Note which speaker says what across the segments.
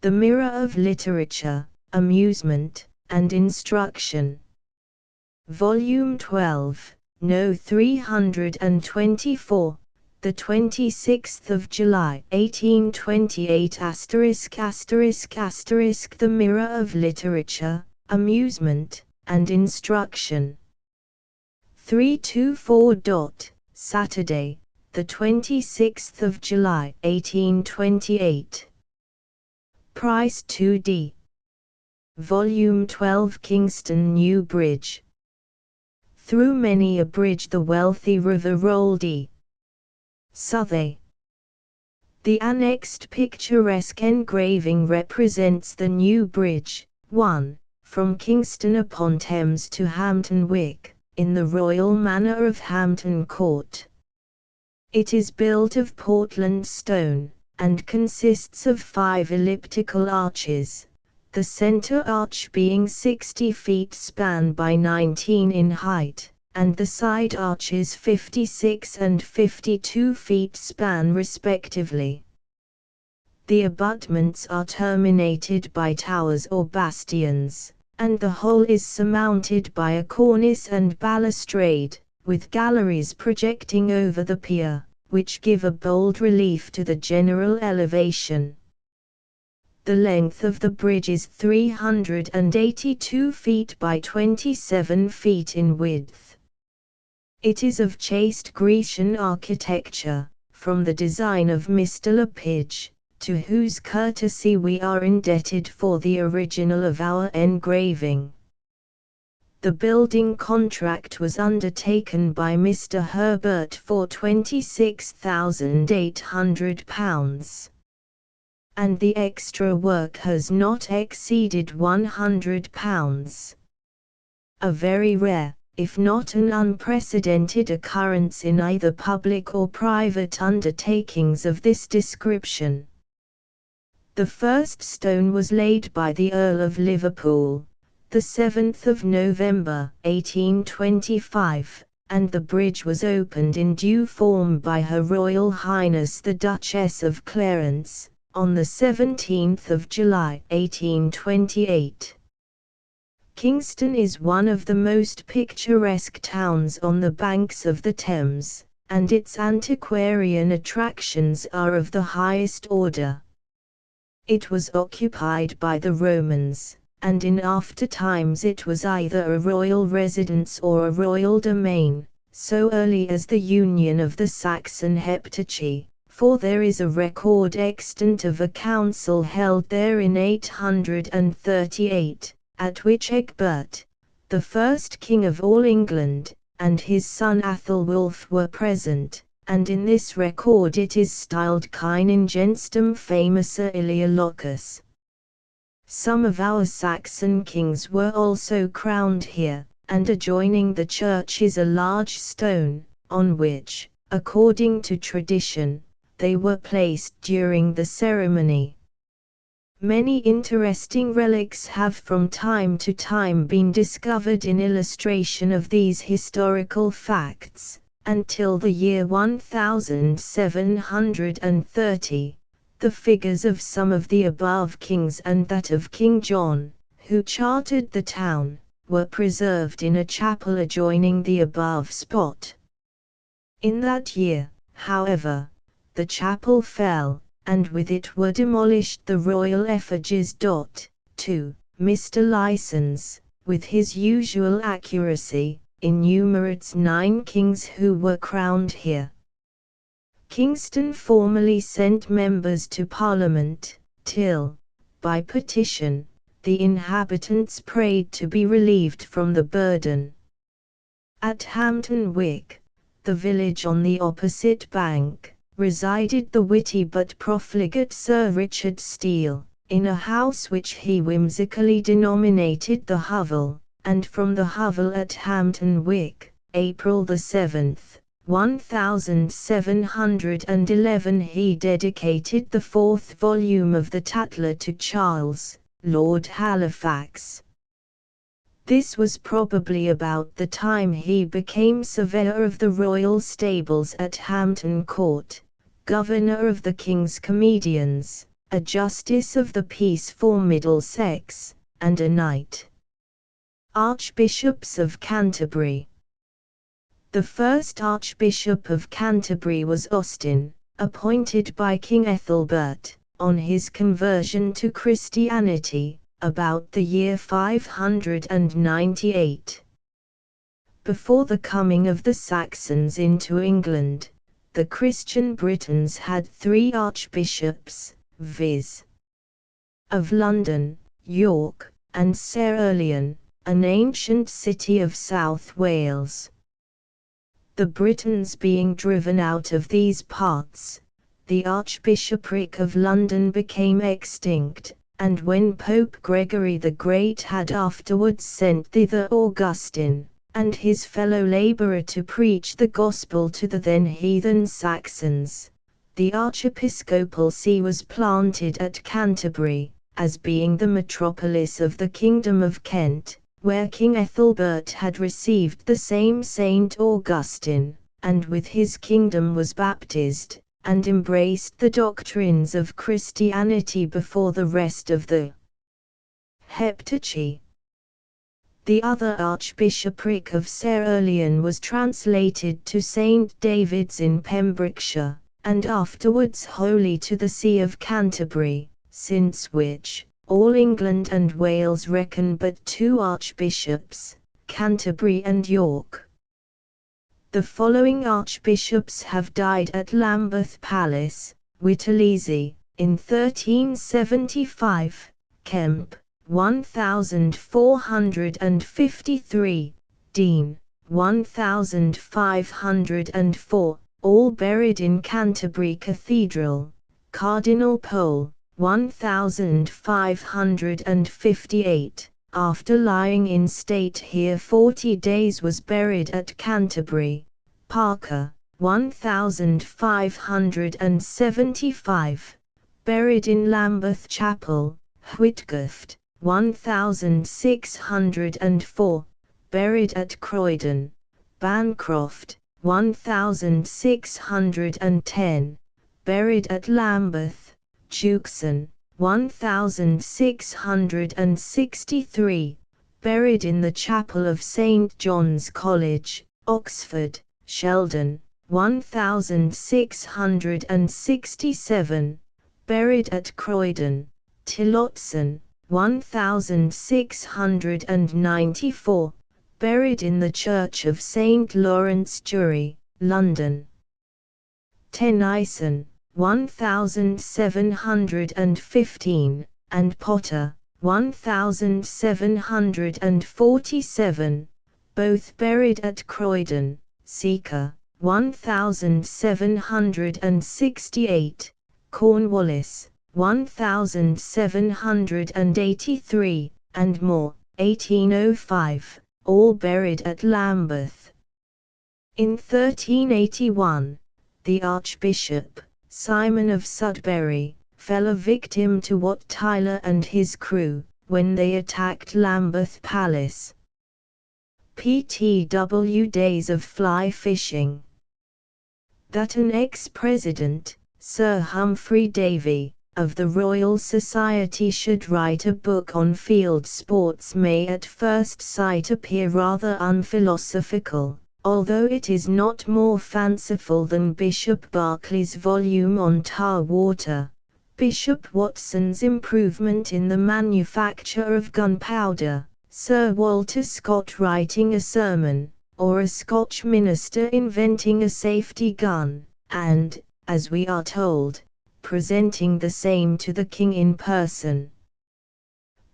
Speaker 1: The Mirror of Literature, Amusement, and Instruction. Volume 12, No. 324, the 26th of July, 1828 ******* The Mirror of Literature, Amusement, and Instruction. 324. Saturday, the 26th of July, 1828. Price 2d. Volume 12 Kingston New Bridge. Through many a bridge the wealthy river rolled Southey. The annexed picturesque engraving represents the new bridge, 1, from Kingston upon Thames to Hampton Wick, in the royal manor of Hampton Court. It is built of Portland stone, and consists of 5 elliptical arches, the center arch being 60 feet span by 19 in height, and the side arches 56 and 52 feet span respectively. The abutments are terminated by towers or bastions, and the whole is surmounted by a cornice and balustrade, with galleries projecting over the pier, which give a bold relief to the general elevation. The length of the bridge is 382 feet by 27 feet in width. It is of chaste Grecian architecture, from the design of Mr. Lepage, to whose courtesy we are indebted for the original of our engraving. The building contract was undertaken by Mr. Herbert for £26,800, and the extra work has not exceeded £100. A very rare, if not an unprecedented occurrence in either public or private undertakings of this description. The first stone was laid by the Earl of Liverpool, the 7th of November, 1825, and the bridge was opened in due form by Her Royal Highness the Duchess of Clarence, on the 17th of July, 1828. Kingston is one of the most picturesque towns on the banks of the Thames, and its antiquarian attractions are of the highest order. It was occupied by the Romans, and in after times it was either a royal residence or a royal domain, so early as the union of the Saxon Heptarchy, for there is a record extant of a council held there in 838, at which Egbert, the first king of all England, and his son Athelwulf were present, and in this record it is styled Kine Ingenstum Famosa Ilia Locus. Some of our Saxon kings were also crowned here, and adjoining the church is a large stone, on which, according to tradition, they were placed during the ceremony. Many interesting relics have from time to time been discovered in illustration of these historical facts, until the year 1730. The figures of some of the above kings and that of King John, who chartered the town, were preserved in a chapel adjoining the above spot. In that year, however, the chapel fell, and with it were demolished the royal effigies. 2. Mr. Lysons, with his usual accuracy, enumerates 9 kings who were crowned here. Kingston formerly sent members to Parliament, till, by petition, the inhabitants prayed to be relieved from the burden. At Hampton Wick, the village on the opposite bank, resided the witty but profligate Sir Richard Steele, in a house which he whimsically denominated the Hovel, and from the Hovel at Hampton Wick, April the 7th, 1711 he dedicated the 4th volume of the Tatler to Charles, Lord Halifax. This was probably about the time he became surveyor of the royal stables at Hampton Court, governor of the King's Comedians, a justice of the peace for Middlesex, and a knight. Archbishops of Canterbury. The first Archbishop of Canterbury was Austin, appointed by King Ethelbert, on his conversion to Christianity, about the year 598. Before the coming of the Saxons into England, the Christian Britons had 3 archbishops, viz. of London, York, and Caerleon, an ancient city of South Wales. The Britons being driven out of these parts, the Archbishopric of London became extinct, and when Pope Gregory the Great had afterwards sent thither Augustine, and his fellow labourer to preach the gospel to the then heathen Saxons, the archiepiscopal see was planted at Canterbury, as being the metropolis of the Kingdom of Kent, where King Ethelbert had received the same Saint Augustine, and with his kingdom was baptized, and embraced the doctrines of Christianity before the rest of the Heptarchy. The other Archbishopric of Caerleon was translated to St. David's in Pembrokeshire, and afterwards wholly to the See of Canterbury, since which, all England and Wales reckon but 2 archbishops, Canterbury and York. The following archbishops have died at Lambeth Palace: Whittlesey, in 1375, Kemp, 1453, Dean, 1504, all buried in Canterbury Cathedral. Cardinal Pole, 1558, after lying in state here 40 days, was buried at Canterbury. Parker, 1575, buried in Lambeth Chapel. Whitgift, 1604, buried at Croydon. Bancroft, 1610, buried at Lambeth. Jukes, 1663, buried in the chapel of St. John's College, Oxford. Sheldon, 1667, buried at Croydon. Tillotson, 1694, buried in the Church of St. Lawrence Jury, London. Tennyson, 1715, and Potter, 1747, both buried at Croydon. Seeker, 1768, Cornwallis, 1783, and Moore, 1805, all buried at Lambeth. In 1381, the Archbishop, Simon of Sudbury, fell a victim to Wat Tyler and his crew, when they attacked Lambeth Palace. PTW Days of Fly Fishing. That an ex-president, Sir Humphrey Davy, of the Royal Society should write a book on field sports may at first sight appear rather unphilosophical, although it is not more fanciful than Bishop Berkeley's volume on tar water, Bishop Watson's improvement in the manufacture of gunpowder, Sir Walter Scott writing a sermon, or a Scotch minister inventing a safety gun, and, as we are told, presenting the same to the king in person.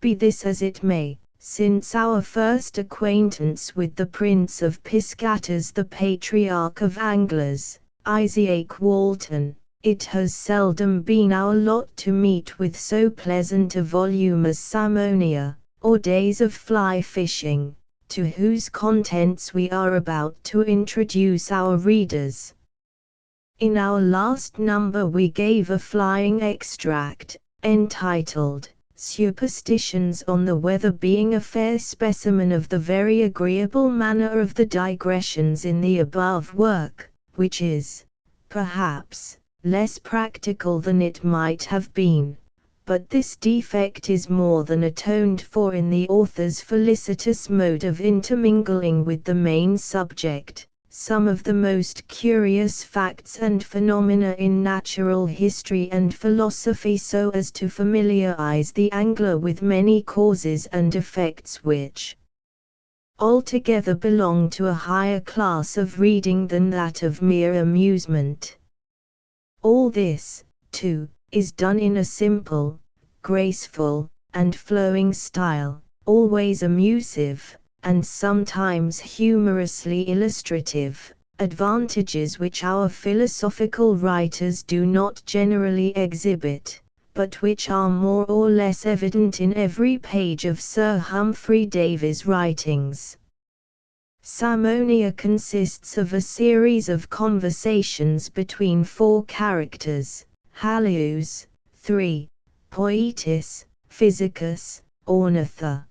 Speaker 1: Be this as it may, since our first acquaintance with the Prince of Piscaters, the Patriarch of Anglers, Isaac Walton, it has seldom been our lot to meet with so pleasant a volume as Samonia, or Days of Fly Fishing, to whose contents we are about to introduce our readers. In our last number we gave a flying extract, entitled, Superstitions on the Weather, being a fair specimen of the very agreeable manner of the digressions in the above work, which is, perhaps, less practical than it might have been, but this defect is more than atoned for in the author's felicitous mode of intermingling with the main subject some of the most curious facts and phenomena in natural history and philosophy, so as to familiarize the angler with many causes and effects which altogether belong to a higher class of reading than that of mere amusement. All this, too, is done in a simple, graceful, and flowing style, always amusive, and sometimes humorously illustrative, advantages which our philosophical writers do not generally exhibit, but which are more or less evident in every page of Sir Humphrey Davy's writings. Simonia consists of a series of conversations between 4 characters, Halius, 3, Poetis, Physicus, Ornitha.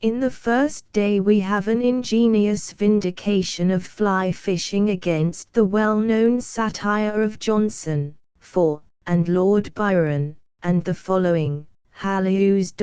Speaker 1: In the first day we have an ingenious vindication of fly fishing against the well-known satire of Johnson, 4, and Lord Byron, and the following, Halius.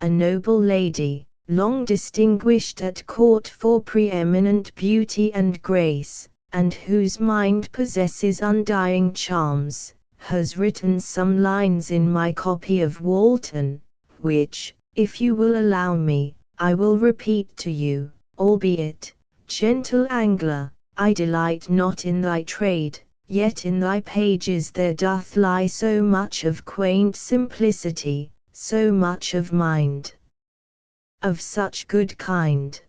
Speaker 1: A noble lady, long distinguished at court for preeminent beauty and grace, and whose mind possesses undying charms, has written some lines in my copy of Walton, which, if you will allow me, I will repeat to you, albeit, gentle angler, I delight not in thy trade, yet in thy pages there doth lie so much of quaint simplicity, so much of mind, of such good kind,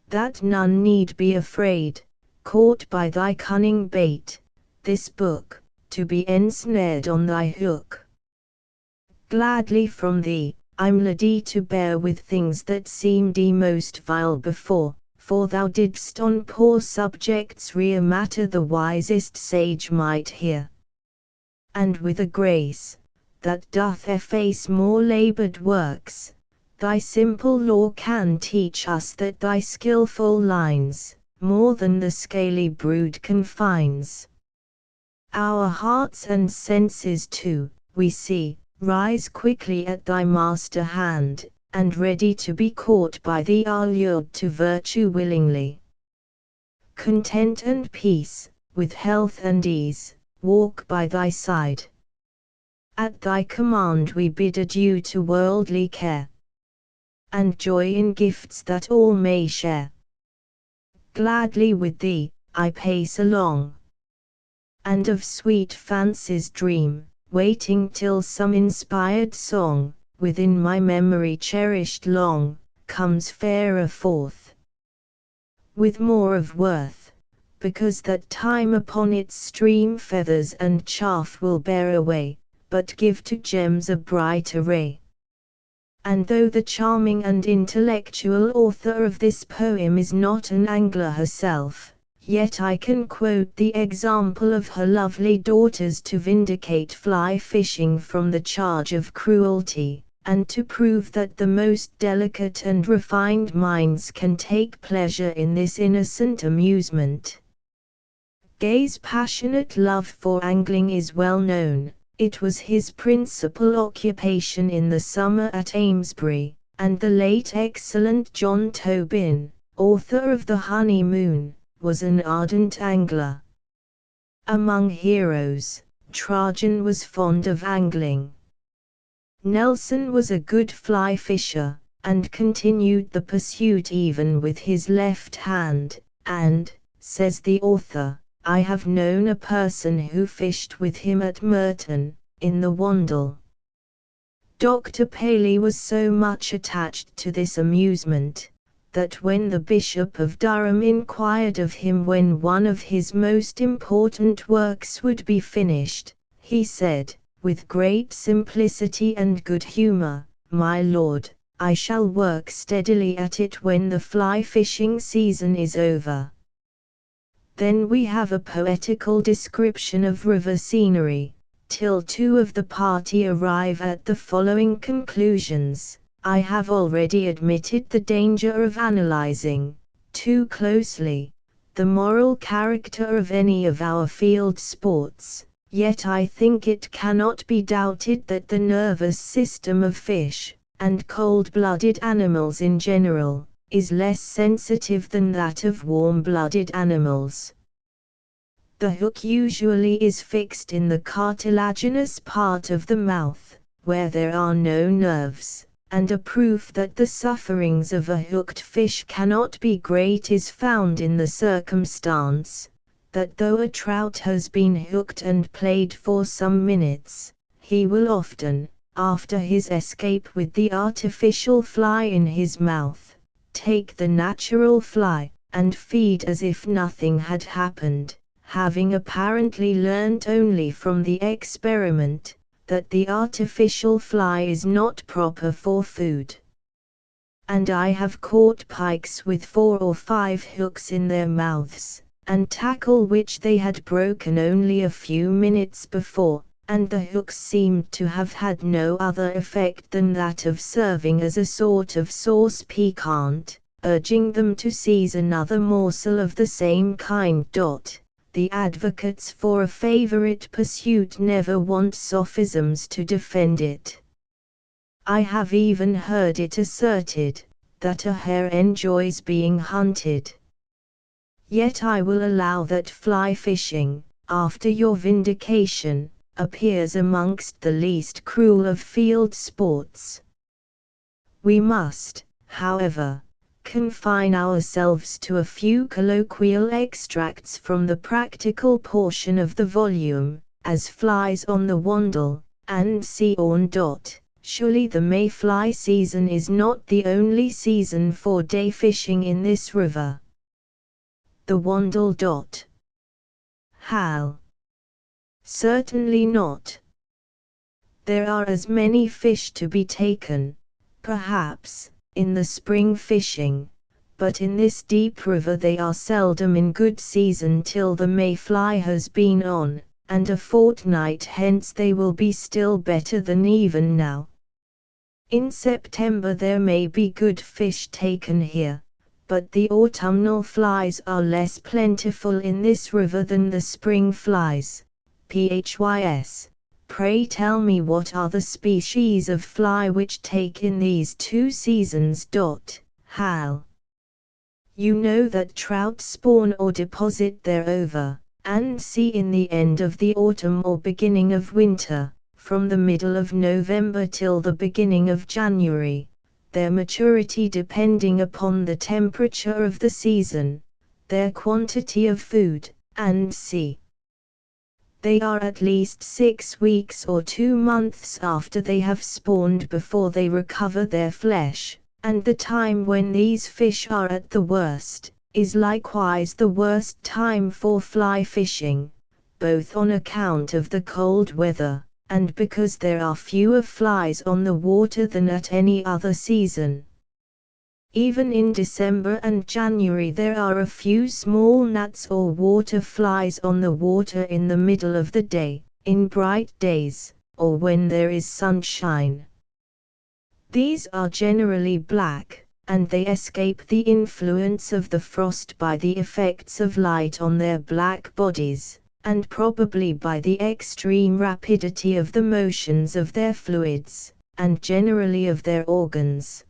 Speaker 1: that none need be afraid, caught by thy cunning bait, this book, to be ensnared on thy hook. Gladly from thee, I'm ready to bear with things that seemed most vile before, for thou didst on poor subjects rear matter the wisest sage might hear. And with a grace, that doth efface more labored works, thy simple law can teach us that thy skilful lines, more than the scaly brood confines. Our hearts and senses too, we see, rise quickly at thy master hand, and ready to be caught by thee are lured to virtue willingly. Content and peace, with health and ease, walk by thy side. At thy command we bid adieu to worldly care, and joy in gifts that all may share. Gladly with thee, I pace along, and of sweet fancies dream, waiting till some inspired song, within my memory cherished long, comes fairer forth, with more of worth, because that time upon its stream feathers and chaff will bear away, but give to gems a bright array. And though the charming and intellectual author of this poem is not an angler herself, yet I can quote the example of her lovely daughters to vindicate fly fishing from the charge of cruelty, and to prove that the most delicate and refined minds can take pleasure in this innocent amusement. Gay's passionate love for angling is well known. It was his principal occupation in the summer at Amesbury, and the late excellent John Tobin, author of The Honeymoon, was an ardent angler. Among heroes, Trajan was fond of angling. Nelson was a good fly fisher, and continued the pursuit even with his left hand, and, says the author, I have known a person who fished with him at Merton, in the Wandle. Dr. Paley was so much attached to this amusement, that when the Bishop of Durham inquired of him when one of his most important works would be finished, he said, with great simplicity and good humor, My lord, I shall work steadily at it when the fly fishing season is over. Then we have a poetical description of river scenery, till 2 of the party arrive at the following conclusions. I have already admitted the danger of analyzing, too closely, the moral character of any of our field sports, Yet I think it cannot be doubted that the nervous system of fish, and cold-blooded animals in general, is less sensitive than that of warm-blooded animals. The hook usually is fixed in the cartilaginous part of the mouth, where there are no nerves, and a proof that the sufferings of a hooked fish cannot be great is found in the circumstance that though a trout has been hooked and played for some minutes, he will often, after his escape with the artificial fly in his mouth, take the natural fly, and feed as if nothing had happened, having apparently learnt only from the experiment that the artificial fly is not proper for food. And I have caught pikes with 4 or 5 hooks in their mouths, and tackle which they had broken only a few minutes before, and the hooks seemed to have had no other effect than that of serving as a sort of sauce piquante, urging them to seize another morsel of the same kind. The advocates for a favorite pursuit never want sophisms to defend it. I have even heard it asserted that a hare enjoys being hunted. Yet I will allow that fly fishing, after your vindication, appears amongst the least cruel of field sports. We must, however, confine ourselves to a few colloquial extracts from the practical portion of the volume, as flies on the Wandle, and see on. Surely the mayfly season is not the only season for day fishing in this river. The Wandle. Hal. Certainly not. There are as many fish to be taken, perhaps, in the spring fishing, but in this deep river they are seldom in good season till the mayfly has been on, and a fortnight hence they will be still better than even now. In September there may be good fish taken here, but the autumnal flies are less plentiful in this river than the spring flies. Phys. Pray tell me what are the species of fly which take in these 2 seasons. Hal. You know that trout spawn or deposit their ova, and see in the end of the autumn or beginning of winter, from the middle of November till the beginning of January, their maturity depending upon the temperature of the season, their quantity of food, and c. They are at least 6 weeks or 2 months after they have spawned before they recover their flesh, and the time when these fish are at the worst, is likewise the worst time for fly fishing, both on account of the cold weather, and because there are fewer flies on the water than at any other season. Even in December and January there are a few small gnats or water flies on the water in the middle of the day, in bright days, or when there is sunshine. These are generally black, and they escape the influence of the frost by the effects of light on their black bodies, and probably by the extreme rapidity of the motions of their fluids, and generally of their organs.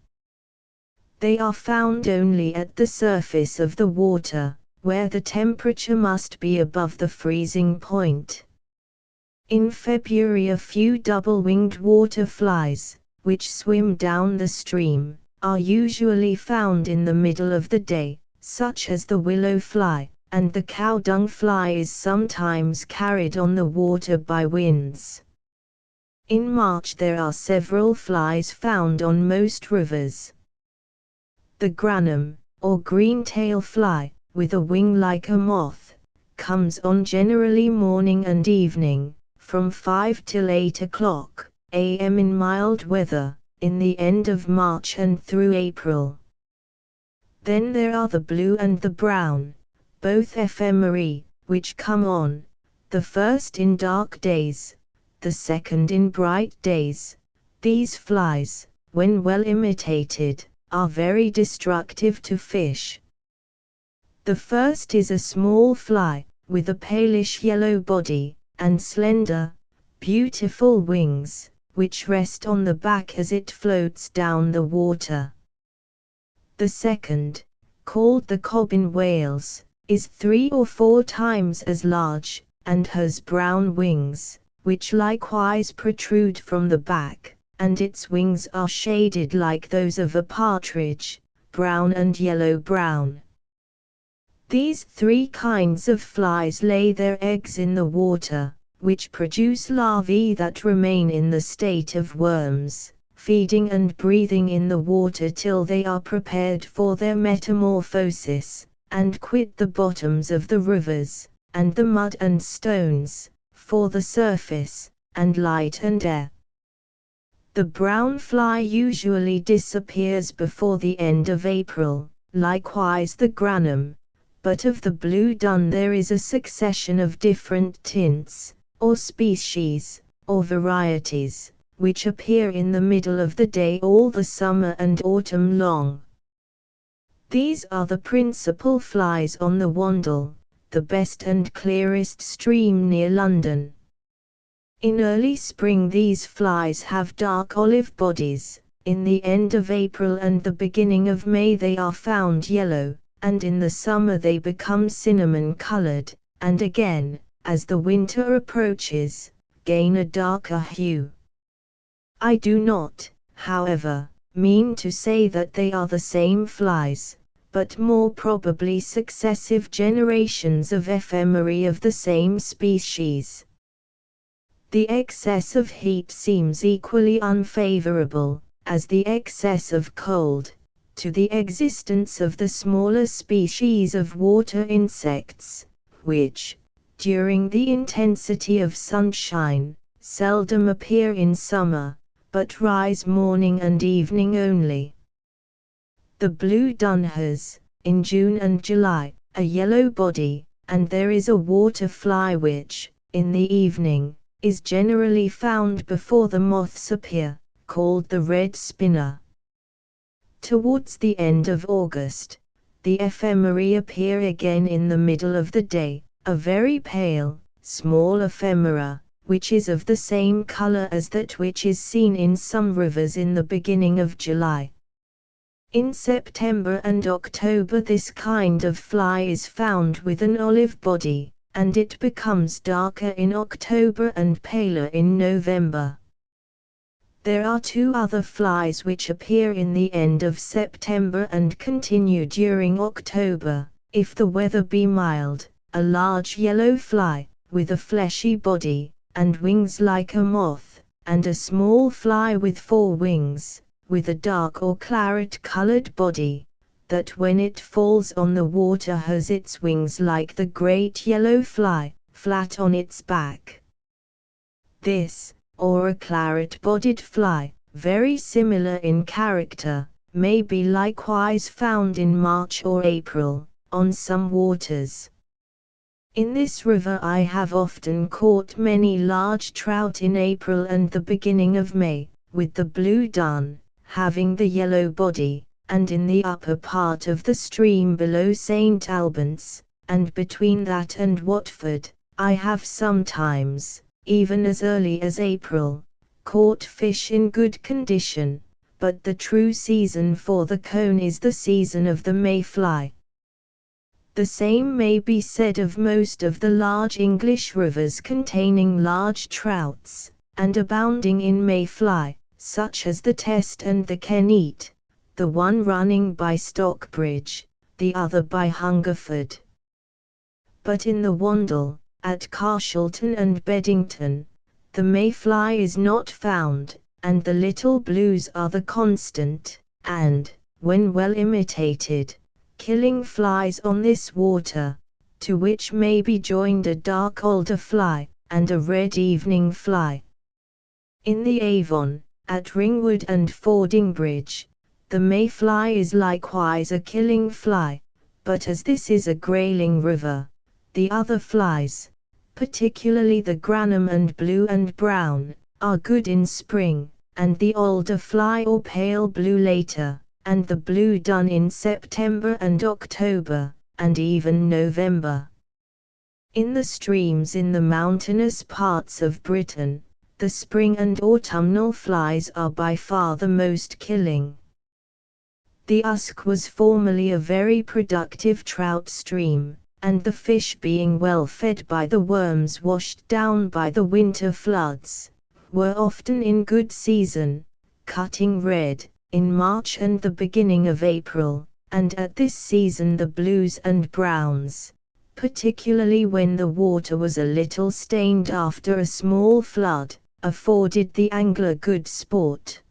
Speaker 1: They are found only at the surface of the water, where the temperature must be above the freezing point. In February a few double-winged water flies, which swim down the stream, are usually found in the middle of the day, such as the willow fly, and the cow-dung fly is sometimes carried on the water by winds. In March there are several flies found on most rivers. The granum, or green-tail fly, with a wing like a moth, comes on generally morning and evening, from 5 till 8 o'clock a.m. in mild weather, in the end of March and through April. Then there are the blue and the brown, both ephemerae, which come on, the first in dark days, the second in bright days. These flies, when well imitated, are very destructive to fish. The first is a small fly, with a palish yellow body, and slender, beautiful wings, which rest on the back as it floats down the water. The second, called the cobbin whales, is 3 or 4 times as large, and has brown wings, which likewise protrude from the back, and its wings are shaded like those of a partridge, brown and yellow-brown. These 3 kinds of flies lay their eggs in the water, which produce larvae that remain in the state of worms, feeding and breathing in the water till they are prepared for their metamorphosis, and quit the bottoms of the rivers, and the mud and stones, for the surface, and light and air. The brown fly usually disappears before the end of April, likewise the granum, but of the blue dun there is a succession of different tints, or species, or varieties, which appear in the middle of the day all the summer and autumn long. These are the principal flies on the Wandle, the best and clearest stream near London. In early spring these flies have dark olive bodies, in the end of April and the beginning of May they are found yellow, and in the summer they become cinnamon-colored, and again, as the winter approaches, gain a darker hue. I do not, however, mean to say that they are the same flies, but more probably successive generations of ephemerae of the same species. The excess of heat seems equally unfavorable, as the excess of cold, to the existence of the smaller species of water insects, which, during the intensity of sunshine, seldom appear in summer, but rise morning and evening only. The blue dun has, in June and July, a yellow body, and there is a water fly which, in the evening, is generally found before the moths appear, called the red spinner. Towards the end of August, the ephemerae appear again in the middle of the day, a very pale, small ephemera, which is of the same color as that which is seen in some rivers in the beginning of July. In September and October this kind of fly is found with an olive body, and it becomes darker in October and paler in November. There are 2 other flies which appear in the end of September and continue during October, if the weather be mild, a large yellow fly, with a fleshy body, and wings like a moth, and a small fly with 4 wings, with a dark or claret-colored body, that when it falls on the water has its wings like the great yellow fly, flat on its back. This, or a claret-bodied fly, very similar in character, may be likewise found in March or April, on some waters. In this river I have often caught many large trout in April and the beginning of May, with the blue dun, having the yellow body, and in the upper part of the stream below St. Albans, and between that and Watford, I have sometimes, even as early as April, caught fish in good condition, but the true season for the cone is the season of the mayfly. The same may be said of most of the large English rivers containing large trouts, and abounding in mayfly, such as the Test and the Kennet, the one running by Stockbridge, the other by Hungerford. But in the Wandle, at Carshalton and Beddington, the mayfly is not found, and the little blues are the constant, and, when well imitated, killing flies on this water, to which may be joined a dark alder fly, and a red evening fly. In the Avon, at Ringwood and Fordingbridge, the mayfly is likewise a killing fly, but as this is a grayling river, the other flies, particularly the granum and blue and brown, are good in spring, and the alder fly or pale blue later, and the blue dun in September and October, and even November. In the streams in the mountainous parts of Britain, the spring and autumnal flies are by far the most killing. The Usk was formerly a very productive trout stream, and the fish being well fed by the worms washed down by the winter floods, were often in good season, cutting red, in March and the beginning of April, and at this season the blues and browns, particularly when the water was a little stained after a small flood, afforded the angler good sport.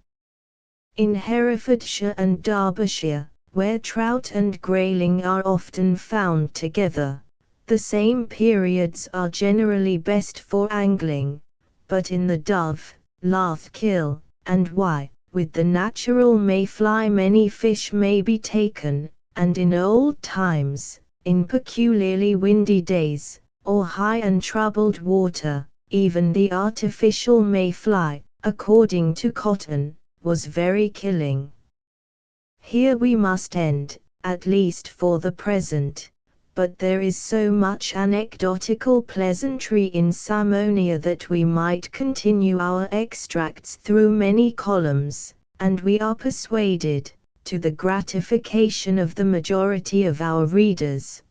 Speaker 1: In Herefordshire and Derbyshire, where trout and grayling are often found together, the same periods are generally best for angling, but in the Dove, Lathkill, and Wye, with the natural mayfly many fish may be taken, and in old times, in peculiarly windy days, or high and troubled water, even the artificial mayfly, according to Cotton, was very killing. Here we must end, at least for the present, but there is so much anecdotical pleasantry in Samonia that we might continue our extracts through many columns, and we are persuaded, to the gratification of the majority of our readers.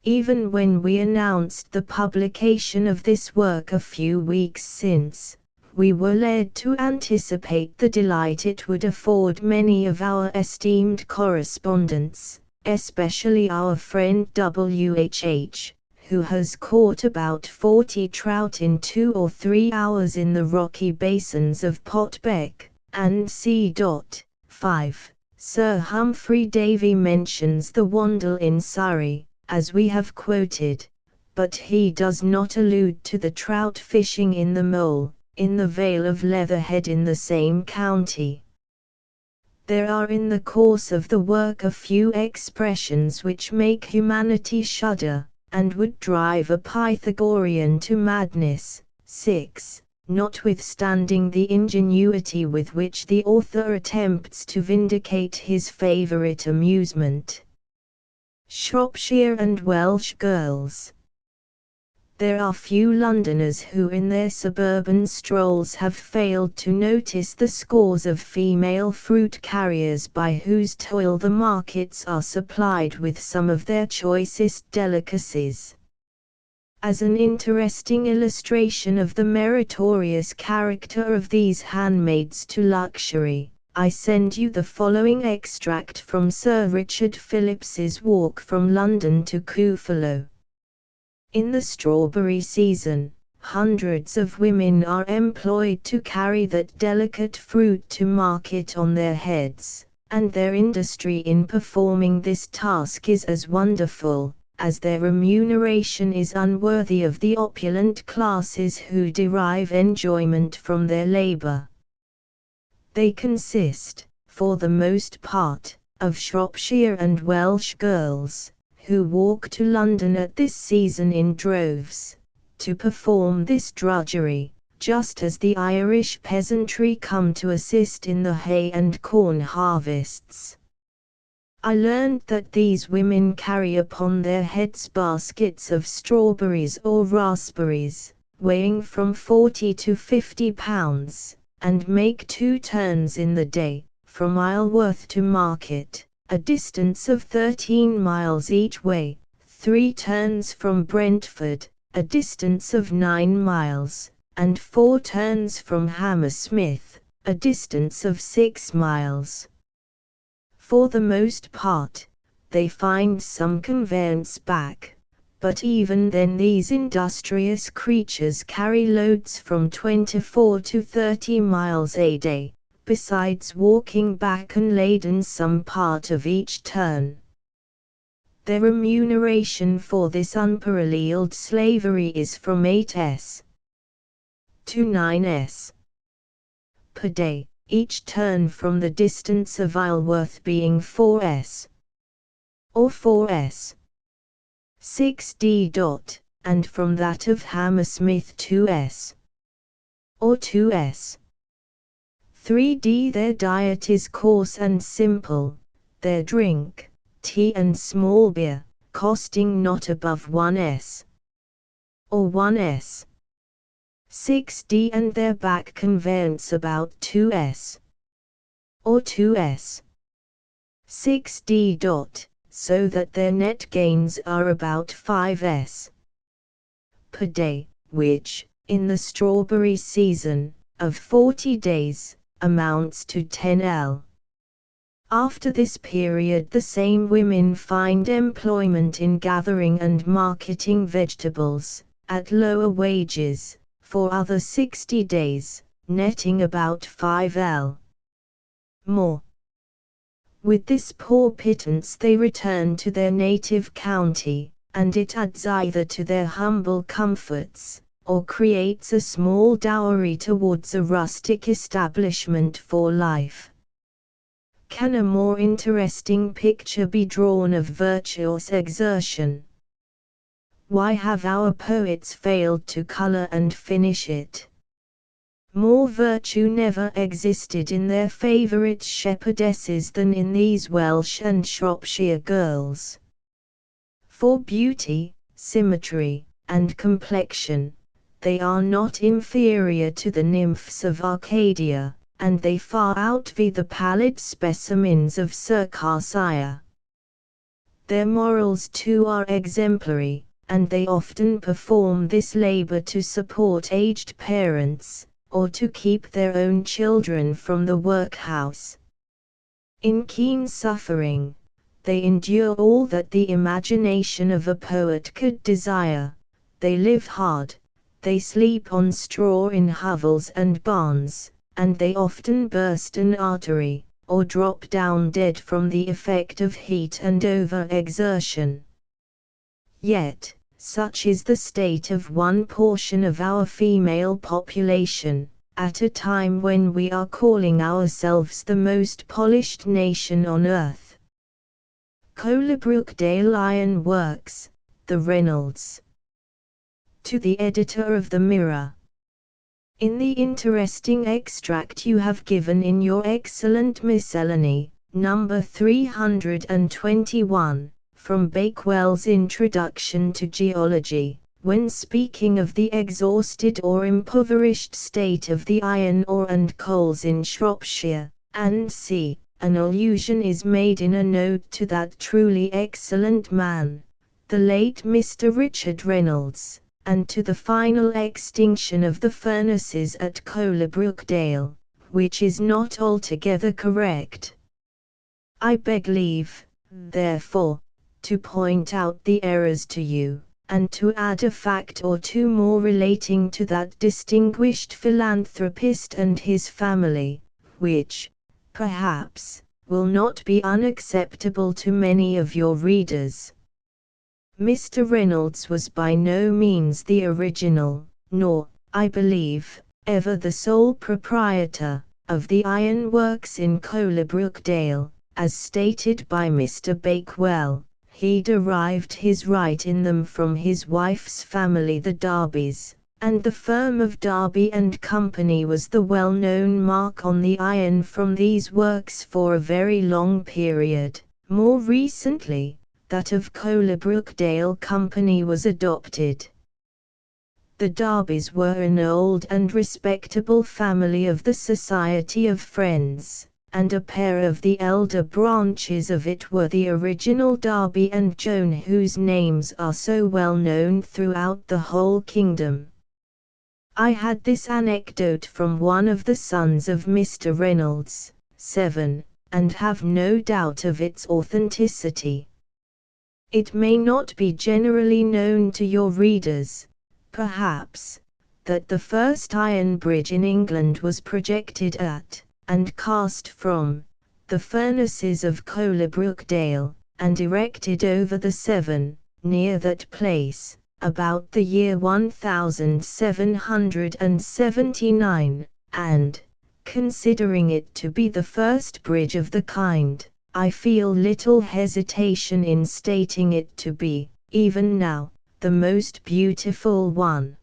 Speaker 1: Even when we announced the publication of this work a few weeks since, we were led to anticipate the delight it would afford many of our esteemed correspondents, especially our friend W.H., who has caught about 40 trout in 2 or 3 hours in the rocky basins of Potbeck, and c.5. Sir Humphrey Davy mentions the Wandle in Surrey, as we have quoted, but he does not allude to the trout fishing in the Mole, in the Vale of Leatherhead in the same county. There are in the course of the work a few expressions which make humanity shudder, and would drive a Pythagorean to madness. 6. Notwithstanding the ingenuity with which the author attempts to vindicate his favourite amusement. Shropshire and Welsh girls. There are few Londoners who in their suburban strolls have failed to notice the scores of female fruit carriers by whose toil the markets are supplied with some of their choicest delicacies. As an interesting illustration of the meritorious character of these handmaids to luxury, I send you the following extract from Sir Richard Phillips's walk from London to Kuufalo. In the strawberry season, hundreds of women are employed to carry that delicate fruit to market on their heads, and their industry in performing this task is as wonderful, as their remuneration is unworthy of the opulent classes who derive enjoyment from their labor. They consist, for the most part, of Shropshire and Welsh girls, who walk to London at this season in droves, to perform this drudgery, just as the Irish peasantry come to assist in the hay and corn harvests. I learned that these women carry upon their heads baskets of strawberries or raspberries, weighing from 40 to 50 pounds, and make 2 turns in the day, from Isleworth to market, a distance of 13 miles each way, 3 turns from Brentford, a distance of 9 miles, and 4 turns from Hammersmith, a distance of 6 miles. For the most part, they find some conveyance back, but even then these industrious creatures carry loads from 24 to 30 miles a day, besides walking back and laden some part of each turn. Their remuneration for this unparalleled slavery is from 8s. to 9s. per day, each turn from the distance of Isleworth being 4s. or 4s. 6d. and from that of Hammersmith 2s. or 2s. 3d. Their diet is coarse and simple, their drink, tea and small beer, costing not above 1s. or 1s. 6d and their back conveyance about 2s, or 2s. 6d. So that their net gains are about 5s per day, which, in the strawberry season, of 40 days, amounts to 10l. After this period the same women find employment in gathering and marketing vegetables, at lower wages, for other 60 days, netting about 5l more. With this poor pittance they return to their native county, and it adds either to their humble comforts, or creates a small dowry towards a rustic establishment for life. Can a more interesting picture be drawn of virtuous exertion? Why have our poets failed to color and finish it? More virtue never existed in their favorite shepherdesses than in these Welsh and Shropshire girls. For beauty, symmetry, and complexion, they are not inferior to the nymphs of Arcadia, and they far outvie the pallid specimens of Circassia. Their morals too are exemplary, and they often perform this labor to support aged parents, or to keep their own children from the workhouse. In keen suffering, they endure all that the imagination of a poet could desire. They live hard, they sleep on straw in hovels and barns, and they often burst an artery, or drop down dead from the effect of heat and over-exertion. Yet, such is the state of one portion of our female population, at a time when we are calling ourselves the most polished nation on earth. Colebrookdale Iron Works, the Reynolds. To the editor of the Mirror. In the interesting extract you have given in your excellent miscellany, number 321, from Bakewell's Introduction to Geology, when speaking of the exhausted or impoverished state of the iron ore and coals in Shropshire, and c. an allusion is made in a note to that truly excellent man, the late Mr. Richard Reynolds, and to the final extinction of the furnaces at Colebrookdale, which is not altogether correct. I beg leave, therefore, to point out the errors to you, and to add a fact or two more relating to that distinguished philanthropist and his family, which, perhaps, will not be unacceptable to many of your readers. Mr. Reynolds was by no means the original, nor, I believe, ever the sole proprietor, of the iron works in Colebrookdale, as stated by Mr. Bakewell. He derived his right in them from his wife's family the Darbys, and the firm of Darby and Company was the well-known mark on the iron from these works for a very long period. More recently, that of Colebrookdale Company was adopted. The Darbys were an old and respectable family of the Society of Friends, and a pair of the elder branches of it were the original Darby and Joan, whose names are so well known throughout the whole kingdom. I had this anecdote from one of the sons of Mr. Reynolds, 7, and have no doubt of its authenticity. It may not be generally known to your readers, perhaps, that the first iron bridge in England was projected at, and cast from, the furnaces of Colebrookdale, and erected over the Severn, near that place, about the year 1779, and, considering it to be the first bridge of the kind, I feel little hesitation in stating it to be, even now, the most beautiful one.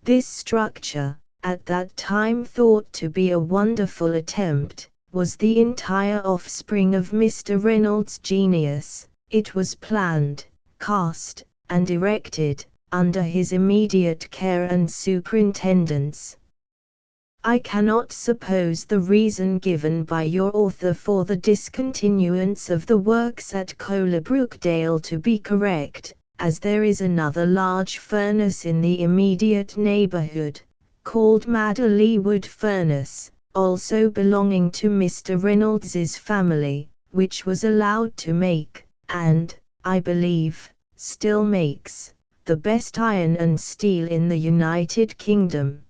Speaker 1: This structure, at that time thought to be a wonderful attempt, was the entire offspring of Mr. Reynolds' genius. It was planned, cast, and erected, under his immediate care and superintendence. I cannot suppose the reason given by your author for the discontinuance of the works at Colebrookdale to be correct, as there is another large furnace in the immediate neighborhood, called Madeley Wood Furnace, also belonging to Mr. Reynolds's family, which was allowed to make, and, I believe, still makes, the best iron and steel in the United Kingdom.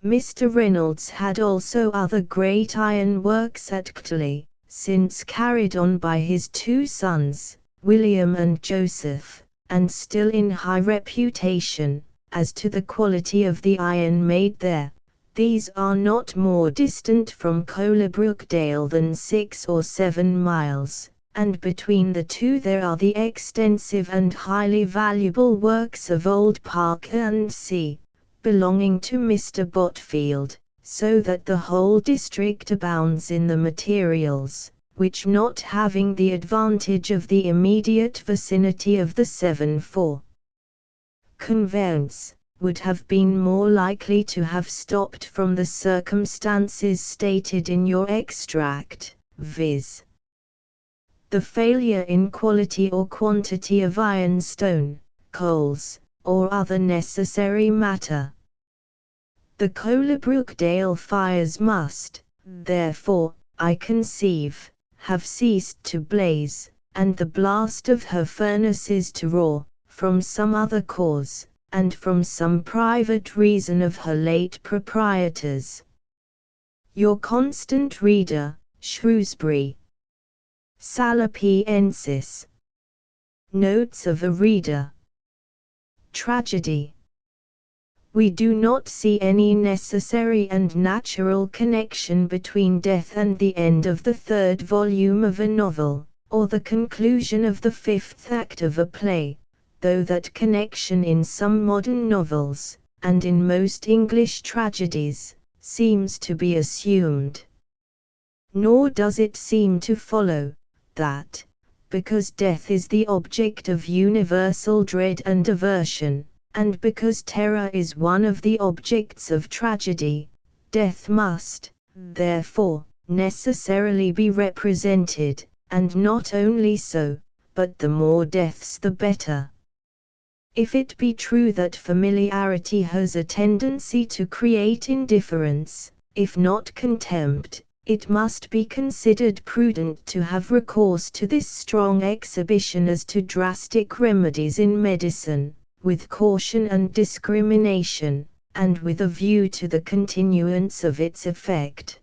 Speaker 1: Mr. Reynolds had also other great iron works at Ctley, since carried on by his two sons, William and Joseph, and still in high reputation. As to the quality of the iron made there, these are not more distant from Colebrookdale than 6 or 7 miles, and between the two there are the extensive and highly valuable works of Old Parker and C., belonging to Mr. Botfield, so that the whole district abounds in the materials, which, not having the advantage of the immediate vicinity of the 7-4 conveyance, would have been more likely to have stopped from the circumstances stated in your extract, viz. the failure in quality or quantity of ironstone, coals, or other necessary matter. The Colebrookdale fires must, therefore, I conceive, have ceased to blaze, and the blast of her furnaces to roar, from some other cause, and from some private reason of her late proprietors. Your constant reader, Shrewsbury. Salapiensis. Notes of a Reader. Tragedy. We do not see any necessary and natural connection between death and the end of the 3rd volume of a novel, or the conclusion of the 5th act of a play, though that connection in some modern novels, and in most English tragedies, seems to be assumed. Nor does it seem to follow, that, because death is the object of universal dread and aversion, and because terror is one of the objects of tragedy, death must, therefore, necessarily be represented, and not only so, but the more deaths the better. If it be true that familiarity has a tendency to create indifference, if not contempt, it must be considered prudent to have recourse to this strong exhibition as to drastic remedies in medicine, with caution and discrimination, and with a view to the continuance of its effect.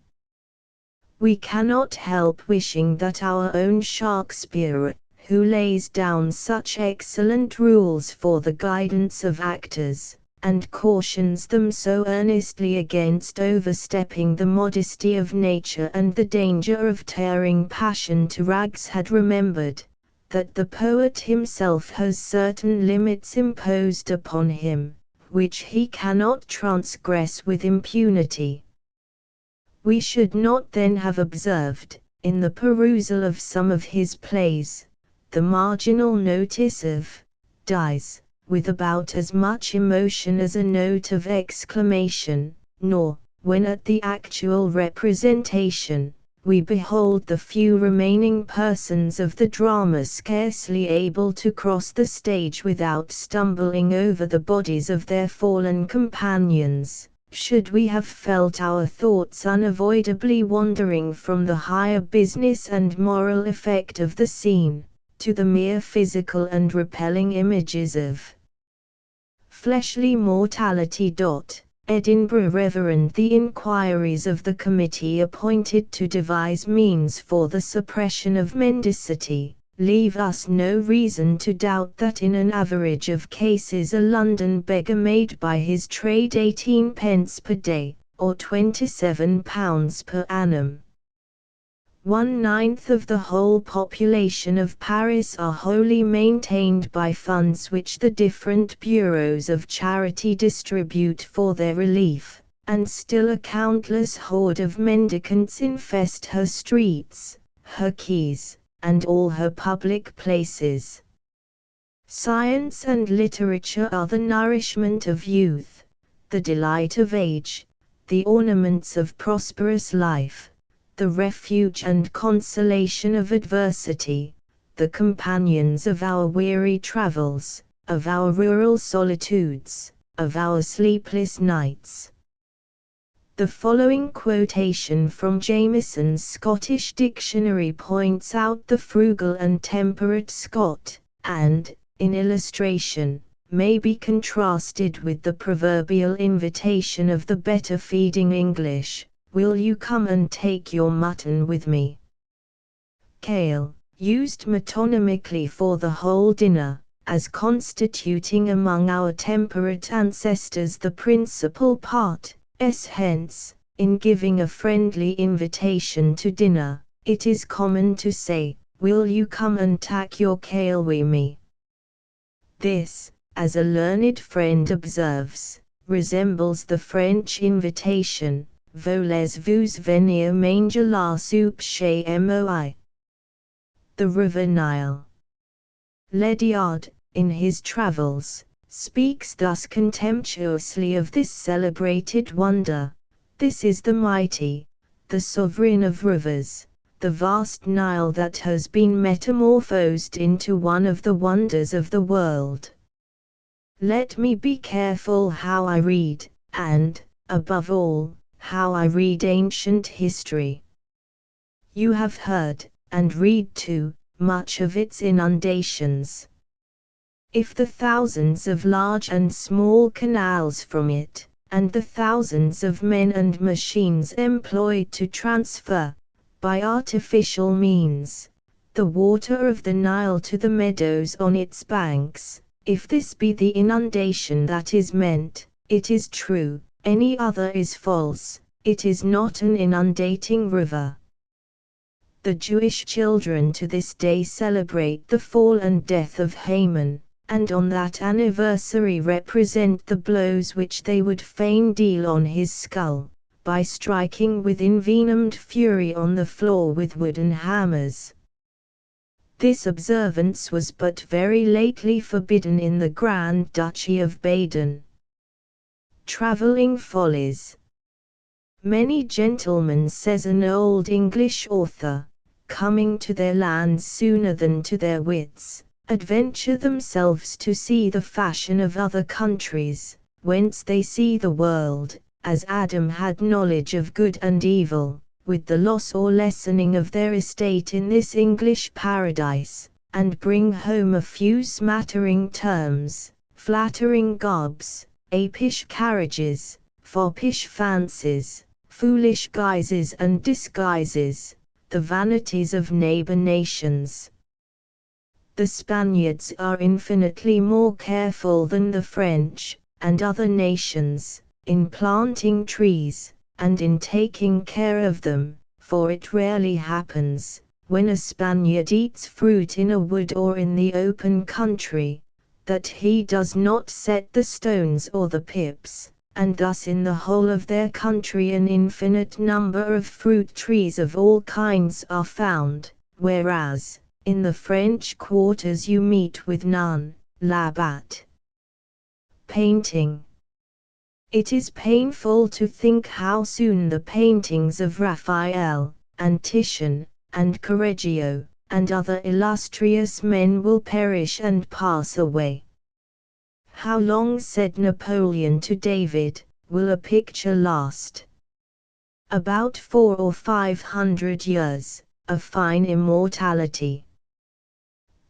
Speaker 1: We cannot help wishing that our own Shakespeare, who lays down such excellent rules for the guidance of actors, and cautions them so earnestly against overstepping the modesty of nature and the danger of tearing passion to rags, had remembered that the poet himself has certain limits imposed upon him, which he cannot transgress with impunity. We should not then have observed, in the perusal of some of his plays, the marginal notice of dies, with about as much emotion as a note of exclamation, nor, when at the actual representation, we behold the few remaining persons of the drama scarcely able to cross the stage without stumbling over the bodies of their fallen companions, should we have felt our thoughts unavoidably wandering from the higher business and moral effect of the scene, to the mere physical and repelling images of fleshly mortality. Edinburgh Reverend. The inquiries of the committee appointed to devise means for the suppression of mendicity, leave us no reason to doubt that in an average of cases a London beggar made by his trade 18d per day, or £27 per annum. 1/9 of the whole population of Paris are wholly maintained by funds which the different bureaus of charity distribute for their relief, and still a countless horde of mendicants infest her streets, her quays, and all her public places. Science and literature are the nourishment of youth, the delight of age, the ornaments of prosperous life, the refuge and consolation of adversity, the companions of our weary travels, of our rural solitudes, of our sleepless nights. The following quotation from Jamieson's Scottish Dictionary points out the frugal and temperate Scot, and, in illustration, may be contrasted with the proverbial invitation of the better feeding English, "Will you come and take your mutton with me?" Kale, used metonymically for the whole dinner, as constituting among our temperate ancestors the principal part, hence, in giving a friendly invitation to dinner, it is common to say, "Will you come and tak your kale wi' me?" This, as a learned friend observes, resembles the French invitation, "Voulez-vous venir manger la soupe chez moi?" The River Nile. Ledyard, in his Travels, speaks thus contemptuously of this celebrated wonder: "This is the mighty, the sovereign of rivers, the vast Nile that has been metamorphosed into one of the wonders of the world. Let me be careful how I read, and, above all, how I read ancient history. You have heard, and read too, much of its inundations. If the thousands of large and small canals from it, and the thousands of men and machines employed to transfer, by artificial means, the water of the Nile to the meadows on its banks, if this be the inundation that is meant, it is true; any other is false, it is not an inundating river." The Jewish children to this day celebrate the fall and death of Haman, and on that anniversary represent the blows which they would fain deal on his skull, by striking with envenomed fury on the floor with wooden hammers. This observance was but very lately forbidden in the Grand Duchy of Baden. Travelling follies. Many gentlemen, says an old English author, coming to their lands sooner than to their wits, adventure themselves to see the fashion of other countries, whence they see the world, as Adam had knowledge of good and evil, with the loss or lessening of their estate in this English paradise, and bring home a few smattering terms, flattering garbs, apish carriages, foppish fancies, foolish guises and disguises, the vanities of neighbor nations. The Spaniards are infinitely more careful than the French, and other nations, in planting trees, and in taking care of them, for it rarely happens, when a Spaniard eats fruit in a wood or in the open country, that he does not set the stones or the pips, and thus in the whole of their country an infinite number of fruit trees of all kinds are found, whereas, in the French quarters you meet with none. Labat. Painting. It is painful to think how soon the paintings of Raphael, and Titian, and Correggio, and other illustrious men will perish and pass away. How long, said Napoleon to David, will a picture last? About 400 or 500 years, a fine immortality.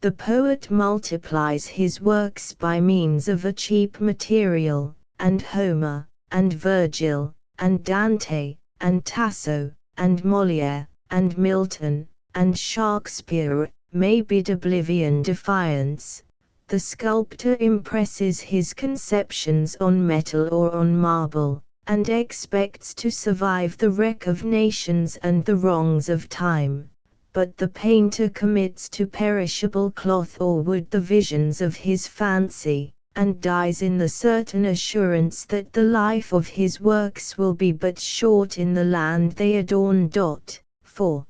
Speaker 1: The poet multiplies his works by means of a cheap material, and Homer, and Virgil, and Dante, and Tasso, and Molière, and Milton, and Shakespeare, may bid oblivion defiance. The sculptor impresses his conceptions on metal or on marble, and expects to survive the wreck of nations and the wrongs of time. But the painter commits to perishable cloth or wood the visions of his fancy, and dies in the certain assurance that the life of his works will be but short in the land they adorn. 4.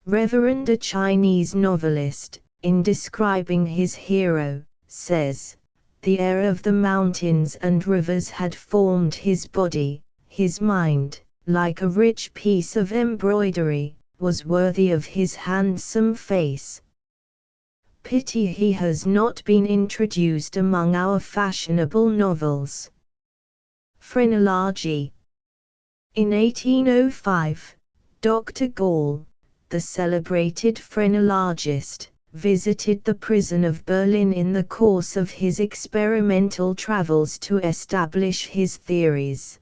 Speaker 1: Reverend, a Chinese novelist, in describing his hero, says, "The air of the mountains and rivers had formed his body, his mind, like a rich piece of embroidery, was worthy of his handsome face. Pity he has not been introduced among our fashionable novels." Phrenology. In 1805, Dr. Gall, the celebrated phrenologist, visited the prison of Berlin in the course of his experimental travels to establish his theories.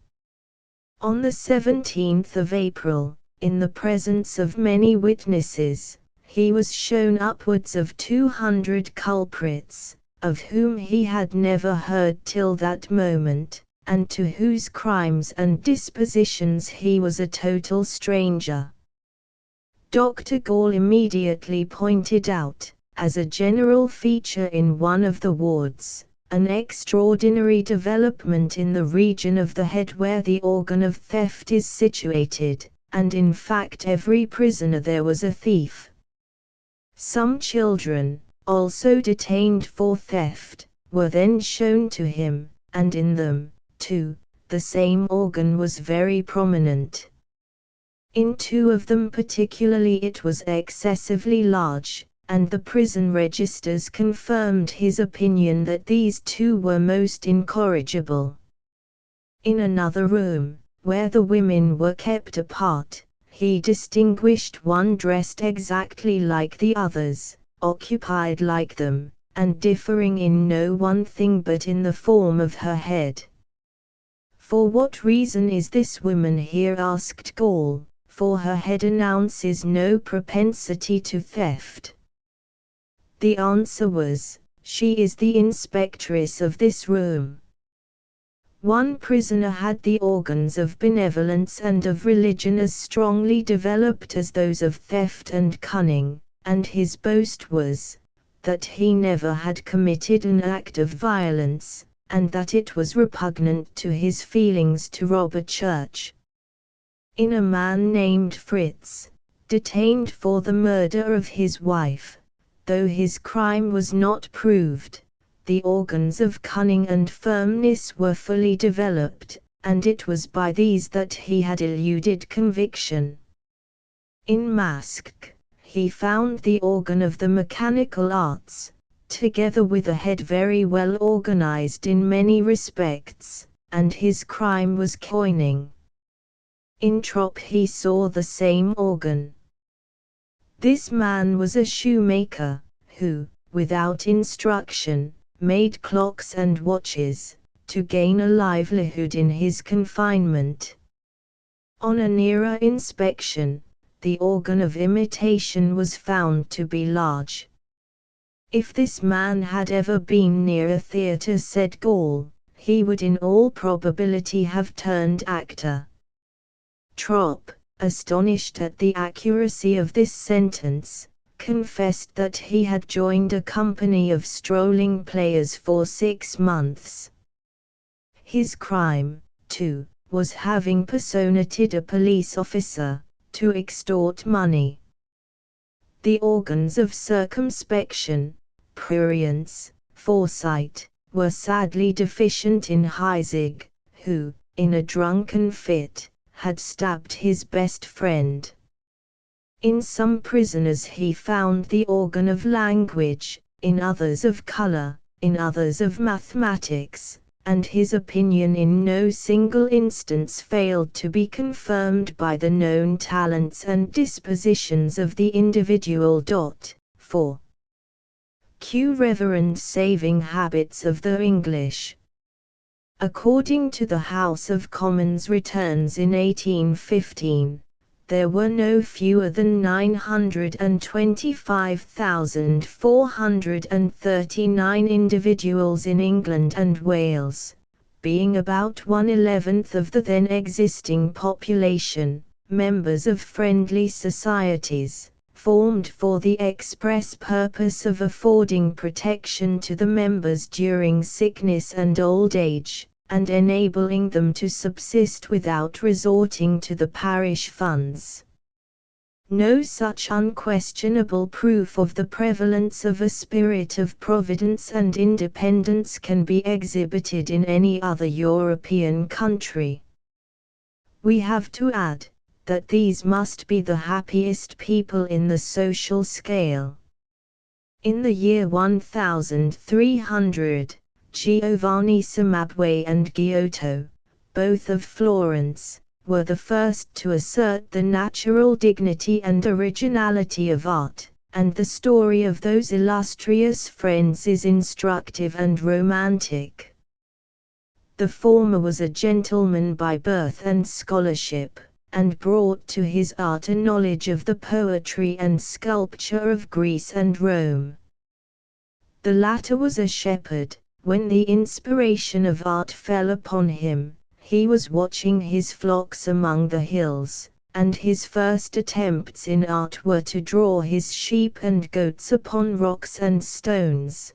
Speaker 1: On the 17th of April, in the presence of many witnesses, he was shown upwards of 200 culprits, of whom he had never heard till that moment, and to whose crimes and dispositions he was a total stranger. Dr. Gall immediately pointed out, as a general feature in one of the wards, an extraordinary development in the region of the head where the organ of theft is situated, and in fact every prisoner there was a thief. Some children, also detained for theft, were then shown to him, and in them, too, the same organ was very prominent. In two of them particularly it was excessively large, and the prison registers confirmed his opinion that these two were most incorrigible. In another room, where the women were kept apart, he distinguished one dressed exactly like the others, occupied like them, and differing in no one thing but in the form of her head. "For what reason is this woman here?" asked Gall, "for her head announces no propensity to theft." The answer was, "She is the inspectress of this room." One prisoner had the organs of benevolence and of religion as strongly developed as those of theft and cunning, and his boast was, that he never had committed an act of violence, and that it was repugnant to his feelings to rob a church. In a man named Fritz, detained for the murder of his wife, though his crime was not proved, the organs of cunning and firmness were fully developed, and it was by these that he had eluded conviction. In Mask, he found the organ of the mechanical arts, together with a head very well organized in many respects, and his crime was coining. In Trop he saw the same organ. This man was a shoemaker, who, without instruction, made clocks and watches, to gain a livelihood in his confinement. On a nearer inspection, the organ of imitation was found to be large. If this man had ever been near a theatre, said Gall, he would in all probability have turned actor. Trop, astonished at the accuracy of this sentence, confessed that he had joined a company of strolling players for 6 months. His crime, too, was having personated a police officer, to extort money. The organs of circumspection, prurience, foresight, were sadly deficient in Heisig, who, in a drunken fit, had stabbed his best friend. In some prisoners he found the organ of language, in others of color, in others of mathematics, and his opinion in no single instance failed to be confirmed by the known talents and dispositions of the individual. 4. Q. Reverend saving habits of the English. According to the House of Commons returns in 1815, there were no fewer than 925,439 individuals in England and Wales, being about 1/11 of the then existing population, members of friendly societies, formed for the express purpose of affording protection to the members during sickness and old age, and enabling them to subsist without resorting to the parish funds. No such unquestionable proof of the prevalence of a spirit of providence and independence can be exhibited in any other European country. We have to add that these must be the happiest people in the social scale. In the year 1300, Giovanni Cimabue and Giotto, both of Florence, were the first to assert the natural dignity and originality of art, and the story of those illustrious friends is instructive and romantic. The former was a gentleman by birth and scholarship, and brought to his art a knowledge of the poetry and sculpture of Greece and Rome. The latter was a shepherd. When the inspiration of art fell upon him, he was watching his flocks among the hills, and his first attempts in art were to draw his sheep and goats upon rocks and stones.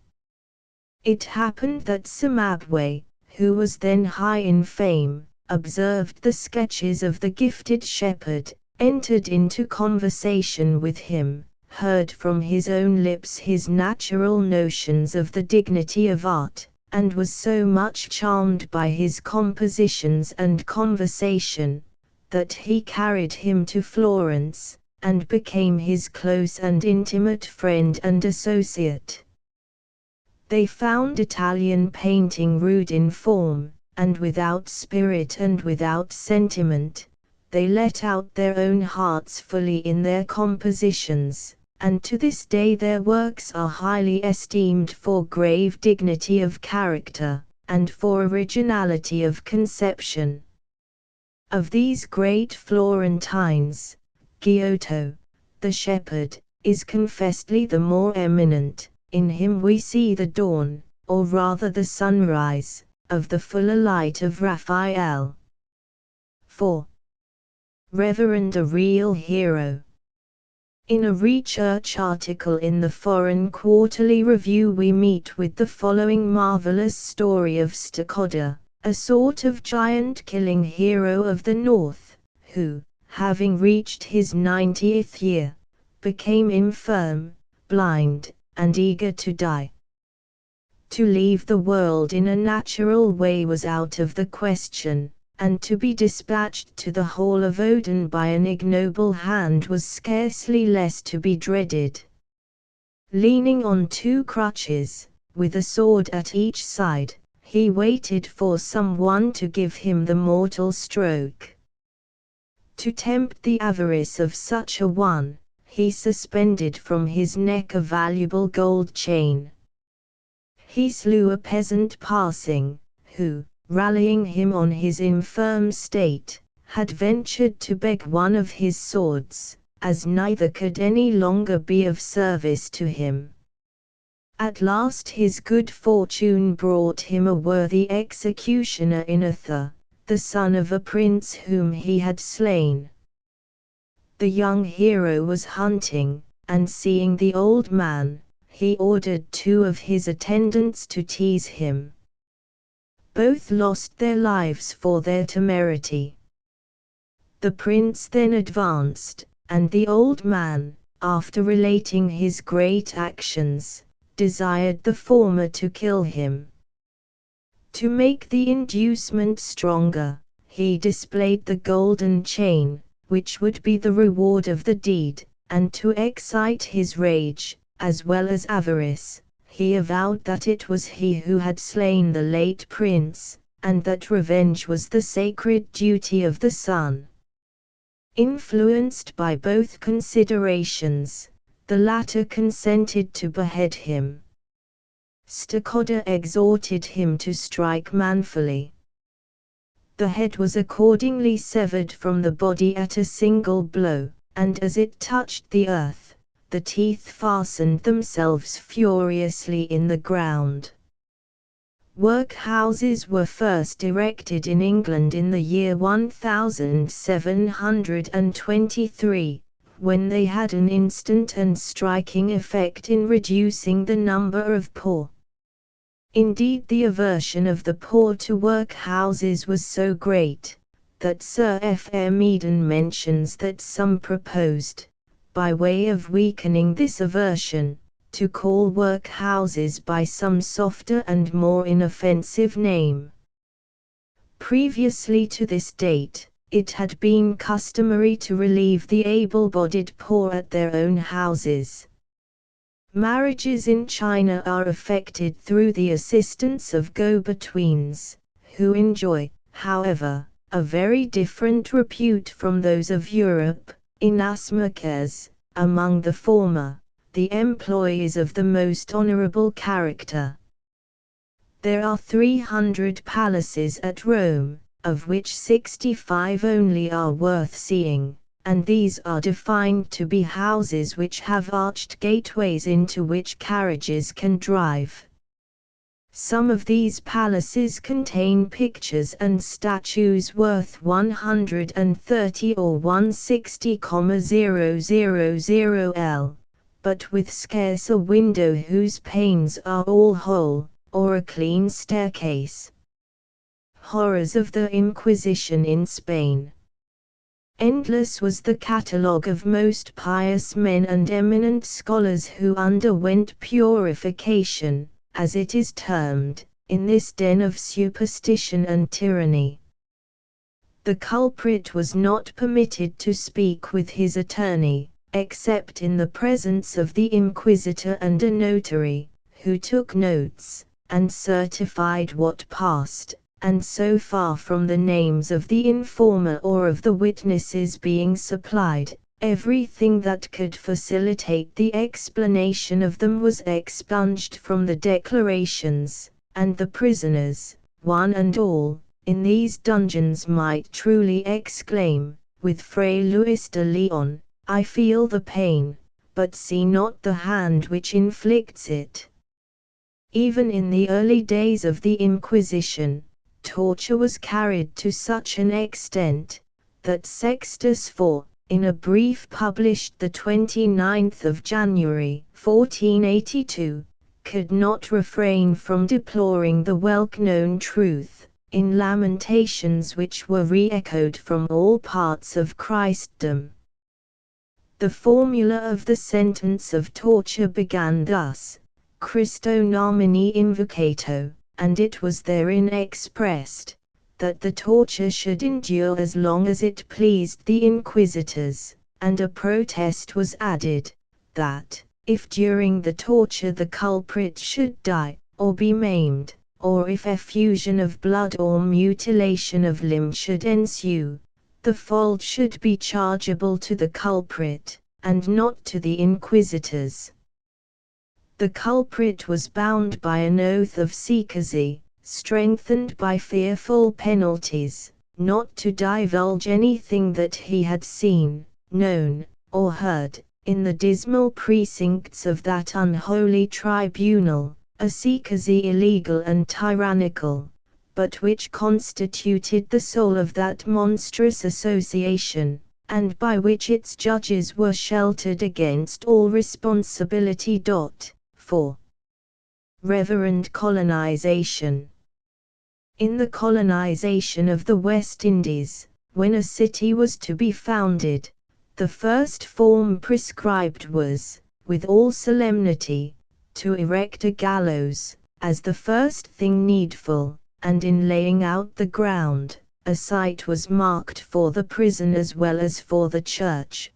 Speaker 1: It happened that Cimabue, who was then high in fame, observed the sketches of the gifted shepherd, entered into conversation with him, heard from his own lips his natural notions of the dignity of art, and was so much charmed by his compositions and conversation, that he carried him to Florence, and became his close and intimate friend and associate. They found Italian painting rude in form, and without spirit and without sentiment. They let out their own hearts fully in their compositions, and to this day their works are highly esteemed for grave dignity of character, and for originality of conception. Of these great Florentines, Giotto, the shepherd, is confessedly the more eminent. In him we see the dawn, or rather the sunrise, of the fuller light of Raphael. 4. Reverend a real hero. In a research article in the Foreign Quarterly Review we meet with the following marvelous story of Stoccoda, a sort of giant-killing hero of the North, who, having reached his 90th year, became infirm, blind, and eager to die. To leave the world in a natural way was out of the question, and to be dispatched to the Hall of Odin by an ignoble hand was scarcely less to be dreaded. Leaning on 2 crutches, with a sword at each side, he waited for someone to give him the mortal stroke. To tempt the avarice of such a one, he suspended from his neck a valuable gold chain. He slew a peasant passing, who, rallying him on his infirm state, had ventured to beg one of his swords, as neither could any longer be of service to him. At last his good fortune brought him a worthy executioner in Uther, the son of a prince whom he had slain. The young hero was hunting, and seeing the old man, he ordered 2 of his attendants to tease him. Both lost their lives for their temerity. The prince then advanced, and the old man, after relating his great actions, desired the former to kill him. To make the inducement stronger, he displayed the golden chain, which would be the reward of the deed, and to excite his rage, as well as avarice, he avowed that it was he who had slain the late prince, and that revenge was the sacred duty of the son. Influenced by both considerations, the latter consented to behead him. Stoccoda exhorted him to strike manfully. The head was accordingly severed from the body at a single blow, and as it touched the earth, the teeth fastened themselves furiously in the ground. Workhouses were first erected in England in the year 1723, when they had an instant and striking effect in reducing the number of poor. Indeed, the aversion of the poor to workhouses was so great, that Sir F. M. Eden mentions that some proposed, by way of weakening this aversion, to call workhouses by some softer and more inoffensive name. Previously to this date, it had been customary to relieve the able-bodied poor at their own houses. Marriages in China are effected through the assistance of go-betweens, who enjoy, however, a very different repute from those of Europe, inasmuch as, among the former, the employees of the most honorable character. There are 300 palaces at Rome, of which 65 only are worth seeing, and these are defined to be houses which have arched gateways into which carriages can drive. Some of these palaces contain pictures and statues worth 130 or 160,000 L, but with scarce a window whose panes are all whole, or a clean staircase. Horrors of the Inquisition in Spain. Endless was the catalogue of most pious men and eminent scholars who underwent purification, as it is termed, in this den of superstition and tyranny. The culprit was not permitted to speak with his attorney, except in the presence of the inquisitor and a notary, who took notes, and certified what passed, and so far from the names of the informer or of the witnesses being supplied, everything that could facilitate the explanation of them was expunged from the declarations, and the prisoners, one and all, in these dungeons might truly exclaim, with Fray Luis de Leon, "I feel the pain, but see not the hand which inflicts it." Even in the early days of the Inquisition, torture was carried to such an extent, that Sextus IV, in a brief published the 29th of January, 1482, could not refrain from deploring the well-known truth, in lamentations which were re-echoed from all parts of Christendom. The formula of the sentence of torture began thus: Christo nomini invocato, and it was therein expressed, that the torture should endure as long as it pleased the inquisitors, and a protest was added, that, if during the torture the culprit should die, or be maimed, or if effusion of blood or mutilation of limb should ensue, the fault should be chargeable to the culprit, and not to the inquisitors. The culprit was bound by an oath of secrecy, strengthened by fearful penalties, not to divulge anything that he had seen, known, or heard, in the dismal precincts of that unholy tribunal, a secrecy illegal and tyrannical, but which constituted the soul of that monstrous association, and by which its judges were sheltered against all responsibility. 4. Reverend colonization. In the colonization of the West Indies, when a city was to be founded, the first form prescribed was, with all solemnity, to erect a gallows, as the first thing needful, and in laying out the ground, a site was marked for the prison as well as for the church.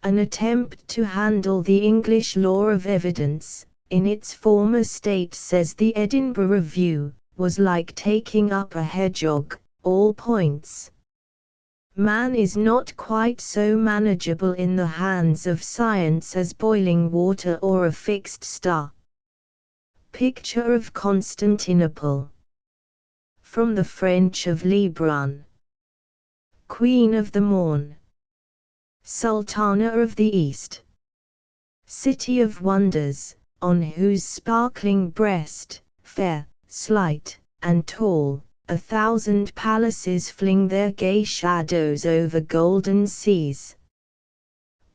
Speaker 1: An attempt to handle the English law of evidence, in its former state, says the Edinburgh Review, was like taking up a hedgehog, all points. Man is not quite so manageable in the hands of science as boiling water or a fixed star. Picture of Constantinople. From the French of Lebrun. Queen of the Morn. Sultana of the East. City of wonders, on whose sparkling breast, fair, slight, and tall, 1,000 palaces fling their gay shadows over golden seas.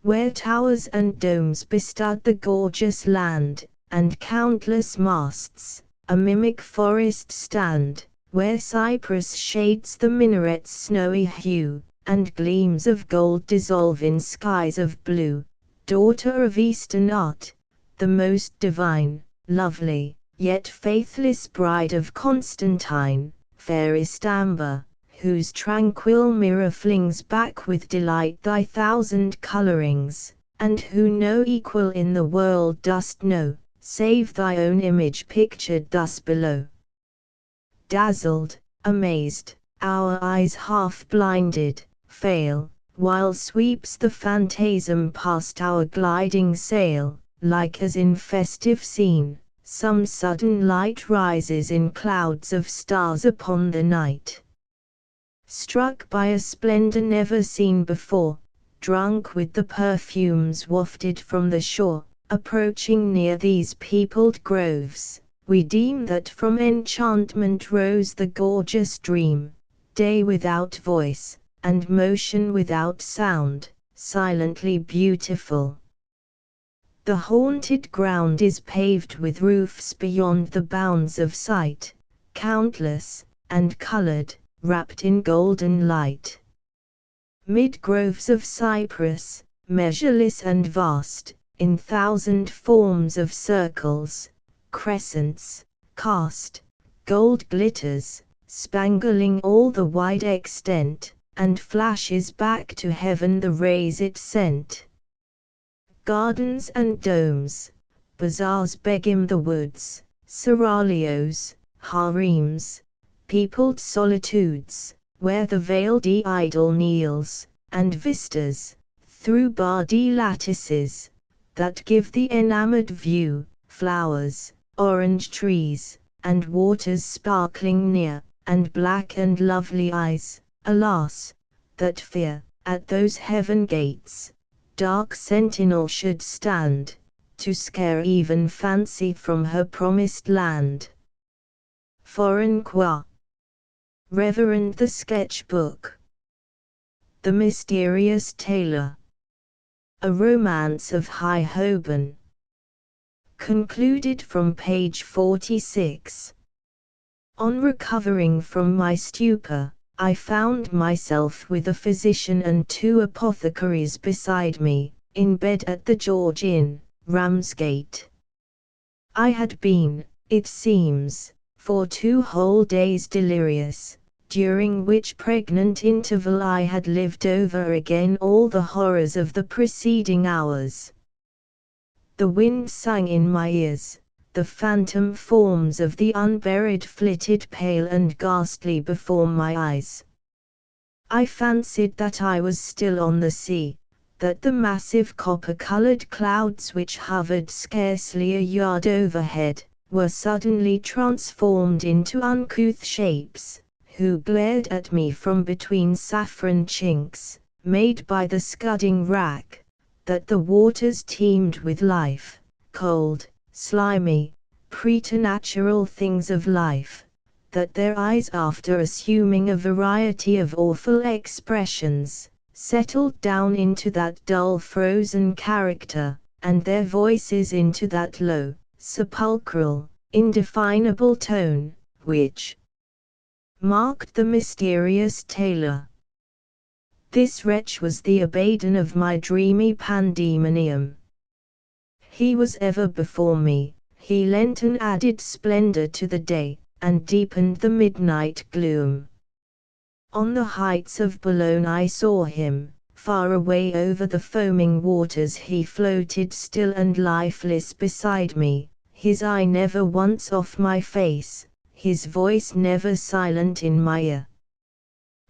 Speaker 1: Where towers and domes bestud the gorgeous land, and countless masts, a mimic forest stand, where cypress shades the minaret's snowy hue, and gleams of gold dissolve in skies of blue. Daughter of Eastern art, the most divine, lovely, yet faithless bride of Constantine, fairest amber, whose tranquil mirror flings back with delight thy thousand colorings, and who no equal in the world dost know, save thy own image pictured thus below. Dazzled, amazed, our eyes half blinded, fail, while sweeps the phantasm past our gliding sail, like as in festive scene, some sudden light rises in clouds of stars upon the night. Struck by a splendor never seen before, drunk with the perfumes wafted from the shore, approaching near these peopled groves, we deem that from enchantment rose the gorgeous dream, day without voice, and motion without sound, silently beautiful. The haunted ground is paved with roofs beyond the bounds of sight, countless, and colored, wrapped in golden light. Mid groves of cypress, measureless and vast, in thousand forms of circles, crescents, cast, gold glitters, spangling all the wide extent, and flashes back to heaven the rays it sent. Gardens and domes, bazaars begging the woods, seraglios, harems, peopled solitudes, where the veiled idol kneels, and vistas, through bardy lattices, that give the enamored view, flowers, orange trees, and waters sparkling near, and black and lovely eyes, alas, that fear, at those heaven gates, dark sentinel should stand, to scare even fancy from her promised land. Foreign qua. Reverend the Sketchbook. The Mysterious Tailor. A Romance of High Holborn. Concluded from page 46. On recovering from my stupor, I found myself with a physician and 2 apothecaries beside me, in bed at the George Inn, Ramsgate. I had been, it seems, for 2 whole days delirious, during which pregnant interval I had lived over again all the horrors of the preceding hours. The wind sang in my ears, the phantom forms of the unburied flitted pale and ghastly before my eyes. I fancied that I was still on the sea, that the massive copper-colored clouds which hovered scarcely a yard overhead, were suddenly transformed into uncouth shapes, who glared at me from between saffron chinks, made by the scudding rack, that the waters teemed with life, cold, slimy, preternatural things of life, that their eyes, after assuming a variety of awful expressions, settled down into that dull frozen character, and their voices into that low, sepulchral, indefinable tone, which marked the mysterious tailor. This wretch was the Abaddon of my dreamy pandemonium. He was ever before me, he lent an added splendor to the day, and deepened the midnight gloom. On the heights of Boulogne I saw him, far away over the foaming waters he floated still and lifeless beside me, his eye never once off my face, his voice never silent in my ear.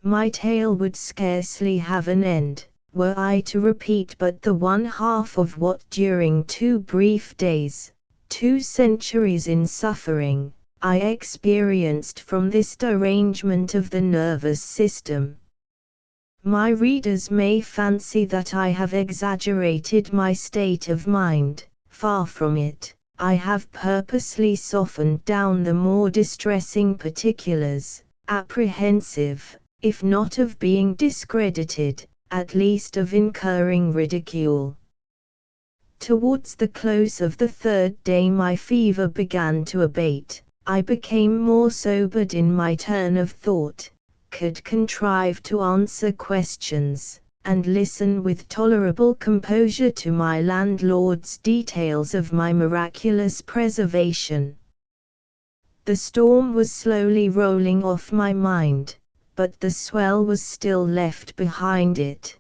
Speaker 1: My tale would scarcely have an end, were I to repeat but the one half of what during 2 brief days, 2 centuries in suffering, I experienced from this derangement of the nervous system. My readers may fancy that I have exaggerated my state of mind. Far from it. I have purposely softened down the more distressing particulars, apprehensive, if not of being discredited, at least of incurring ridicule. Towards the close of the 3rd day my fever began to abate. I became more sobered in my turn of thought, could contrive to answer questions, and listen with tolerable composure to my landlord's details of my miraculous preservation. The storm was slowly rolling off my mind, but the swell was still left behind it.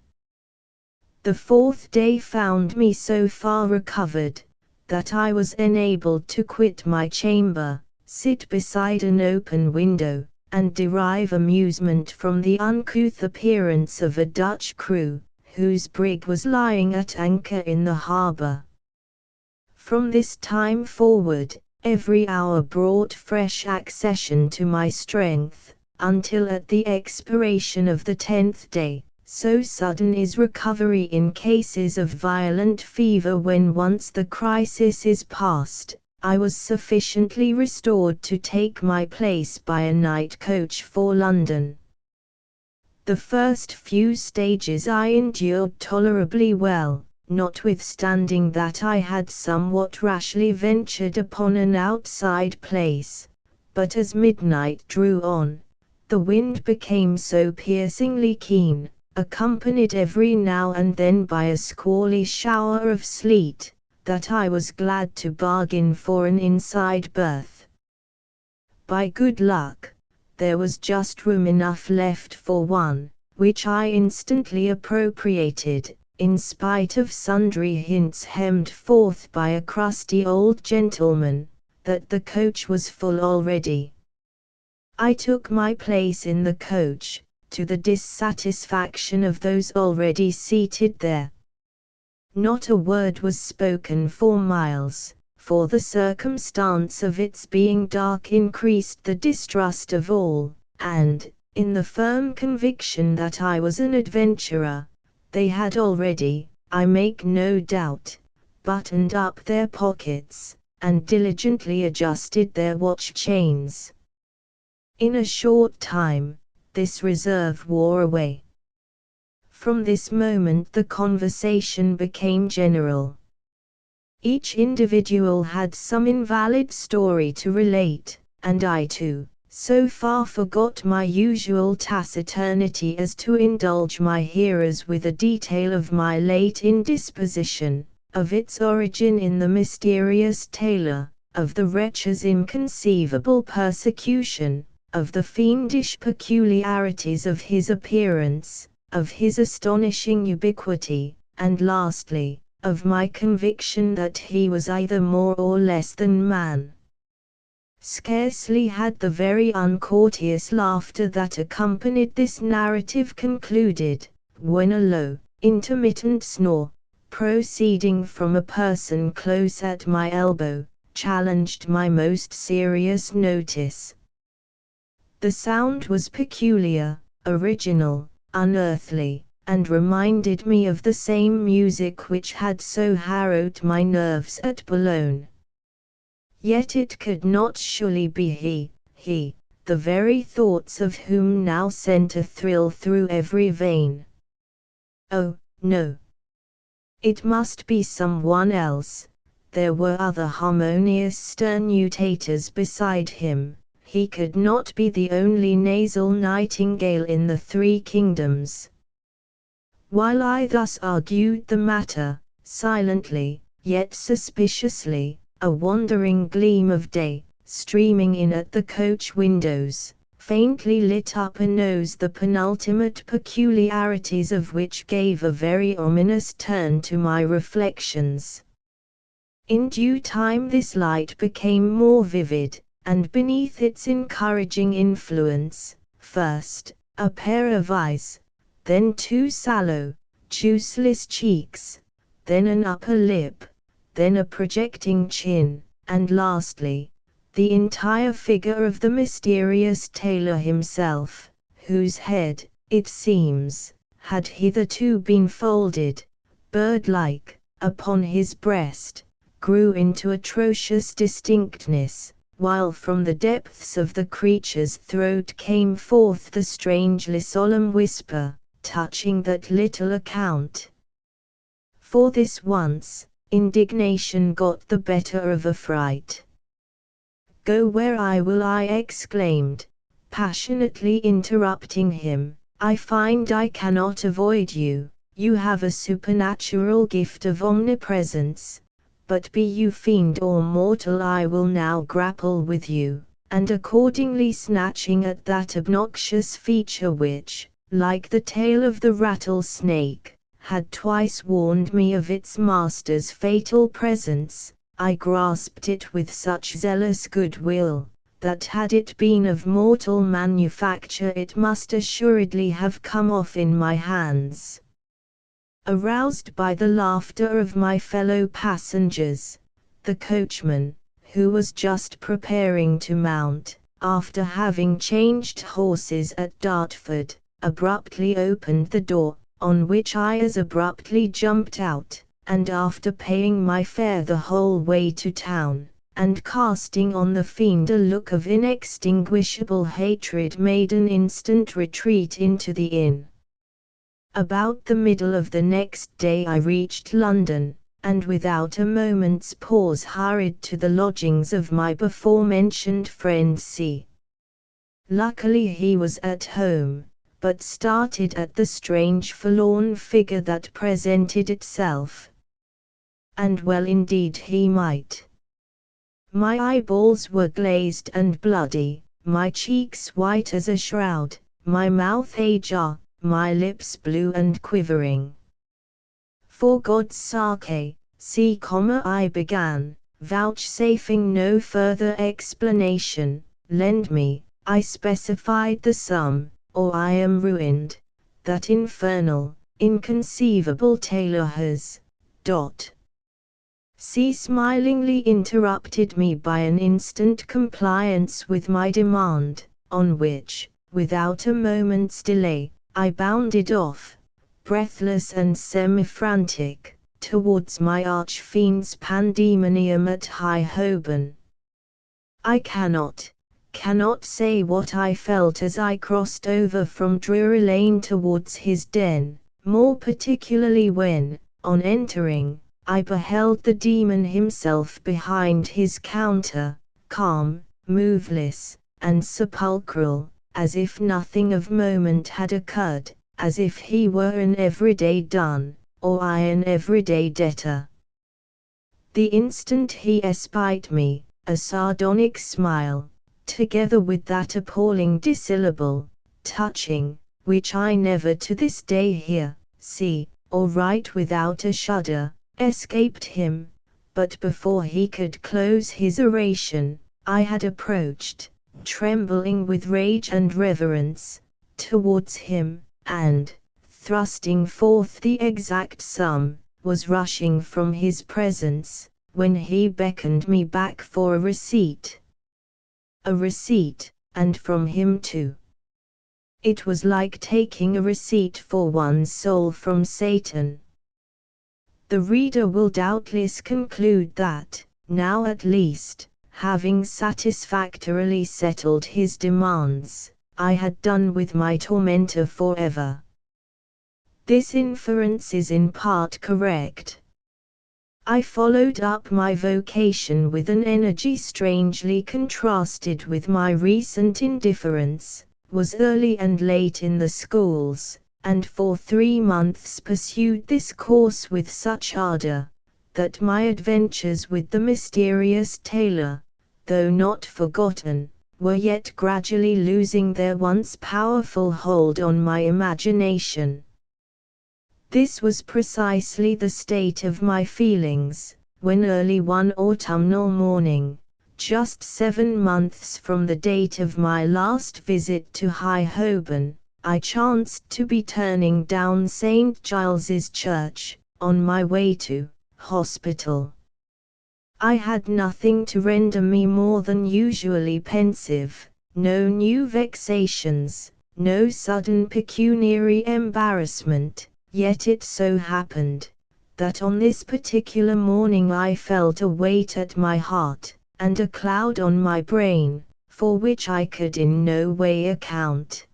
Speaker 1: The fourth day found me so far recovered, that I was enabled to quit my chamber, sit beside an open window, and derive amusement from the uncouth appearance of a Dutch crew, whose brig was lying at anchor in the harbour. From this time forward, every hour brought fresh accession to my strength, until at the expiration of the 10th day, so sudden is recovery in cases of violent fever when once the crisis is past, I was sufficiently restored to take my place by a night coach for London. The first few stages I endured tolerably well, notwithstanding that I had somewhat rashly ventured upon an outside place, but as midnight drew on, the wind became so piercingly keen, accompanied every now and then by a squally shower of sleet, that I was glad to bargain for an inside berth. By good luck, there was just room enough left for one, which I instantly appropriated, in spite of sundry hints hemmed forth by a crusty old gentleman, that the coach was full already. I took my place in the coach, to the dissatisfaction of those already seated there. Not a word was spoken for miles, for the circumstance of its being dark increased the distrust of all, and, in the firm conviction that I was an adventurer, they had already, I make no doubt, buttoned up their pockets, and diligently adjusted their watch chains. In a short time, this reserve wore away. From this moment the conversation became general. Each individual had some invalid story to relate, and I too, so far forgot my usual taciturnity as to indulge my hearers with a detail of my late indisposition, of its origin in the mysterious tailor, of the wretch's inconceivable persecution, of the fiendish peculiarities of his appearance, of his astonishing ubiquity, and lastly, of my conviction that he was either more or less than man. Scarcely had the very uncourteous laughter that accompanied this narrative concluded, when a low, intermittent snore, proceeding from a person close at my elbow, challenged my most serious notice. The sound was peculiar, original, unearthly, and reminded me of the same music which had so harrowed my nerves at Boulogne. Yet it could not surely be he, the very thoughts of whom now sent a thrill through every vein. Oh, no. It must be someone else. There were other harmonious sternutators beside him. He could not be the only nasal nightingale in the three kingdoms. While I thus argued the matter, silently, yet suspiciously, a wandering gleam of day, streaming in at the coach windows, faintly lit up a nose the penultimate peculiarities of which gave a very ominous turn to my reflections. In due time this light became more vivid, and beneath its encouraging influence, first, a pair of eyes, then two sallow, juiceless cheeks, then an upper lip, then a projecting chin, and lastly, the entire figure of the mysterious tailor himself, whose head, it seems, had hitherto been folded, bird-like, upon his breast, grew into atrocious distinctness, while from the depths of the creature's throat came forth the strangely solemn whisper, touching that little account. For this once, indignation got the better of affright. "Go where I will," I exclaimed, passionately interrupting him, "I find I cannot avoid you. You have a supernatural gift of omnipresence, but be you fiend or mortal, I will now grapple with you," and accordingly snatching at that obnoxious feature which, like the tail of the rattlesnake, had twice warned me of its master's fatal presence, I grasped it with such zealous goodwill, that had it been of mortal manufacture it must assuredly have come off in my hands. Aroused by the laughter of my fellow passengers, the coachman, who was just preparing to mount, after having changed horses at Dartford, abruptly opened the door, on which I as abruptly jumped out, and after paying my fare the whole way to town, and casting on the fiend a look of inextinguishable hatred, made an instant retreat into the inn. About the middle of the next day I reached London, and without a moment's pause hurried to the lodgings of my before-mentioned friend C. Luckily he was at home, but started at the strange forlorn figure that presented itself. And well indeed he might. My eyeballs were glazed and bloody, my cheeks white as a shroud, my mouth ajar, my lips blue and quivering. "For God's sake, I began, vouchsafing no further explanation, "lend me," I specified the sum, "or I am ruined. That infernal, inconceivable tailor has, C smilingly interrupted me by an instant compliance with my demand, on which, without a moment's delay, I bounded off, breathless and semi-frantic, towards my arch-fiend's pandemonium at High Holborn. I cannot say what I felt as I crossed over from Drury Lane towards his den, more particularly when, on entering, I beheld the demon himself behind his counter, calm, moveless, and sepulchral, as if nothing of moment had occurred, as if he were an everyday dun, or I an everyday debtor. The instant he espied me, a sardonic smile, together with that appalling dissyllable, touching, which I never to this day hear, see, or write without a shudder, escaped him, but before he could close his oration, I had approached, trembling with rage and reverence, towards him, and, thrusting forth the exact sum, was rushing from his presence, when he beckoned me back for a receipt. A receipt, and from him too. It was like taking a receipt for one's soul from Satan. The reader will doubtless conclude that, now at least, having satisfactorily settled his demands, I had done with my tormentor forever. This inference is in part correct. I followed up my vocation with an energy strangely contrasted with my recent indifference, was early and late in the schools, and for 3 months pursued this course with such ardor, that my adventures with the mysterious tailor, though not forgotten, were yet gradually losing their once powerful hold on my imagination. This was precisely the state of my feelings, when early one autumnal morning, just 7 months from the date of my last visit to High Holborn, I chanced to be turning down St. Giles's Church, on my way to hospital. I had nothing to render me more than usually pensive, no new vexations, no sudden pecuniary embarrassment, yet it so happened, that on this particular morning I felt a weight at my heart, and a cloud on my brain, for which I could in no way account.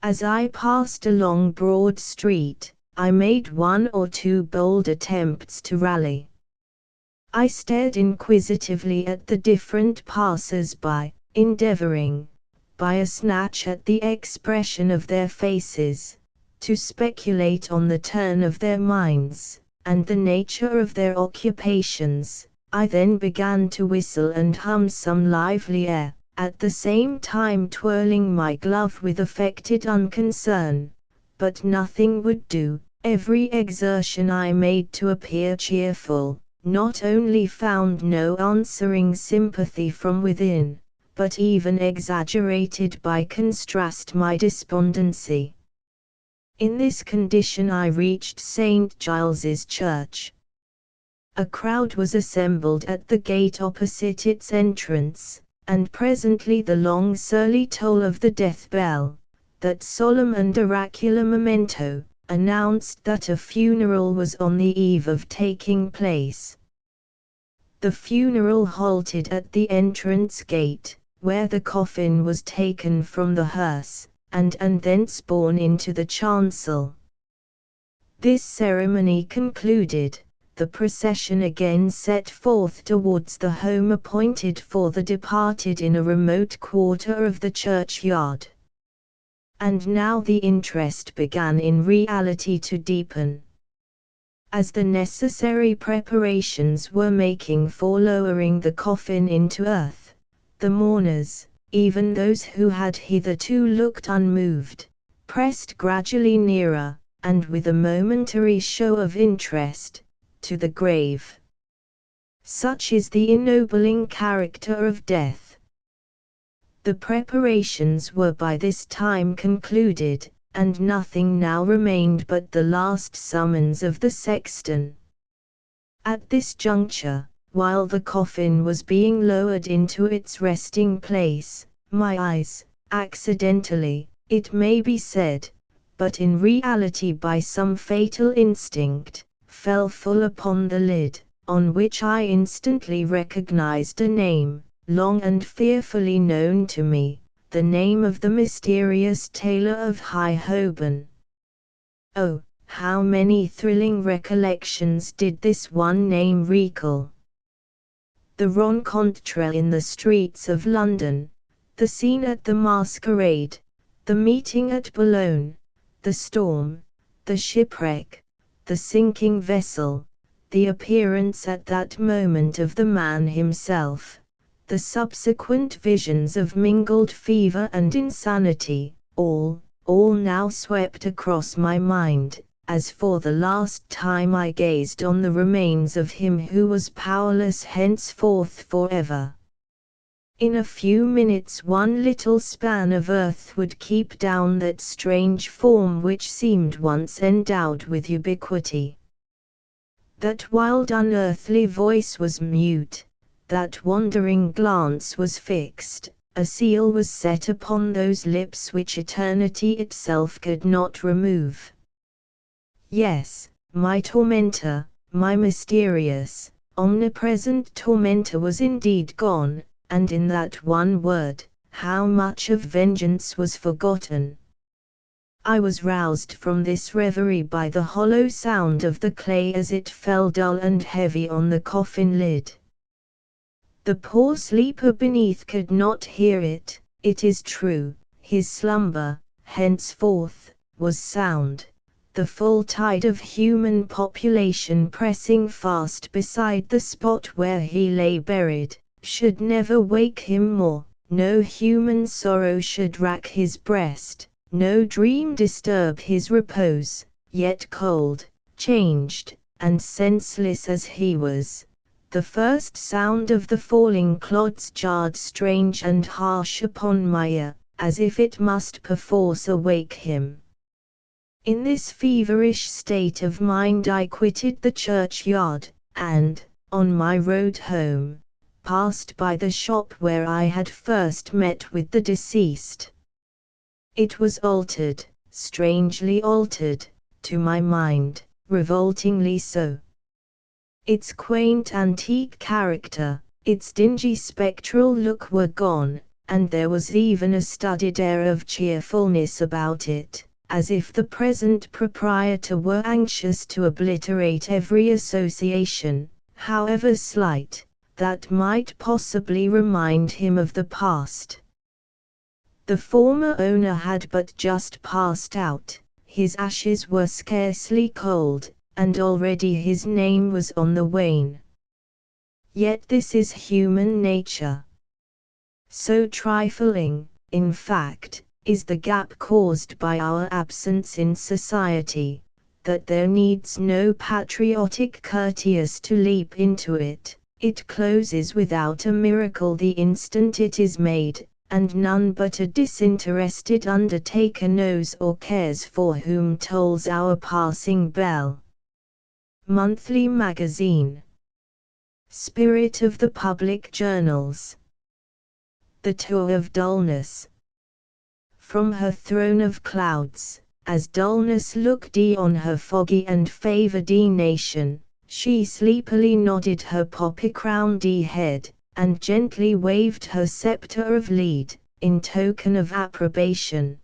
Speaker 1: As I passed along Broad Street, I made 1 or 2 bold attempts to rally. I stared inquisitively at the different passers-by, endeavoring, by a snatch at the expression of their faces, to speculate on the turn of their minds, and the nature of their occupations. I then began to whistle and hum some lively air, at the same time twirling my glove with affected unconcern. But nothing would do. Every exertion I made to appear cheerful, not only found no answering sympathy from within, but even exaggerated by contrast my despondency. In this condition I reached St. Giles's Church. A crowd was assembled at the gate opposite its entrance, and presently the long surly toll of the death bell, that solemn and oracular memento, announced that a funeral was on the eve of taking place. The funeral halted at the entrance gate, where the coffin was taken from the hearse, and thence borne into the chancel. This ceremony concluded, the procession again set forth towards the home appointed for the departed in a remote quarter of the churchyard. And now the interest began in reality to deepen. As the necessary preparations were making for lowering the coffin into earth, the mourners, even those who had hitherto looked unmoved, pressed gradually nearer, and with a momentary show of interest, to the grave. Such is the ennobling character of death. The preparations were by this time concluded, and nothing now remained but the last summons of the sexton. At this juncture, while the coffin was being lowered into its resting place, my eyes, accidentally, it may be said, but in reality by some fatal instinct, fell full upon the lid, on which I instantly recognized a name, long and fearfully known to me, the name of the mysterious tailor of High Holborn. Oh, how many thrilling recollections did this one name recall! The rencontre in the streets of London, the scene at the masquerade, the meeting at Boulogne, the storm, the shipwreck, the sinking vessel, the appearance at that moment of the man himself, the subsequent visions of mingled fever and insanity, all now swept across my mind, as for the last time I gazed on the remains of him who was powerless henceforth forever. In a few minutes one little span of earth would keep down that strange form which seemed once endowed with ubiquity. That wild unearthly voice was mute, that wandering glance was fixed, a seal was set upon those lips which eternity itself could not remove. Yes, my tormentor, my mysterious, omnipresent tormentor was indeed gone, and in that one word, how much of vengeance was forgotten. I was roused from this reverie by the hollow sound of the clay as it fell dull and heavy on the coffin lid. The poor sleeper beneath could not hear it, it is true, his slumber, henceforth, was sound, the full tide of human population pressing fast beside the spot where he lay buried, should never wake him more, no human sorrow should rack his breast, no dream disturb his repose, yet cold, changed, and senseless as he was. The first sound of the falling clods jarred strange and harsh upon my ear, as if it must perforce awake him. In this feverish state of mind I quitted the churchyard, and, on my road home, passed by the shop where I had first met with the deceased. It was altered, strangely altered, to my mind, revoltingly so. Its quaint antique character, its dingy spectral look were gone, and there was even a studied air of cheerfulness about it, as if the present proprietor were anxious to obliterate every association, however slight, that might possibly remind him of the past. The former owner had but just passed out, his ashes were scarcely cold, and already his name was on the wane. Yet this is human nature. So trifling, in fact, is the gap caused by our absence in society, that there needs no patriotic courteous to leap into it. It closes without a miracle the instant it is made, and none but a disinterested undertaker knows or cares for whom tolls our passing bell. Monthly Magazine. Spirit of the Public Journals. The Tour of Dullness. From her throne of clouds, as dullness looked on her foggy and favored nation, she sleepily nodded her poppy-crowned head, and gently waved her scepter of lead, in token of approbation.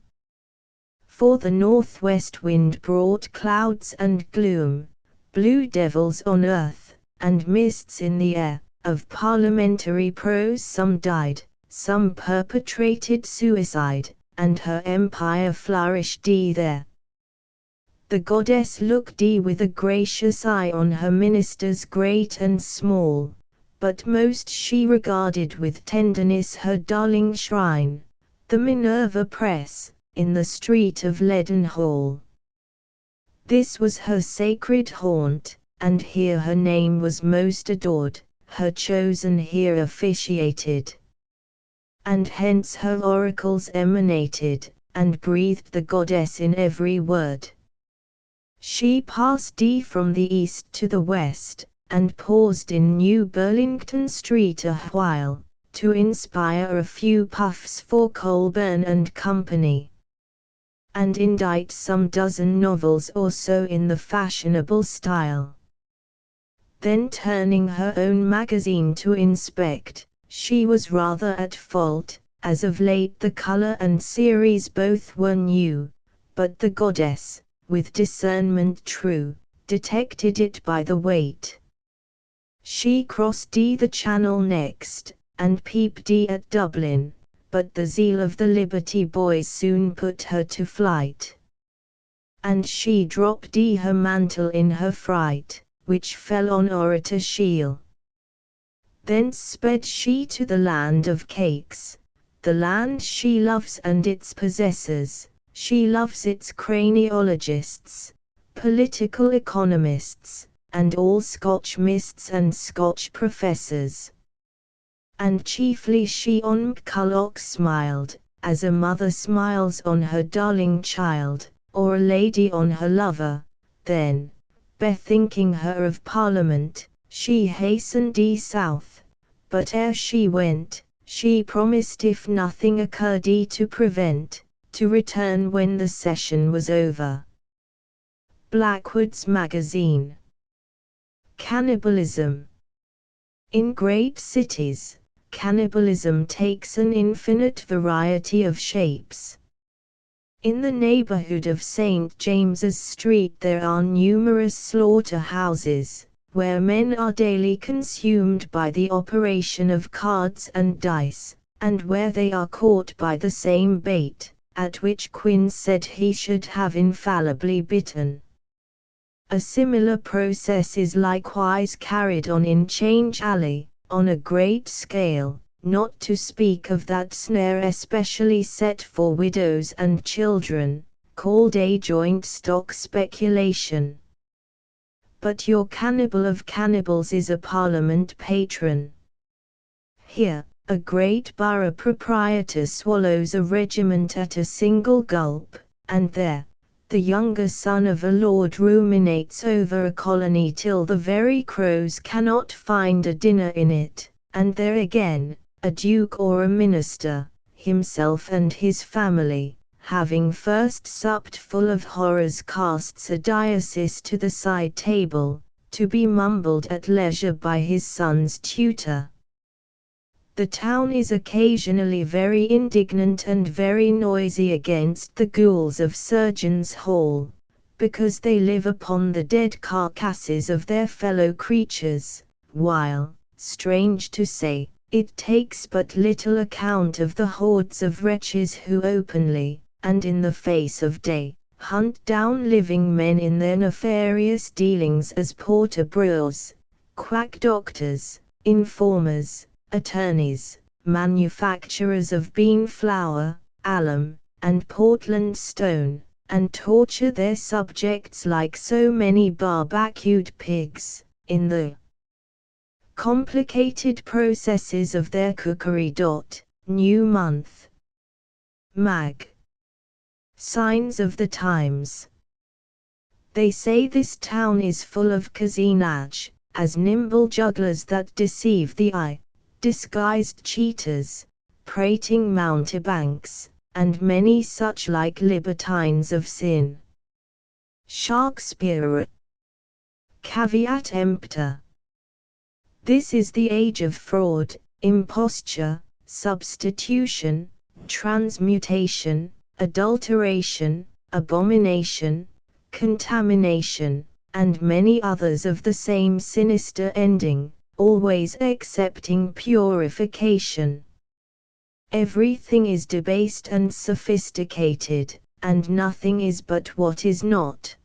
Speaker 1: For the northwest wind brought clouds and gloom, blue devils on earth, and mists in the air. Of parliamentary prose some died, some perpetrated suicide, and her empire flourished there. The goddess looked with a gracious eye on her ministers great and small, but most she regarded with tenderness her darling shrine, the Minerva Press, in the street of Leadenhall. This was her sacred haunt, and here her name was most adored, her chosen here officiated. And hence her oracles emanated, and breathed the goddess in every word. She passed from the east to the west, and paused in New Burlington Street a while, to inspire a few puffs for Colburn and Company, and indite some dozen novels or so in the fashionable style. Then turning her own magazine to inspect, she was rather at fault, as of late the color and series both were new, but the goddess, with discernment true, detected it by the weight. She crossed the Channel next, and peeped at Dublin, but the zeal of the Liberty boys soon put her to flight. And she dropped her mantle in her fright, which fell on Orator Shiel. Thence sped she to the land of cakes, the land she loves and its possessors. She loves its craniologists, political economists, and all Scotch mists and Scotch professors. And chiefly she on McCulloch smiled, as a mother smiles on her darling child, or a lady on her lover. Then, bethinking her of Parliament, she hastened south, but ere she went, she promised if nothing occurred to prevent, to return when the session was over. Blackwood's Magazine. Cannibalism. In great cities, cannibalism takes an infinite variety of shapes. In the neighborhood of St. James's Street there are numerous slaughterhouses, where men are daily consumed by the operation of cards and dice, and where they are caught by the same bait, at which Quinn said he should have infallibly bitten. A similar process is likewise carried on in Change Alley, on a great scale, not to speak of that snare especially set for widows and children, called a joint stock speculation. But your cannibal of cannibals is a Parliament patron. Here, a great borough proprietor swallows a regiment at a single gulp, and there, the younger son of a lord ruminates over a colony till the very crows cannot find a dinner in it, and there again, a duke or a minister, himself and his family, having first supped full of horrors, casts a diocese to the side table, to be mumbled at leisure by his son's tutor. The town is occasionally very indignant and very noisy against the ghouls of Surgeons' Hall, because they live upon the dead carcasses of their fellow creatures, while, strange to say, It takes but little account of the hordes of wretches who openly, and in the face of day, hunt down living men in their nefarious dealings as porter-brewers, quack doctors, informers, attorneys, manufacturers of bean flour, alum, and Portland stone, and torture their subjects like so many barbecued pigs, in the complicated processes of their cookery. New Month. Mag. Signs of the Times. They say this town is full of cozinage, as nimble jugglers that deceive the eye, disguised cheaters, prating mountebanks, and many such like libertines of sin. Shakespeare. Caveat emptor. This is the age of fraud, imposture, substitution, transmutation, adulteration, abomination, contamination, and many others of the same sinister ending, always excepting purification. Everything is debased and sophisticated, and nothing is but what is not.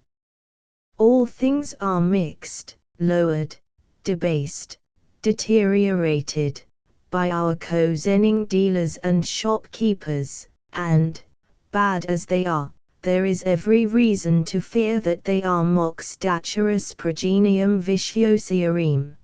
Speaker 1: All things are mixed, lowered, debased, deteriorated, by our cozening dealers and shopkeepers, and, bad as they are, there is every reason to fear that they are mock staturus progenium vitiosiarum.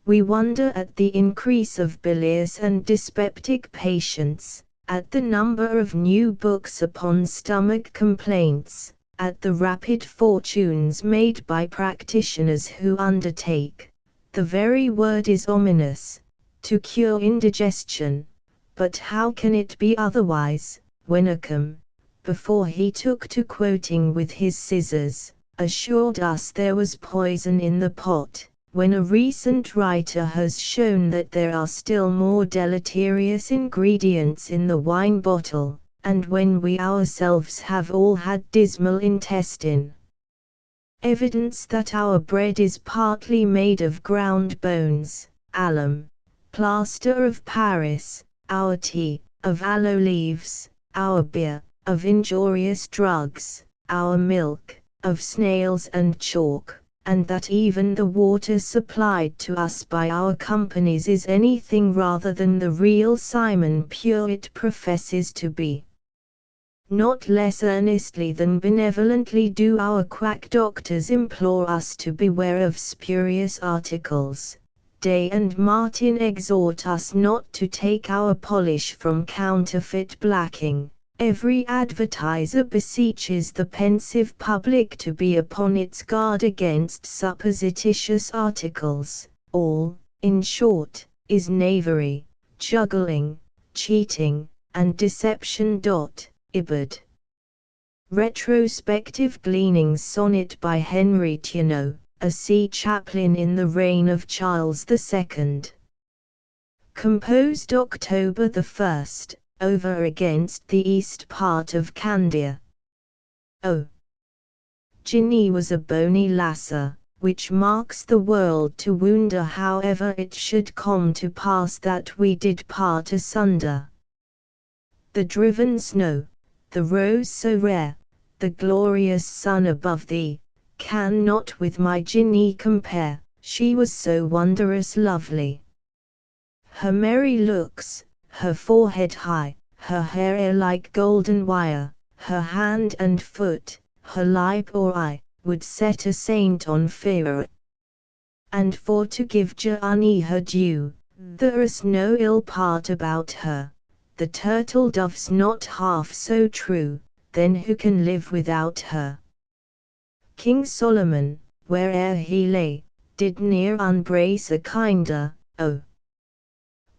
Speaker 1: We wonder at the increase of bilious and dyspeptic patients, at the number of new books upon stomach complaints, at the rapid fortunes made by practitioners who undertake, the very word is ominous, to cure indigestion. But how can it be otherwise, when Occam, before he took to quoting with his scissors, assured us there was poison in the pot, when a recent writer has shown that there are still more deleterious ingredients in the wine bottle, and when we ourselves have all had dismal intestine evidence that our bread is partly made of ground bones, alum, plaster of Paris, our tea, of aloe leaves, our beer, of injurious drugs, our milk, of snails and chalk, and that even the water supplied to us by our companies is anything rather than the real Simon pure it professes to be. Not less earnestly than benevolently do our quack doctors implore us to beware of spurious articles. Day and Martin exhort us not to take our polish from counterfeit blacking. Every advertiser beseeches the pensive public to be upon its guard against supposititious articles. All, in short, is knavery, juggling, cheating, and deception. Ibid. Retrospective Gleanings Sonnet by Henry Tierno, a sea chaplain in the reign of Charles II. Composed October 1st, over against the east part of Candia. O. Ginny was a bony lasser, which marks the world to wonder however it should come to pass that we did part asunder. The driven snow, the rose so rare, the glorious sun above thee, can not with my Ginny compare, she was so wondrous lovely. Her merry looks, her forehead high, her hair like golden wire, her hand and foot, her lip or eye, would set a saint on fire. And for to give Johnny her due, there is no ill part about her. The turtle dove's not half so true, then who can live without her? King Solomon, where'er he lay, did ne'er unbrace a kinder. Oh,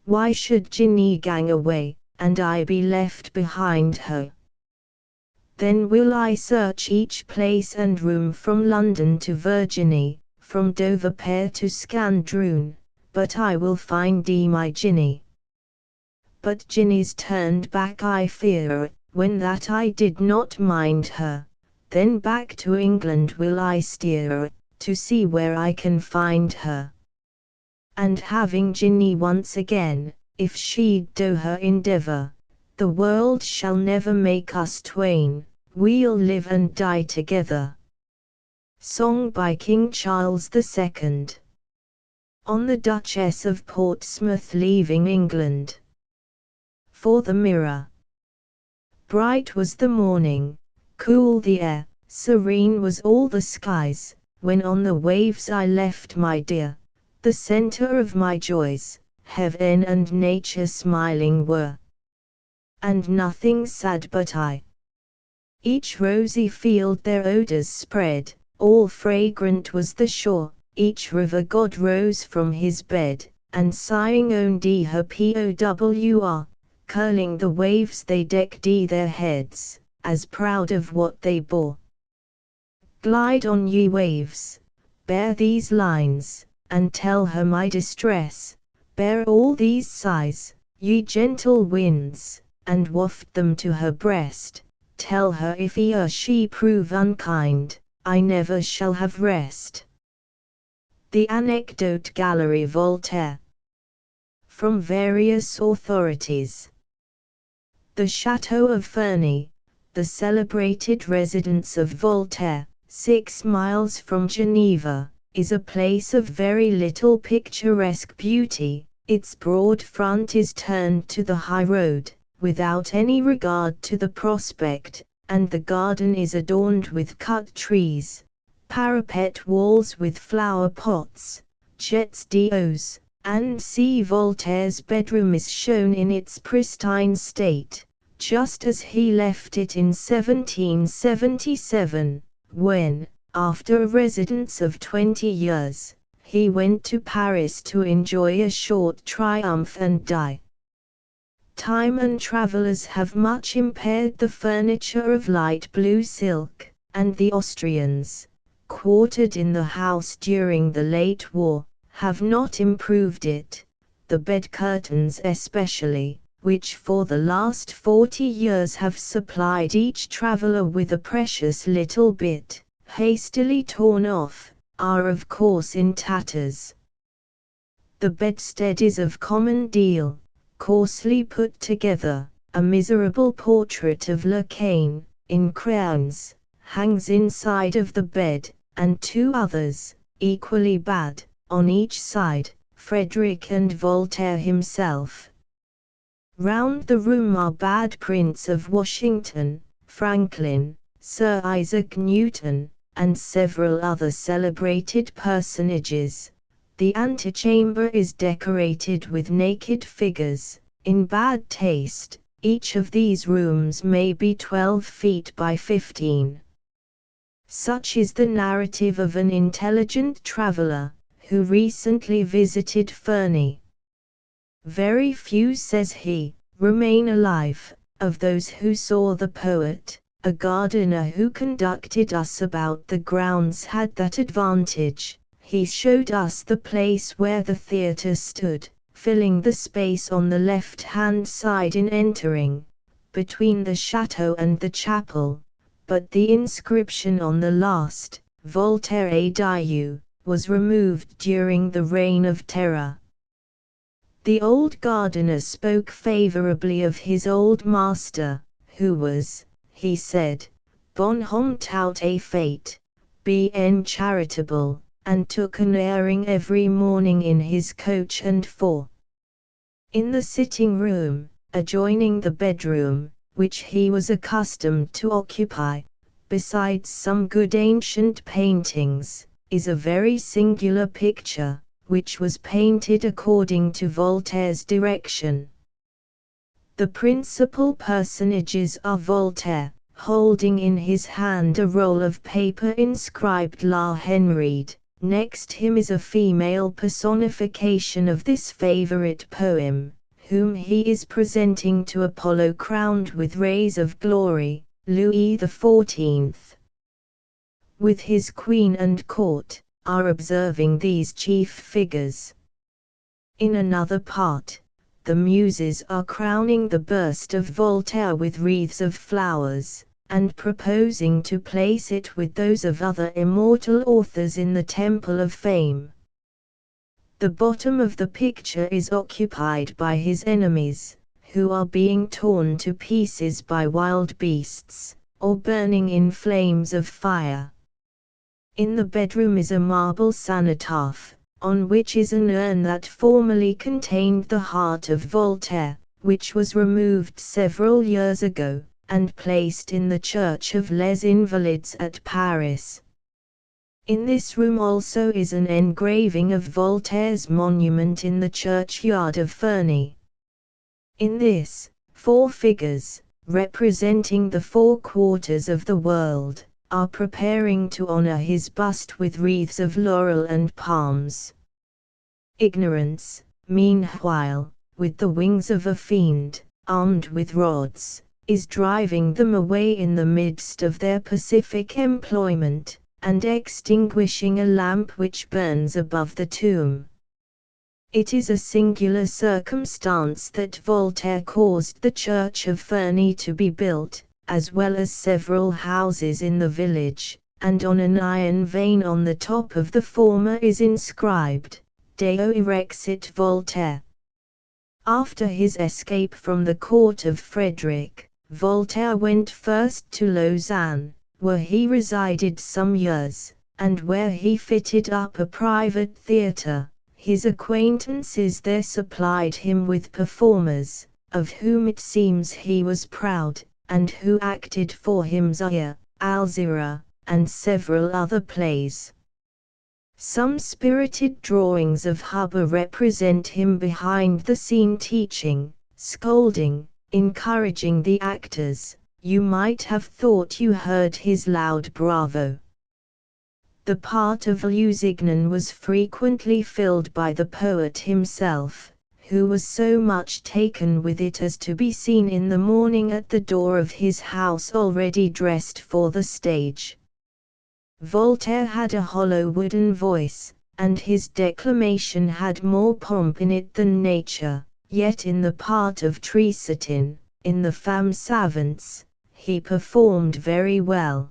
Speaker 1: why should Ginny gang away, and I be left behind her? Then will I search each place and room from London to Virginie, from Dover to Scandroon, but I will find my Ginny. But Ginny's turned back I fear, when that I did not mind her, then back to England will I steer, to see where I can find her. And having Ginny once again, if she'd do her endeavour, the world shall never make us twain, we'll live and die together. Song by King Charles II. On the Duchess of Portsmouth leaving England. For the Mirror. Bright was the morning, cool the air, serene was all the skies, when on the waves I left my dear, the centre of my joys, heaven and nature smiling were. And nothing sad but I. Each rosy field their odours spread, all fragrant was the shore, each river god rose from his bed, and sighing owned her POWR, curling the waves they decked their heads, as proud of what they bore. Glide on ye waves, bear these lines, and tell her my distress, bear all these sighs, ye gentle winds, and waft them to her breast, tell her if she prove unkind, I never shall have rest. The Anecdote Gallery Voltaire. From various authorities. The Château of Ferney, the celebrated residence of Voltaire, 6 miles from Geneva, is a place of very little picturesque beauty. Its broad front is turned to the high road, without any regard to the prospect, and the garden is adorned with cut trees, parapet walls with flower pots, jets d'eau, and see Voltaire's bedroom is shown in its pristine state, just as he left it in 1777, when, after a residence of 20 years, he went to Paris to enjoy a short triumph and die. Time and travellers have much impaired the furniture of light blue silk, and the Austrians, quartered in the house during the late war, have not improved it, the bed curtains especially, which for the last 40 years have supplied each traveller with a precious little bit, hastily torn off, are of course in tatters. The bedstead is of common deal, coarsely put together, a miserable portrait of Le Cain, in crayons, hangs inside of the bed, and 2 others, equally bad, on each side, Frederick and Voltaire himself. Round the room are bad prints of Washington, Franklin, Sir Isaac Newton, and several other celebrated personages. The antechamber is decorated with naked figures, in bad taste. Each of these rooms may be 12 feet by 15. Such is the narrative of an intelligent traveler, who recently visited Ferney. Very few, says he, remain alive, of those who saw the poet. A gardener who conducted us about the grounds had that advantage. He showed us the place where the theatre stood, filling the space on the left-hand side in entering, between the chateau and the chapel, but the inscription on the last, Voltaire a Dieu, was removed during the Reign of Terror. The old gardener spoke favourably of his old master, who was, he said, bon homme tout à fait, bien charitable, and took an airing every morning in his coach and four. In the sitting room, adjoining the bedroom, which he was accustomed to occupy, besides some good ancient paintings, is a very singular picture, which was painted according to Voltaire's direction. The principal personages are Voltaire, holding in his hand a roll of paper inscribed La Henriade. Next him is a female personification of this favorite poem, whom he is presenting to Apollo crowned with rays of glory, Louis XIV. With his queen and court, are observing these chief figures. In another part, the muses are crowning the bust of Voltaire with wreaths of flowers, and proposing to place it with those of other immortal authors in the Temple of Fame. The bottom of the picture is occupied by his enemies, who are being torn to pieces by wild beasts, or burning in flames of fire. In the bedroom is a marble cenotaph, on which is an urn that formerly contained the heart of Voltaire, which was removed several years ago, and placed in the Church of Les Invalides at Paris. In this room also is an engraving of Voltaire's monument in the churchyard of Ferney. In this, 4 figures, representing the 4 quarters of the world, are preparing to honor his bust with wreaths of laurel and palms. Ignorance, meanwhile, with the wings of a fiend, armed with rods, is driving them away in the midst of their pacific employment, and extinguishing a lamp which burns above the tomb. It is a singular circumstance that Voltaire caused the church of Ferney to be built, as well as several houses in the village, and on an iron vane on the top of the former is inscribed, Deo Erexit Voltaire. After his escape from the court of Frederick, Voltaire went first to Lausanne, where he resided some years, and where he fitted up a private theatre. His acquaintances there supplied him with performers, of whom it seems he was proud, and who acted for him Zaire, Alzira, and several other plays. Some spirited drawings of Huber represent him behind the scene teaching, scolding, encouraging the actors. You might have thought you heard his loud bravo. The part of Lusignan was frequently filled by the poet himself, who was so much taken with it as to be seen in the morning at the door of his house already dressed for the stage. Voltaire had a hollow wooden voice, and his declamation had more pomp in it than nature, yet in the part of Trisatin, in the Femmes Savantes, he performed very well.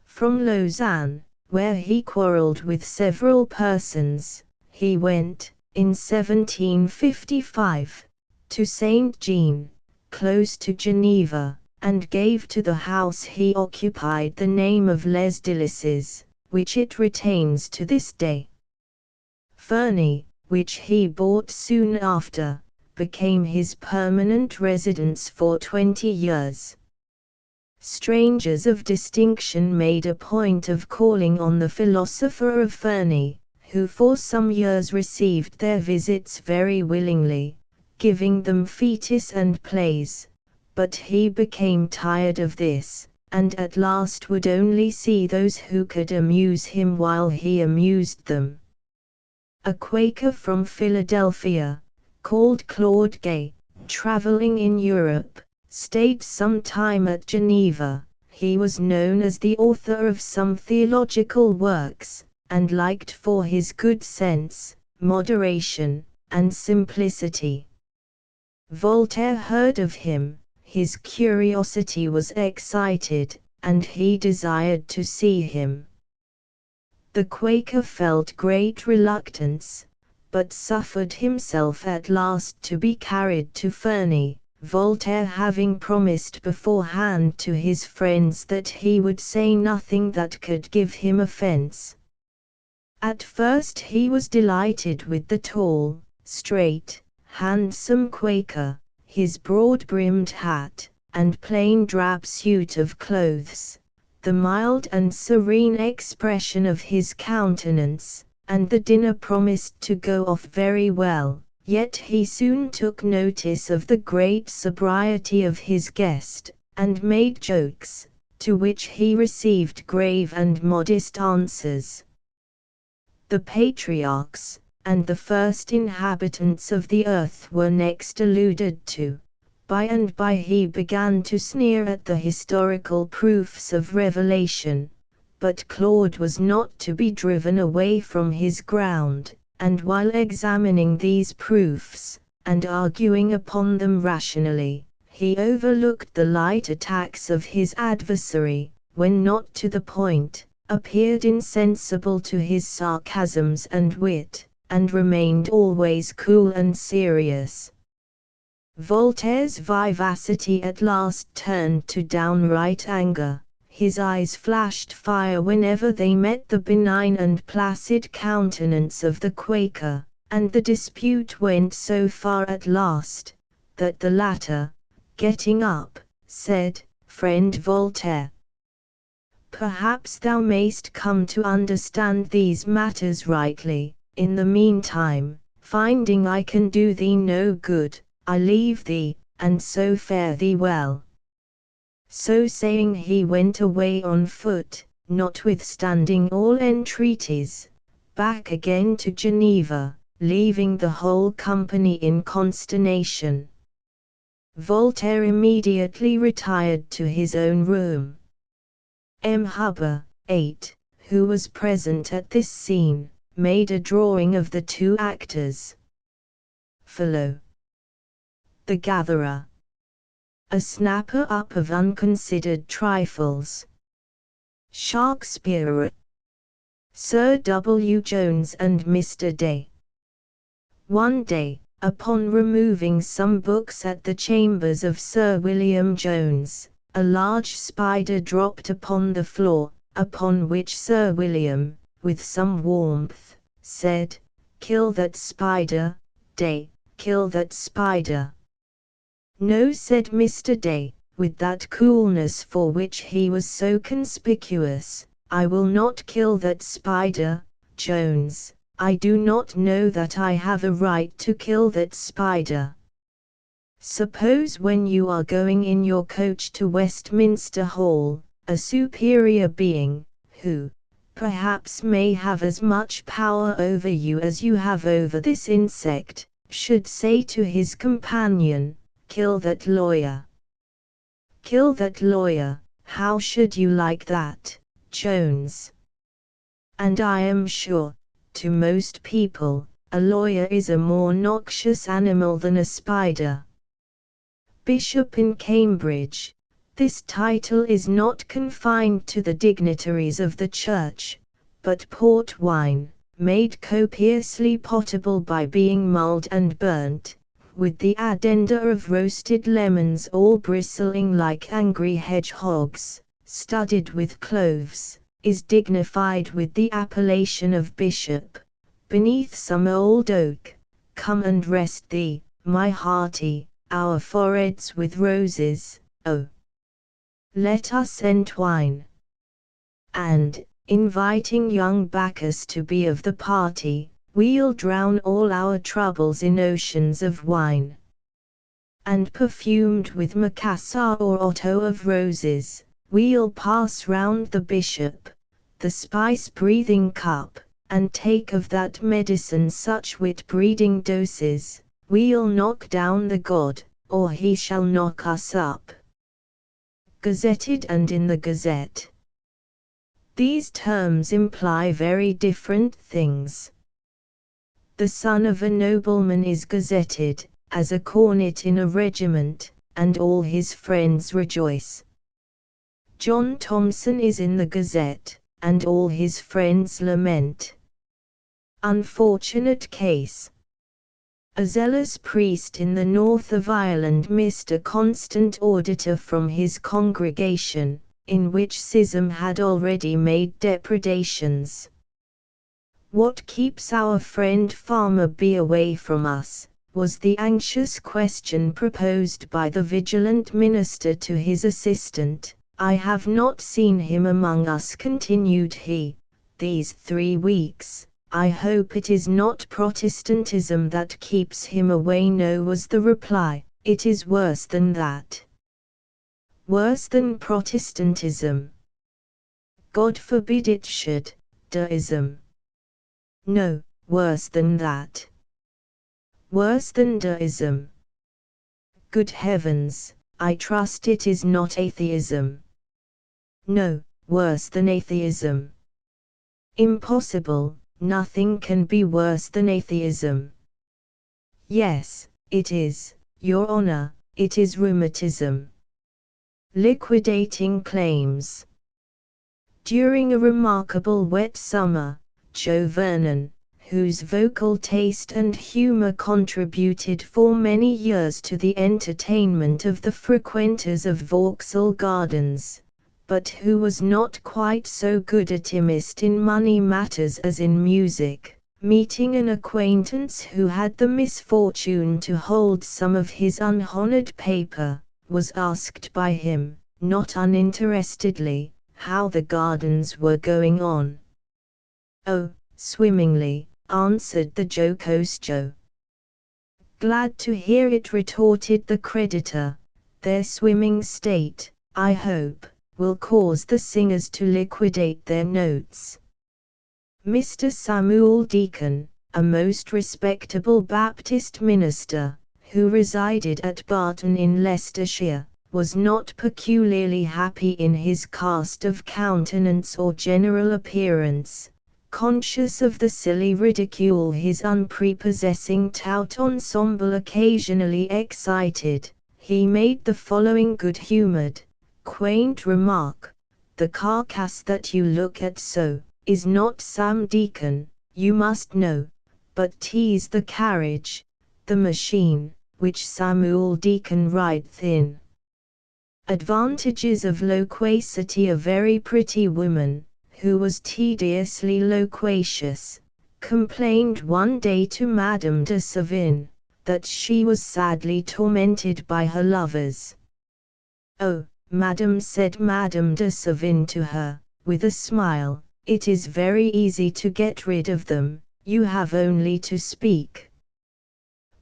Speaker 1: From Lausanne, where he quarrelled with several persons, he went, in 1755, to Saint-Jean, close to Geneva, and gave to the house he occupied the name of Les Délices, which it retains to this day. Ferney, which he bought soon after, became his permanent residence for 20 years. Strangers of distinction made a point of calling on the philosopher of Ferney, who for some years received their visits very willingly, giving them fetes and plays, but he became tired of this, and at last would only see those who could amuse him while he amused them. A Quaker from Philadelphia, called Claude Gay, traveling in Europe, stayed some time at Geneva. He was known as the author of some theological works, and liked for his good sense, moderation, and simplicity. Voltaire heard of him, his curiosity was excited, and he desired to see him. The Quaker felt great reluctance, but suffered himself at last to be carried to Ferney, Voltaire having promised beforehand to his friends that he would say nothing that could give him offense. At first he was delighted with the tall, straight, handsome Quaker, his broad-brimmed hat, and plain drab suit of clothes, the mild and serene expression of his countenance, and the dinner promised to go off very well. Yet he soon took notice of the great sobriety of his guest, and made jokes, to which he received grave and modest answers. The patriarchs, and the first inhabitants of the earth were next alluded to. By and by he began to sneer at the historical proofs of revelation, but Claude was not to be driven away from his ground, and while examining these proofs, and arguing upon them rationally, he overlooked the light attacks of his adversary, when not to the point, appeared insensible to his sarcasms and wit, and remained always cool and serious. Voltaire's vivacity at last turned to downright anger. His eyes flashed fire whenever they met the benign and placid countenance of the Quaker, and the dispute went so far at last, that the latter, getting up, said, "Friend Voltaire, perhaps thou mayst come to understand these matters rightly. In the meantime, finding I can do thee no good, I leave thee, and so fare thee well." So saying he went away on foot, notwithstanding all entreaties, back again to Geneva, leaving the whole company in consternation. Voltaire immediately retired to his own room. M. Huber, 8, who was present at this scene, made a drawing of the two actors. Follow. The gatherer. A snapper up of unconsidered trifles. Shakespeare. Sir W. Jones and Mr. Day. One day, upon removing some books at the chambers of Sir William Jones, a large spider dropped upon the floor, upon which Sir William, with some warmth, said, "Kill that spider, Day, kill that spider." "No," said Mr. Day, with that coolness for which he was so conspicuous, "I will not kill that spider, Jones. I do not know that I have a right to kill that spider. Suppose when you are going in your coach to Westminster Hall, a superior being, who, perhaps may have as much power over you as you have over this insect, should say to his companion, 'Kill that lawyer.' Kill that lawyer, how should you like that, Jones? And I am sure, to most people, a lawyer is a more noxious animal than a spider." Bishop in Cambridge. This title is not confined to the dignitaries of the Church, but port wine, made copiously potable by being mulled and burnt, with the addenda of roasted lemons all bristling like angry hedgehogs, studded with cloves, is dignified with the appellation of bishop. Beneath some old oak, come and rest thee, my hearty, our foreheads with roses, oh, let us entwine. And, inviting young Bacchus to be of the party, we'll drown all our troubles in oceans of wine. And perfumed with Macassar or otto of roses, we'll pass round the bishop, the spice-breathing cup, and take of that medicine such wit-breeding doses, we'll knock down the god, or he shall knock us up. Gazetted and in the Gazette. These terms imply very different things. The son of a nobleman is gazetted, as a cornet in a regiment, and all his friends rejoice. John Thomson is in the Gazette, and all his friends lament. Unfortunate case. A zealous priest in the north of Ireland missed a constant auditor from his congregation, in which schism had already made depredations. "What keeps our friend Farmer B away from us?" was the anxious question proposed by the vigilant minister to his assistant. "I have not seen him among us," continued he, "these 3 weeks. I hope it is not Protestantism that keeps him away." "No," was the reply, "it is worse than that." Worse than Protestantism. God forbid it should, deism. No, worse than that. Worse than deism. Good heavens, I trust it is not atheism. No, worse than atheism. Impossible, nothing can be worse than atheism. Yes, it is, Your Honor, it is rheumatism. Liquidating claims. During a remarkable wet summer, Joe Vernon, whose vocal taste and humor contributed for many years to the entertainment of the frequenters of Vauxhall Gardens, but who was not quite so good a timist in money matters as in music, meeting an acquaintance who had the misfortune to hold some of his unhonored paper, was asked by him, not uninterestedly, how the gardens were going on. "Oh, swimmingly," answered the jocose Joe. "Glad to hear it," retorted the creditor. "Their swimming state, I hope, will cause the singers to liquidate their notes." Mr. Samuel Deacon, a most respectable Baptist minister, who resided at Barton in Leicestershire, was not peculiarly happy in his cast of countenance or general appearance. Conscious of the silly ridicule his unprepossessing tout ensemble occasionally excited, he made the following good-humored, quaint remark: "The carcass that you look at so, is not Sam Deacon, you must know, but 'tis the carriage, the machine, which Samuel Deacon rideth in." Advantages of loquacity. A very pretty woman, who was tediously loquacious, complained one day to Madame de Sévigné, that she was sadly tormented by her lovers. "Oh, Madame," said Madame de Sévigné to her, with a smile, "it is very easy to get rid of them, you have only to speak."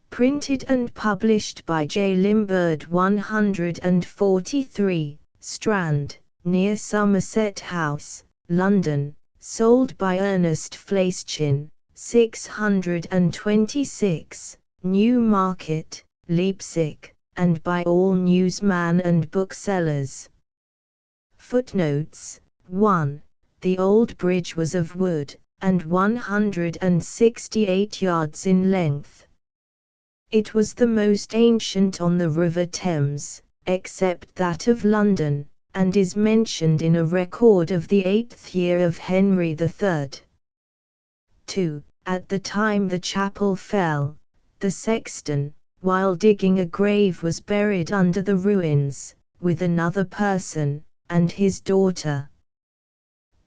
Speaker 1: Printed and published by J. Limbird, 143, Strand, near Somerset House, London, sold by Ernest Fleischin, 626, Newmarket, Leipzig, and by all newsman and booksellers. Footnotes: 1. The old bridge was of wood, and 168 yards in length. It was the most ancient on the River Thames, except that of London, and is mentioned in a record of the 8th year of Henry III. 2. At the time the chapel fell, the sexton, while digging a grave, was buried under the ruins, with another person, and his daughter.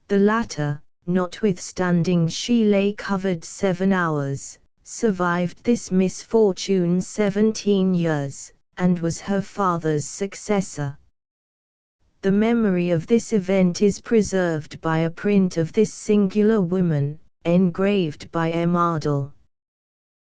Speaker 1: The latter, notwithstanding she lay covered 7 hours, survived this misfortune 17 years, and was her father's successor. The memory of this event is preserved by a print of this singular woman, engraved by M. Ardell.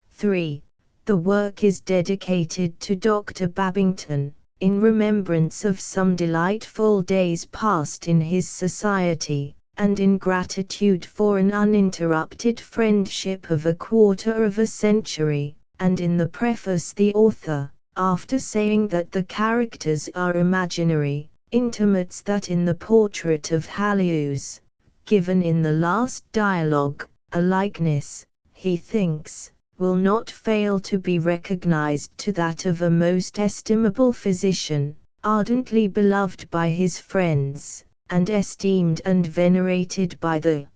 Speaker 1: 3. The work is dedicated to Dr. Babington, in remembrance of some delightful days passed in his society, and in gratitude for an uninterrupted friendship of 1/4 of a century, and in the preface the author, after saying that the characters are imaginary, intimates that in the portrait of Halius, given in the last dialogue, a likeness, he thinks, will not fail to be recognized to that of a most estimable physician, ardently beloved by his friends, and esteemed and venerated by the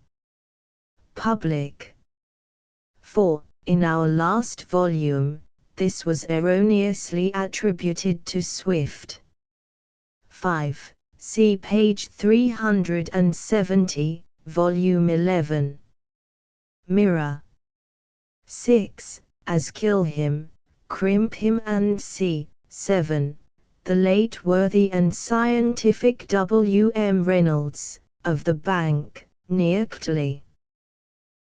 Speaker 1: public. 4. In our last volume, this was erroneously attributed to Swift. 5. See page 370, volume 11. Mirror. 6. As kill him, crimp him and c. 7. The late worthy and scientific W. M. Reynolds, of the Bank, near Ctley.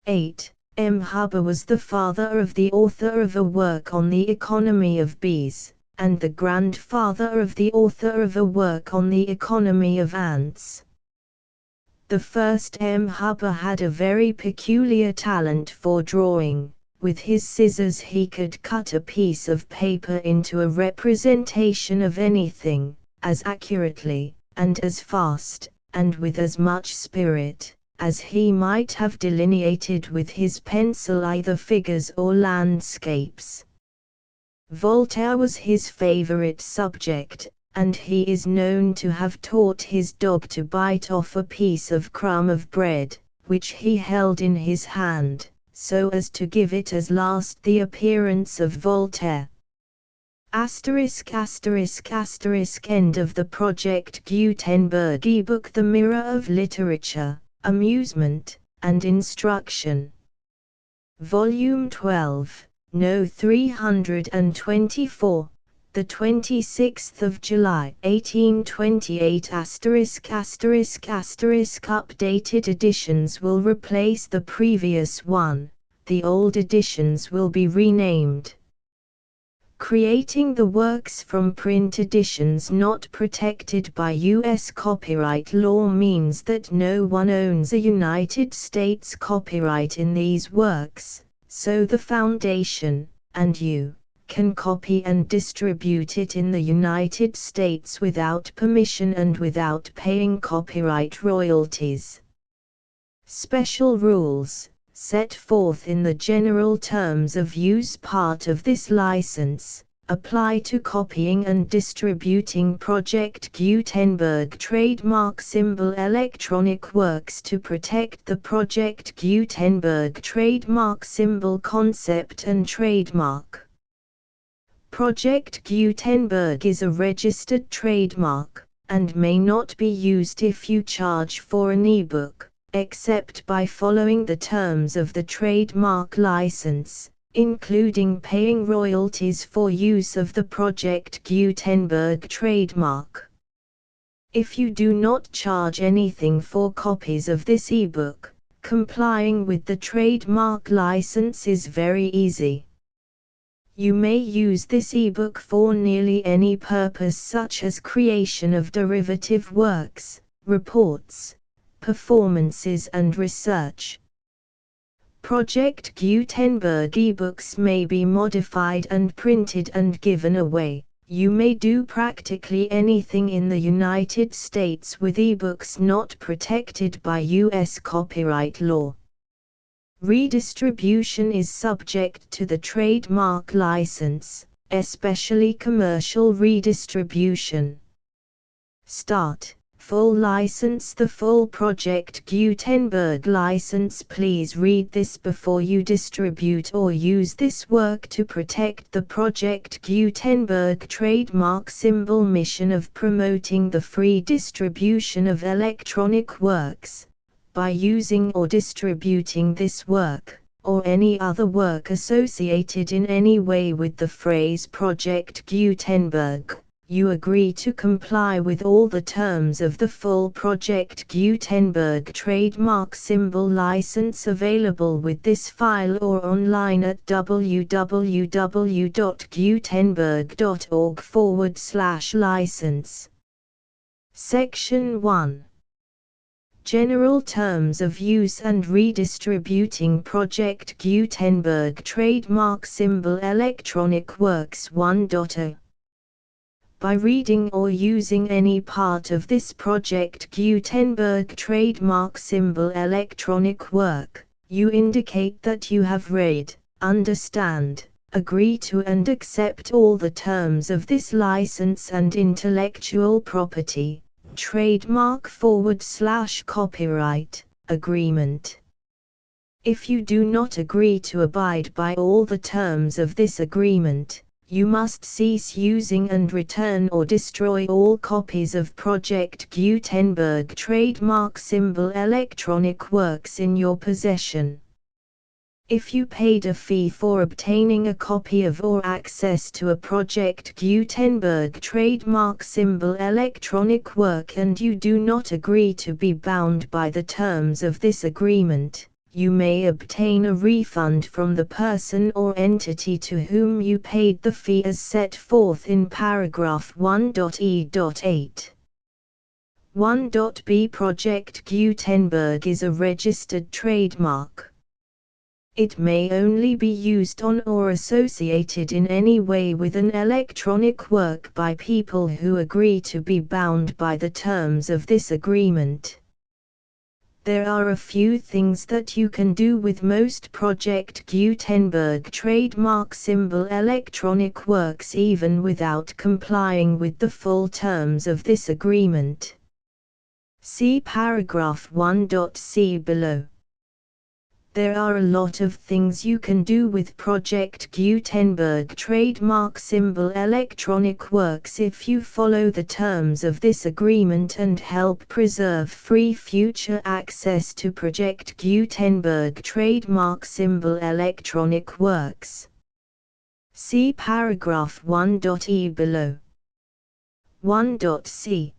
Speaker 1: 8. M. Huber was the father of the author of a work on the economy of bees, and the grandfather of the author of a work on the economy of ants. The first M. Huber had a very peculiar talent for drawing. With his scissors he could cut a piece of paper into a representation of anything, as accurately, and as fast, and with as much spirit, as he might have delineated with his pencil either figures or landscapes. Voltaire was his favorite subject, and he is known to have taught his dog to bite off a piece of crumb of bread, which he held in his hand, so as to give it as last the appearance of Voltaire. Asterisk asterisk asterisk end of the Project Gutenberg ebook The Mirror of Literature, Amusement, and Instruction. Volume 12, No. 324, the 26th of July, 1828 asterisk asterisk asterisk updated editions will replace the previous one, the old editions will be renamed. Creating the works from print editions not protected by U.S. copyright law means that no one owns a United States copyright in these works, so the Foundation, and you, can copy and distribute it in the United States without permission and without paying copyright royalties. Special rules, set forth in the general terms of use part of this license, apply to copying and distributing Project Gutenberg trademark symbol electronic works to protect the Project Gutenberg trademark symbol concept and trademark. Project Gutenberg is a registered trademark, and may not be used if you charge for an ebook, except by following the terms of the trademark license, including paying royalties for use of the Project Gutenberg trademark. If you do not charge anything for copies of this ebook, complying with the trademark license is very easy. You may use this ebook for nearly any purpose such as creation of derivative works, reports, performances and research. Project Gutenberg ebooks may be modified and printed and given away. You may do practically anything in the United States with ebooks not protected by U.S. copyright law. Redistribution is subject to the trademark license, especially commercial redistribution. Start. Full license. The full Project Gutenberg license. Please read this before you distribute or use this work to protect the Project Gutenberg trademark symbol mission of promoting the free distribution of electronic works, by using or distributing this work, or any other work associated in any way with the phrase Project Gutenberg. You agree to comply with all the terms of the full Project Gutenberg trademark symbol license available with this file or online at www.gutenberg.org/license. Section 1. General Terms of Use and Redistributing Project Gutenberg Trademark Symbol Electronic Works 1.0. By reading or using any part of this Project Gutenberg trademark symbol electronic work, you indicate that you have read, understand, agree to and accept all the terms of this license and intellectual property, trademark/copyright, agreement. If you do not agree to abide by all the terms of this agreement, you must cease using and return or destroy all copies of Project Gutenberg trademark symbol electronic works in your possession. If you paid a fee for obtaining a copy of or access to a Project Gutenberg trademark symbol electronic work and you do not agree to be bound by the terms of this agreement, you may obtain a refund from the person or entity to whom you paid the fee as set forth in paragraph 1.e.8. 1.b Project Gutenberg is a registered trademark. It may only be used on or associated in any way with an electronic work by people who agree to be bound by the terms of this agreement. There are a few things that you can do with most Project Gutenberg trademark symbol electronic works even without complying with the full terms of this agreement. See paragraph 1.c below. There are a lot of things you can do with Project Gutenberg trademark symbol electronic works if you follow the terms of this agreement and help preserve free future access to Project Gutenberg trademark symbol electronic works. See paragraph 1.e below. 1.c.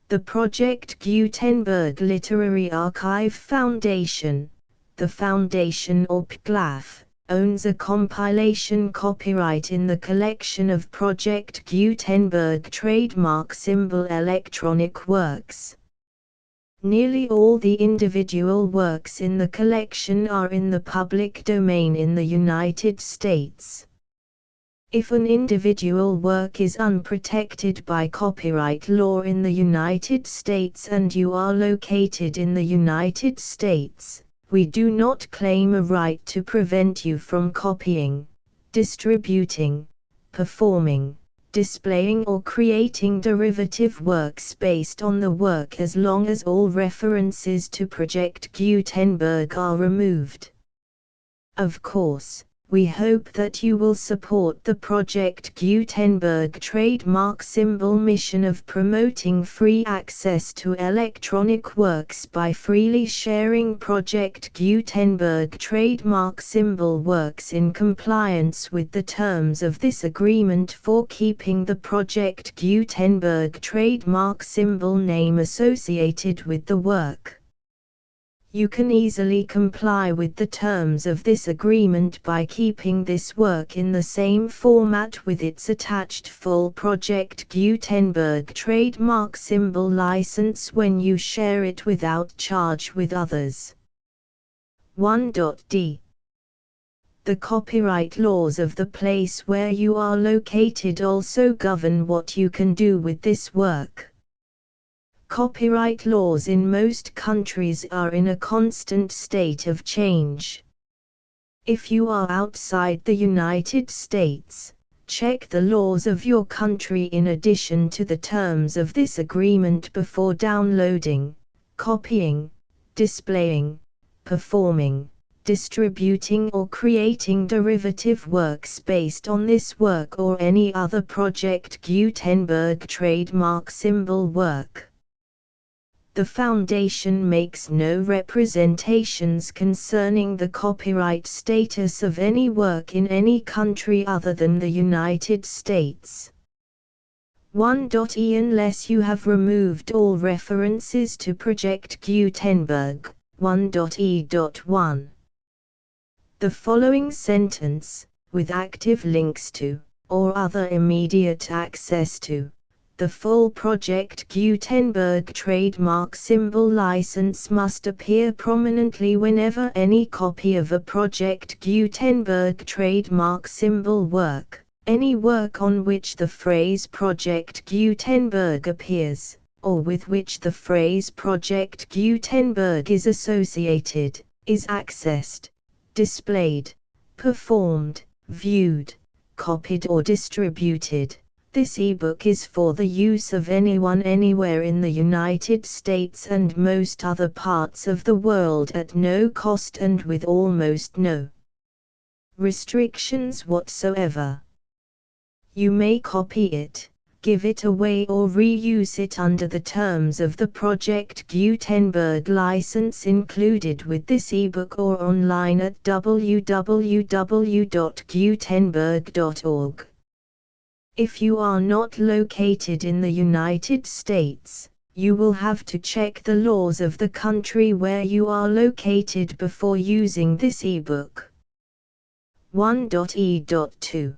Speaker 1: The Project Gutenberg Literary Archive Foundation, the Foundation or PGLAF, owns a compilation copyright in the collection of Project Gutenberg trademark symbol electronic works. Nearly all the individual works in the collection are in the public domain in the United States. If an individual work is unprotected by copyright law in the United States and you are located in the United States, we do not claim a right to prevent you from copying, distributing, performing, displaying or creating derivative works based on the work as long as all references to Project Gutenberg are removed. Of course, we hope that you will support the Project Gutenberg trademark symbol mission of promoting free access to electronic works by freely sharing Project Gutenberg trademark symbol works in compliance with the terms of this agreement for keeping the Project Gutenberg trademark symbol name associated with the work. You can easily comply with the terms of this agreement by keeping this work in the same format with its attached full Project Gutenberg trademark symbol license when you share it without charge with others. 1.d. The copyright laws of the place where you are located also govern what you can do with this work. Copyright laws in most countries are in a constant state of change. If you are outside the United States, check the laws of your country in addition to the terms of this agreement before downloading, copying, displaying, performing, distributing or creating derivative works based on this work or any other Project Gutenberg trademark symbol work. The Foundation makes no representations concerning the copyright status of any work in any country other than the United States. 1.e Unless you have removed all references to Project Gutenberg. 1.e.1. The following sentence, with active links to, or other immediate access to, the full Project Gutenberg trademark symbol license must appear prominently whenever any copy of a Project Gutenberg trademark symbol work, any work on which the phrase Project Gutenberg appears, or with which the phrase Project Gutenberg is associated, is accessed, displayed, performed, viewed, copied or distributed. This ebook is for the use of anyone anywhere in the United States and most other parts of the world at no cost and with almost no restrictions whatsoever. You may copy it, give it away or reuse it under the terms of the Project Gutenberg license included with this ebook or online at www.gutenberg.org. If you are not located in the United States, you will have to check the laws of the country where you are located before using this ebook. 1.e.2.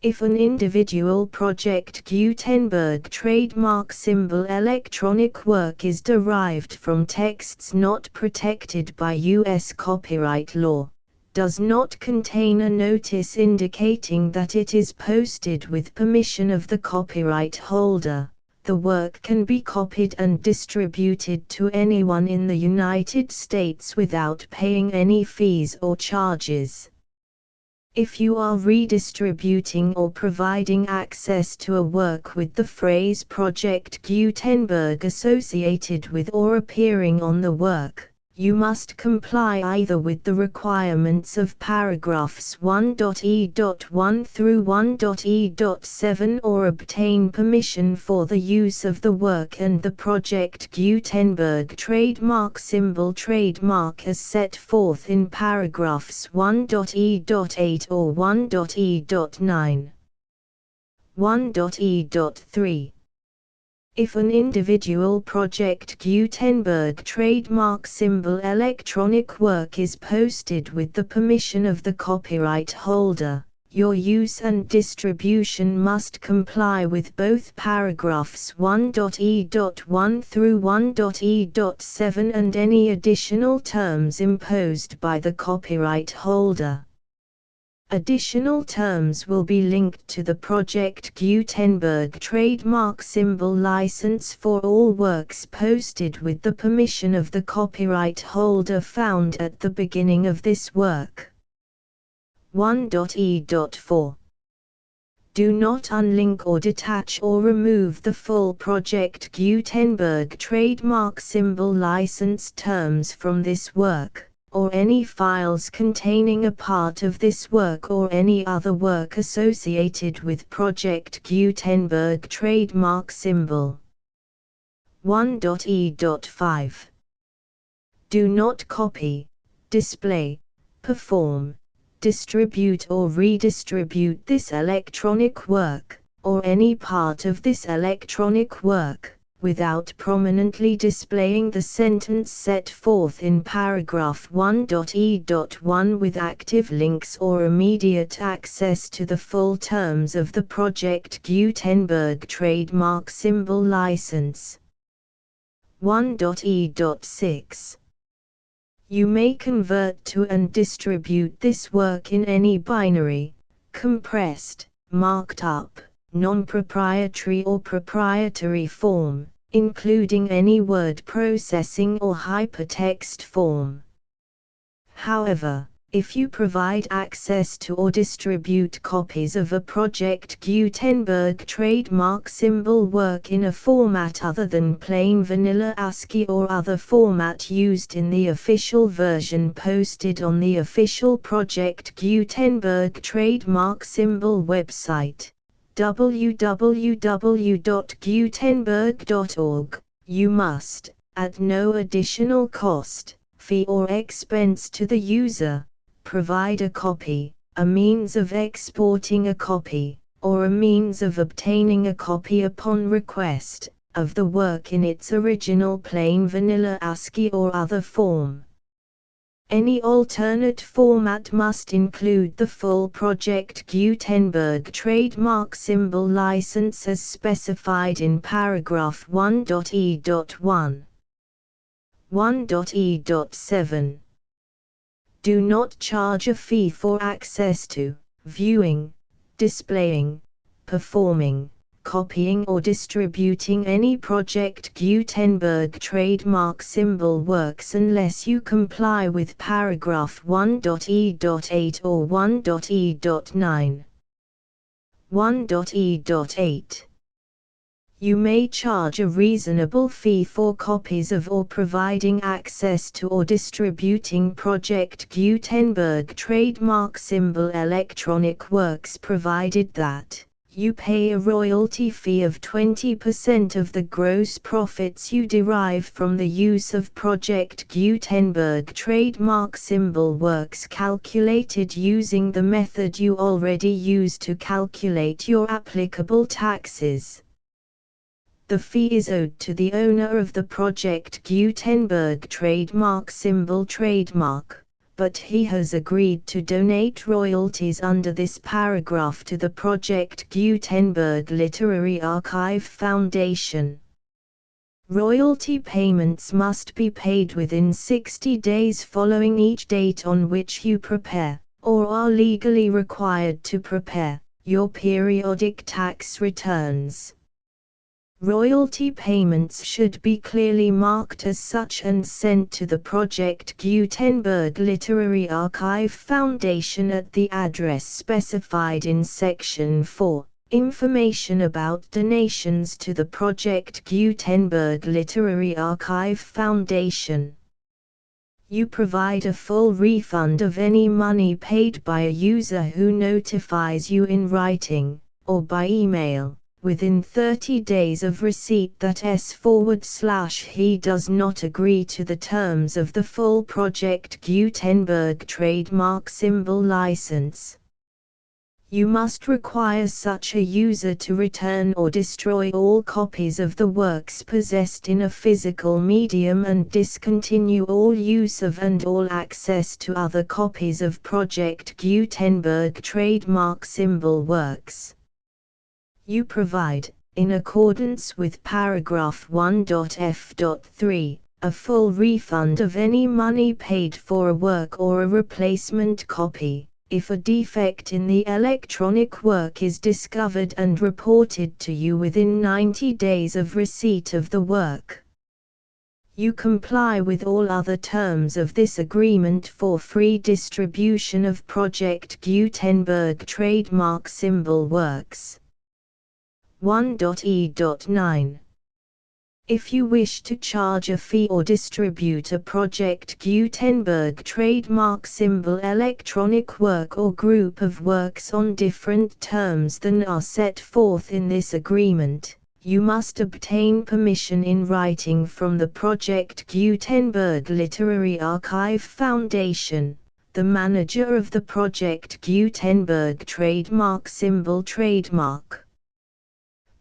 Speaker 1: If an individual Project Gutenberg trademark symbol electronic work is derived from texts not protected by U.S. copyright law, does not contain a notice indicating that it is posted with permission of the copyright holder, the work can be copied and distributed to anyone in the United States without paying any fees or charges. If you are redistributing or providing access to a work with the phrase Project Gutenberg associated with or appearing on the work, You must comply either with the requirements of paragraphs 1.e.1 through 1.e.7 or obtain permission for the use of the work and the Project Gutenberg trademark symbol trademark as set forth in paragraphs 1.e.8 or 1.e.9. 1.e.3. If an individual Project Gutenberg trademark symbol electronic work is posted with the permission of the copyright holder, your use and distribution must comply with both paragraphs 1.e.1 through 1.e.7 and any additional terms imposed by the copyright holder. Additional terms will be linked to the Project Gutenberg trademark symbol license for all works posted with the permission of the copyright holder found at the beginning of this work. 1.e.4. Do not unlink or detach or remove the full Project Gutenberg trademark symbol license terms from this work, or any files containing a part of this work or any other work associated with Project Gutenberg trademark symbol. 1.e.5. Do not copy, display, perform, distribute or redistribute this electronic work, or any part of this electronic work, without prominently displaying the sentence set forth in paragraph 1.e.1 with active links or immediate access to the full terms of the Project Gutenberg trademark symbol license. 1.e.6. You may convert to and distribute this work in any binary, compressed, marked up, non-proprietary or proprietary form, including any word processing or hypertext form. However, if you provide access to or distribute copies of a Project Gutenberg trademark symbol work in a format other than plain vanilla ASCII or other format used in the official version posted on the official Project Gutenberg trademark symbol website, www.gutenberg.org, you must, at no additional cost, fee or expense to the user, provide a copy, a means of exporting a copy, or a means of obtaining a copy upon request, of the work in its original plain vanilla ASCII or other form. Any alternate format must include the full Project Gutenberg trademark symbol license as specified in paragraph 1.e.1. 1.e.7. Do not charge a fee for access to, viewing, displaying, performing, copying or distributing any Project Gutenberg trademark symbol works unless you comply with paragraph 1.e.8 or 1.e.9. 1.e.8. You may charge a reasonable fee for copies of or providing access to or distributing Project Gutenberg trademark symbol electronic works provided that you pay a royalty fee of 20% of the gross profits you derive from the use of Project Gutenberg trademark symbol works calculated using the method you already use to calculate your applicable taxes. The fee is owed to the owner of the Project Gutenberg trademark symbol trademark, but he has agreed to donate royalties under this paragraph to the Project Gutenberg Literary Archive Foundation. Royalty payments must be paid within 60 days following each date on which you prepare, or are legally required to prepare, your periodic tax returns. Royalty payments should be clearly marked as such and sent to the Project Gutenberg Literary Archive Foundation at the address specified in Section 4, Information about donations to the Project Gutenberg Literary Archive Foundation. You provide a full refund of any money paid by a user who notifies you in writing, or by email, within 30 days of receipt that S/he does not agree to the terms of the full Project Gutenberg trademark symbol license. You must require such a user to return or destroy all copies of the works possessed in a physical medium and discontinue all use of and all access to other copies of Project Gutenberg trademark symbol works. You provide, in accordance with paragraph 1.f.3, a full refund of any money paid for a work or a replacement copy, if a defect in the electronic work is discovered and reported to you within 90 days of receipt of the work. You comply with all other terms of this agreement for free distribution of Project Gutenberg trademark symbol works. 1.e.9. If you wish to charge a fee or distribute a Project Gutenberg trademark symbol electronic work or group of works on different terms than are set forth in this agreement, you must obtain permission in writing from the Project Gutenberg Literary Archive Foundation, the manager of the Project Gutenberg trademark symbol trademark.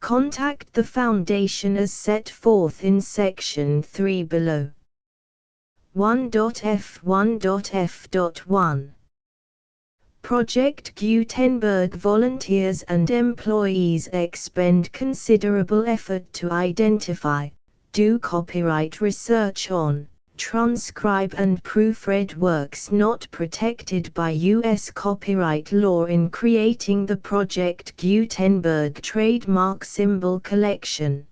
Speaker 1: Contact the Foundation as set forth in Section 3 below. 1.f1.f.1 Project Gutenberg volunteers and employees expend considerable effort to identify, do copyright research on, transcribe and proofread works not protected by U.S. copyright law in creating the Project Gutenberg trademark symbol collection.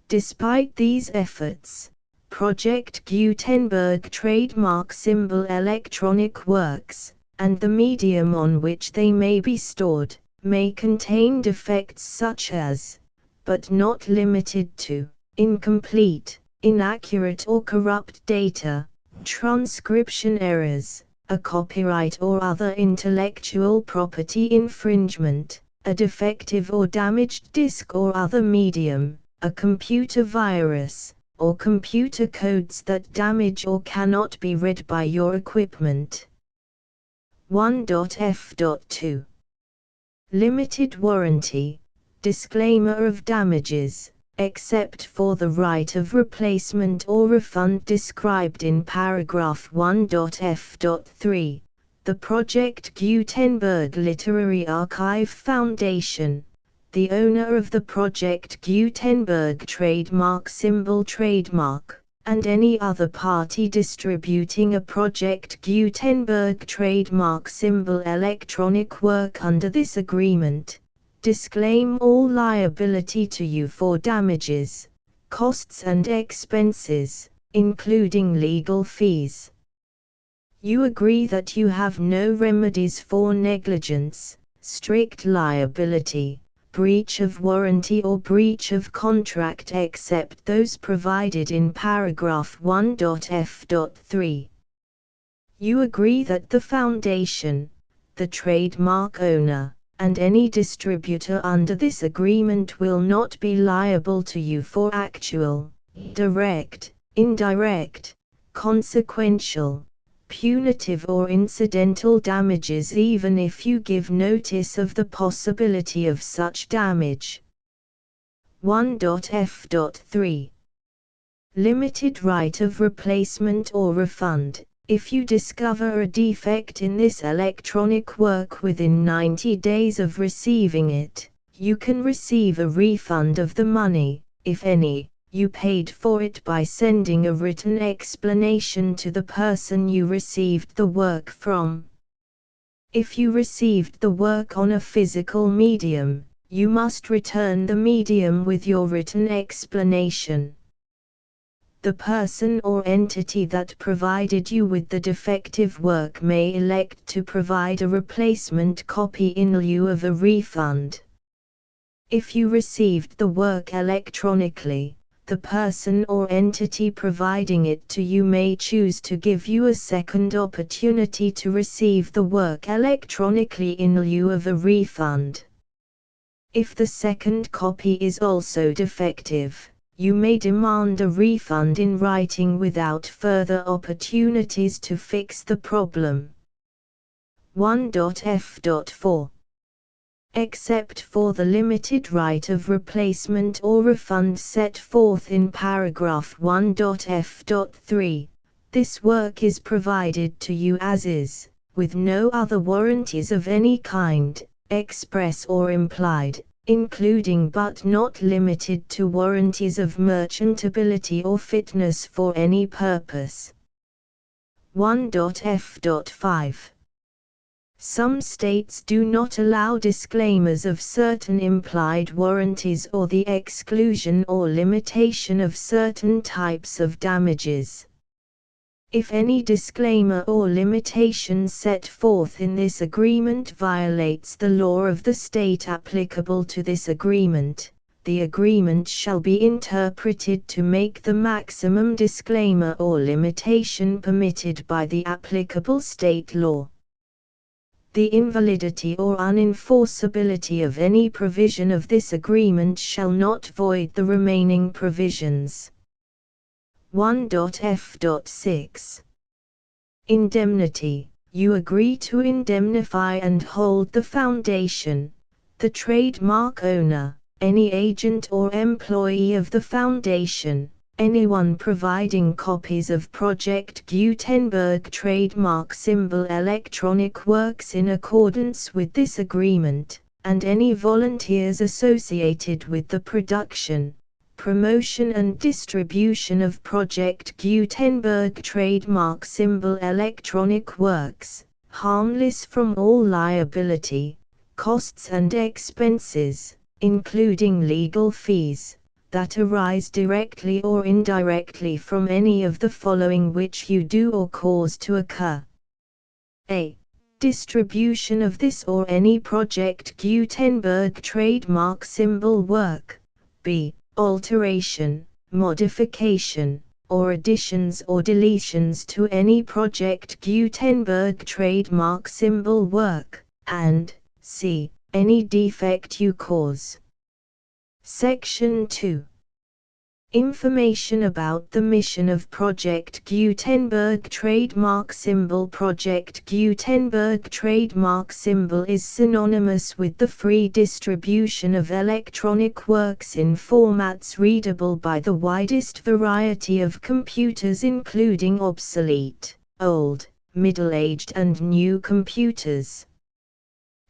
Speaker 1: Despite these efforts, Project Gutenberg trademark symbol electronic works, and the medium on which they may be stored, may contain defects such as, but not limited to, incomplete, inaccurate or corrupt data, transcription errors, a copyright or other intellectual property infringement, a defective or damaged disk or other medium, a computer virus, or computer codes that damage or cannot be read by your equipment. 1.f.2 Limited warranty, disclaimer of damages, except for the right of replacement or refund described in paragraph 1.f.3, the Project Gutenberg Literary Archive Foundation, the owner of the Project Gutenberg trademark symbol trademark, and any other party distributing a Project Gutenberg trademark symbol electronic work under this agreement, disclaim all liability to you for damages, costs and expenses, including legal fees. You agree that you have no remedies for negligence, strict liability, breach of warranty or breach of contract except those provided in paragraph 1.f.3. You agree that the Foundation, the trademark owner, and any distributor under this agreement will not be liable to you for actual, direct, indirect, consequential, punitive or incidental damages even if you give notice of the possibility of such damage. 1.f.3 Limited right of replacement or refund. If you discover a defect in this electronic work within 90 days of receiving it, you can receive a refund of the money, if any, you paid for it by sending a written explanation to the person you received the work from. If you received the work on a physical medium, you must return the medium with your written explanation. The person or entity that provided you with the defective work may elect to provide a replacement copy in lieu of a refund. If you received the work electronically, the person or entity providing it to you may choose to give you a second opportunity to receive the work electronically in lieu of a refund. If the second copy is also defective, you may demand a refund in writing without further opportunities to fix the problem. 1.f.4 Except for the limited right of replacement or refund set forth in paragraph 1.f.3, this work is provided to you as is, with no other warranties of any kind, express or implied, including but not limited to warranties of merchantability or fitness for any purpose. 1.f.5 Some states do not allow disclaimers of certain implied warranties or the exclusion or limitation of certain types of damages. If any disclaimer or limitation set forth in this agreement violates the law of the state applicable to this agreement, the agreement shall be interpreted to make the maximum disclaimer or limitation permitted by the applicable state law. The invalidity or unenforceability of any provision of this agreement shall not void the remaining provisions. 1.f.6 Indemnity. You agree to indemnify and hold the foundation, the trademark owner, any agent or employee of the foundation, anyone providing copies of Project Gutenberg trademark symbol electronic works in accordance with this agreement, and any volunteers associated with the production, promotion and distribution of Project Gutenberg trademark symbol electronic works, harmless from all liability, costs and expenses, including legal fees, that arise directly or indirectly from any of the following which you do or cause to occur. A. Distribution of this or any Project Gutenberg trademark symbol work. B. Alteration, modification, or additions or deletions to any Project Gutenberg trademark symbol work, and C. Any defect you cause. Section 2. Information about the mission of Project Gutenberg trademark symbol. Project Gutenberg trademark symbol is synonymous with the free distribution of electronic works in formats readable by the widest variety of computers, including obsolete, old, middle-aged and new computers.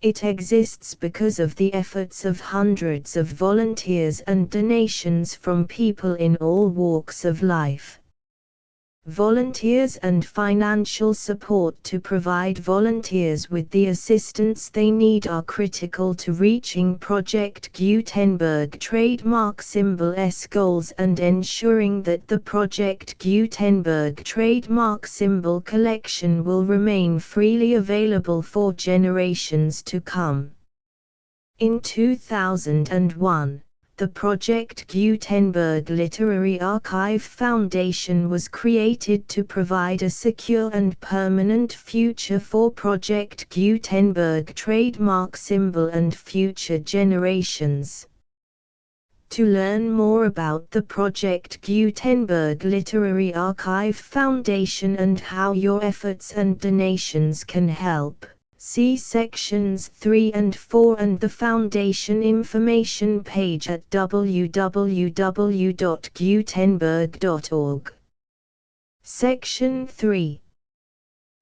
Speaker 1: It exists because of the efforts of hundreds of volunteers and donations from people in all walks of life. Volunteers and financial support to provide volunteers with the assistance they need are critical to reaching Project Gutenberg trademark symbol's goals and ensuring that the Project Gutenberg trademark symbol collection will remain freely available for generations to come. In 2001, the Project Gutenberg Literary Archive Foundation was created to provide a secure and permanent future for Project Gutenberg trademark symbol and future generations. To learn more about the Project Gutenberg Literary Archive Foundation and how your efforts and donations can help, see sections 3 and 4 and the Foundation information page at www.gutenberg.org. Section 3.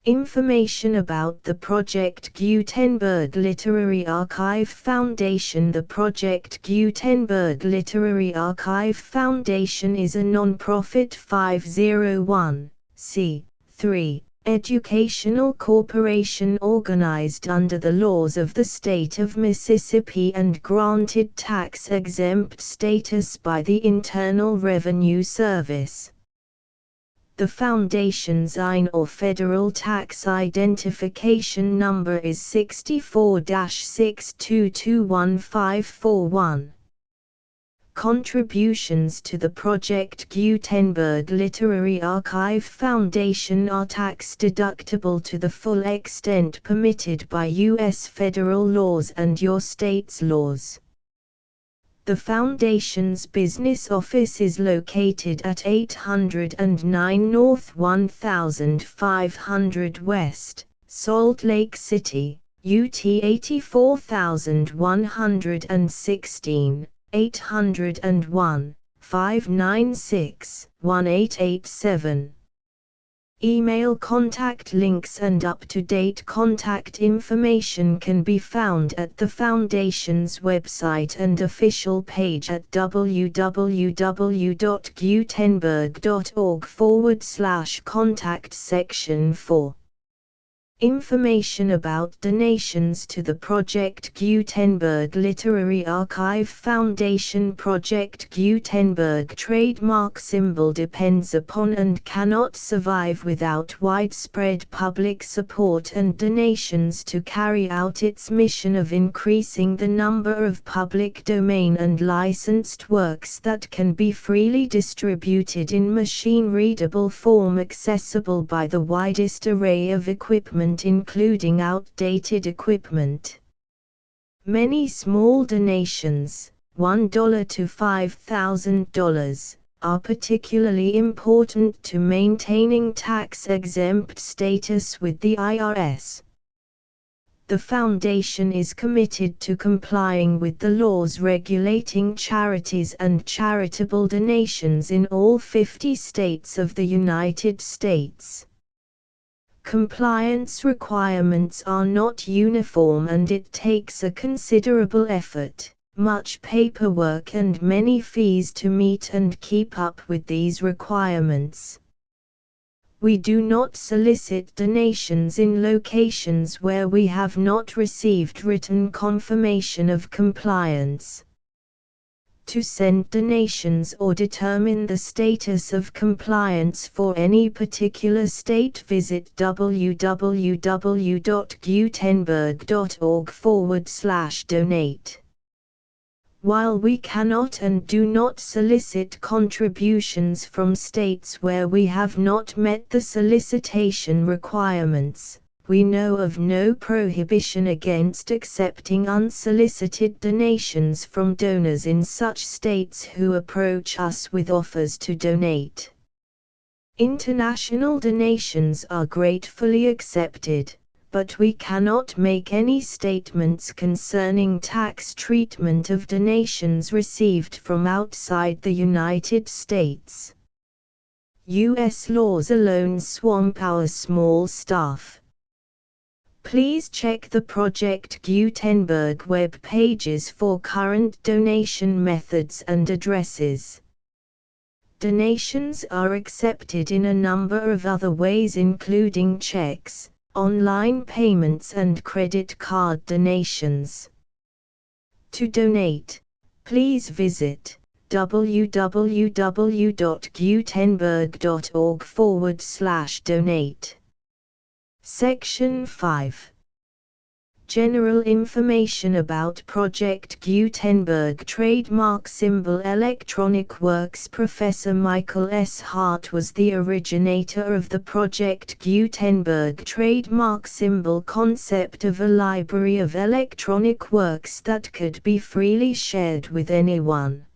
Speaker 1: Information about the Project Gutenberg Literary Archive Foundation. The Project Gutenberg Literary Archive Foundation is a non-profit 501(c)(3) educational corporation organized under the laws of the state of Mississippi and granted tax-exempt status by the Internal Revenue Service. The Foundation's IN or Federal Tax Identification Number is 64-6221541. Contributions to the Project Gutenberg Literary Archive Foundation are tax-deductible to the full extent permitted by U.S. federal laws and your state's laws. The Foundation's business office is located at 809 North 1500 West, Salt Lake City, UT 84116, 801-596-1887. Email contact links and up-to-date contact information can be found at the Foundation's website and official page at www.gutenberg.org/contact section 4. Information about donations to the Project Gutenberg Literary Archive Foundation. Project Gutenberg trademark symbol depends upon and cannot survive without widespread public support and donations to carry out its mission of increasing the number of public domain and licensed works that can be freely distributed in machine-readable form accessible by the widest array of equipment, including outdated equipment. Many small donations, $1 to $5,000, are particularly important to maintaining tax-exempt status with the IRS. The Foundation is committed to complying with the laws regulating charities and charitable donations in all 50 states of the United States. Compliance requirements are not uniform and it takes a considerable effort, much paperwork and many fees to meet and keep up with these requirements. We do not solicit donations in locations where we have not received written confirmation of compliance. To send donations or determine the status of compliance for any particular state, visit www.gutenberg.org/donate. While we cannot and do not solicit contributions from states where we have not met the solicitation requirements, we know of no prohibition against accepting unsolicited donations from donors in such states who approach us with offers to donate. International donations are gratefully accepted, but we cannot make any statements concerning tax treatment of donations received from outside the United States. U.S. laws alone swamp our small staff. Please check the Project Gutenberg web pages for current donation methods and addresses. Donations are accepted in a number of other ways, including checks, online payments and credit card donations. To donate, please visit www.gutenberg.org/donate. Section 5. General information about Project Gutenberg trademark symbol electronic works. Professor Michael S. Hart was the originator of the Project Gutenberg trademark symbol concept of a library of electronic works that could be freely shared with anyone.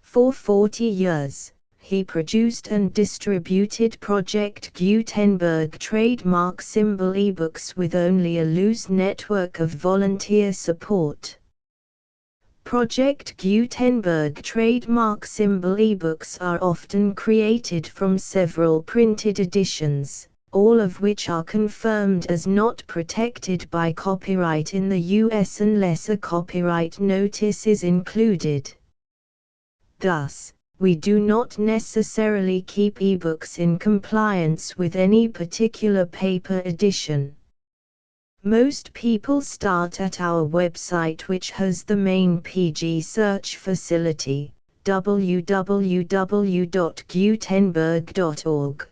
Speaker 1: For 40 years, he produced and distributed Project Gutenberg trademark symbol ebooks with only a loose network of volunteer support. Project Gutenberg trademark symbol ebooks are often created from several printed editions, all of which are confirmed as not protected by copyright in the U.S. unless a copyright notice is included. Thus, we do not necessarily keep ebooks in compliance with any particular paper edition. Most people start at our website, which has the main PG search facility, www.gutenberg.org.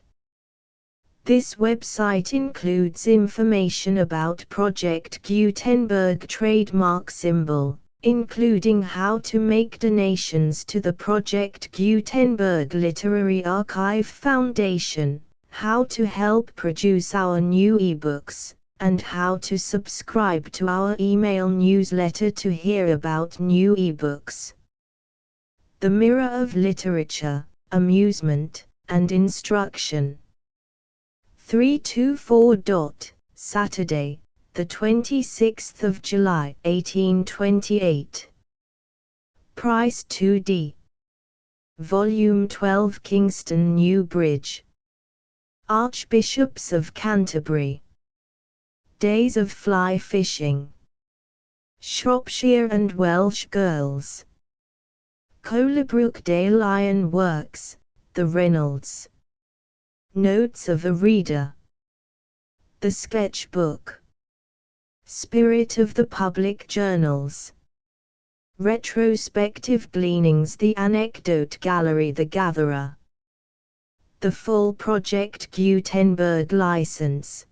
Speaker 1: This website includes information about Project Gutenberg trademark symbol, including how to make donations to the Project Gutenberg Literary Archive Foundation, how to help produce our new ebooks, and how to subscribe to our email newsletter to hear about new ebooks. The Mirror of Literature, Amusement, and Instruction. 324. Saturday, the 26th of July, 1828. Price 2d. Volume 12, Kingston New Bridge. Archbishops of Canterbury. Days of Fly Fishing. Shropshire and Welsh Girls. Colebrook Dale Iron Works, The Reynolds. Notes of a Reader. The Sketchbook. Spirit of the Public Journals. Retrospective Gleanings, The Anecdote Gallery, The Gatherer. The full Project Gutenberg license.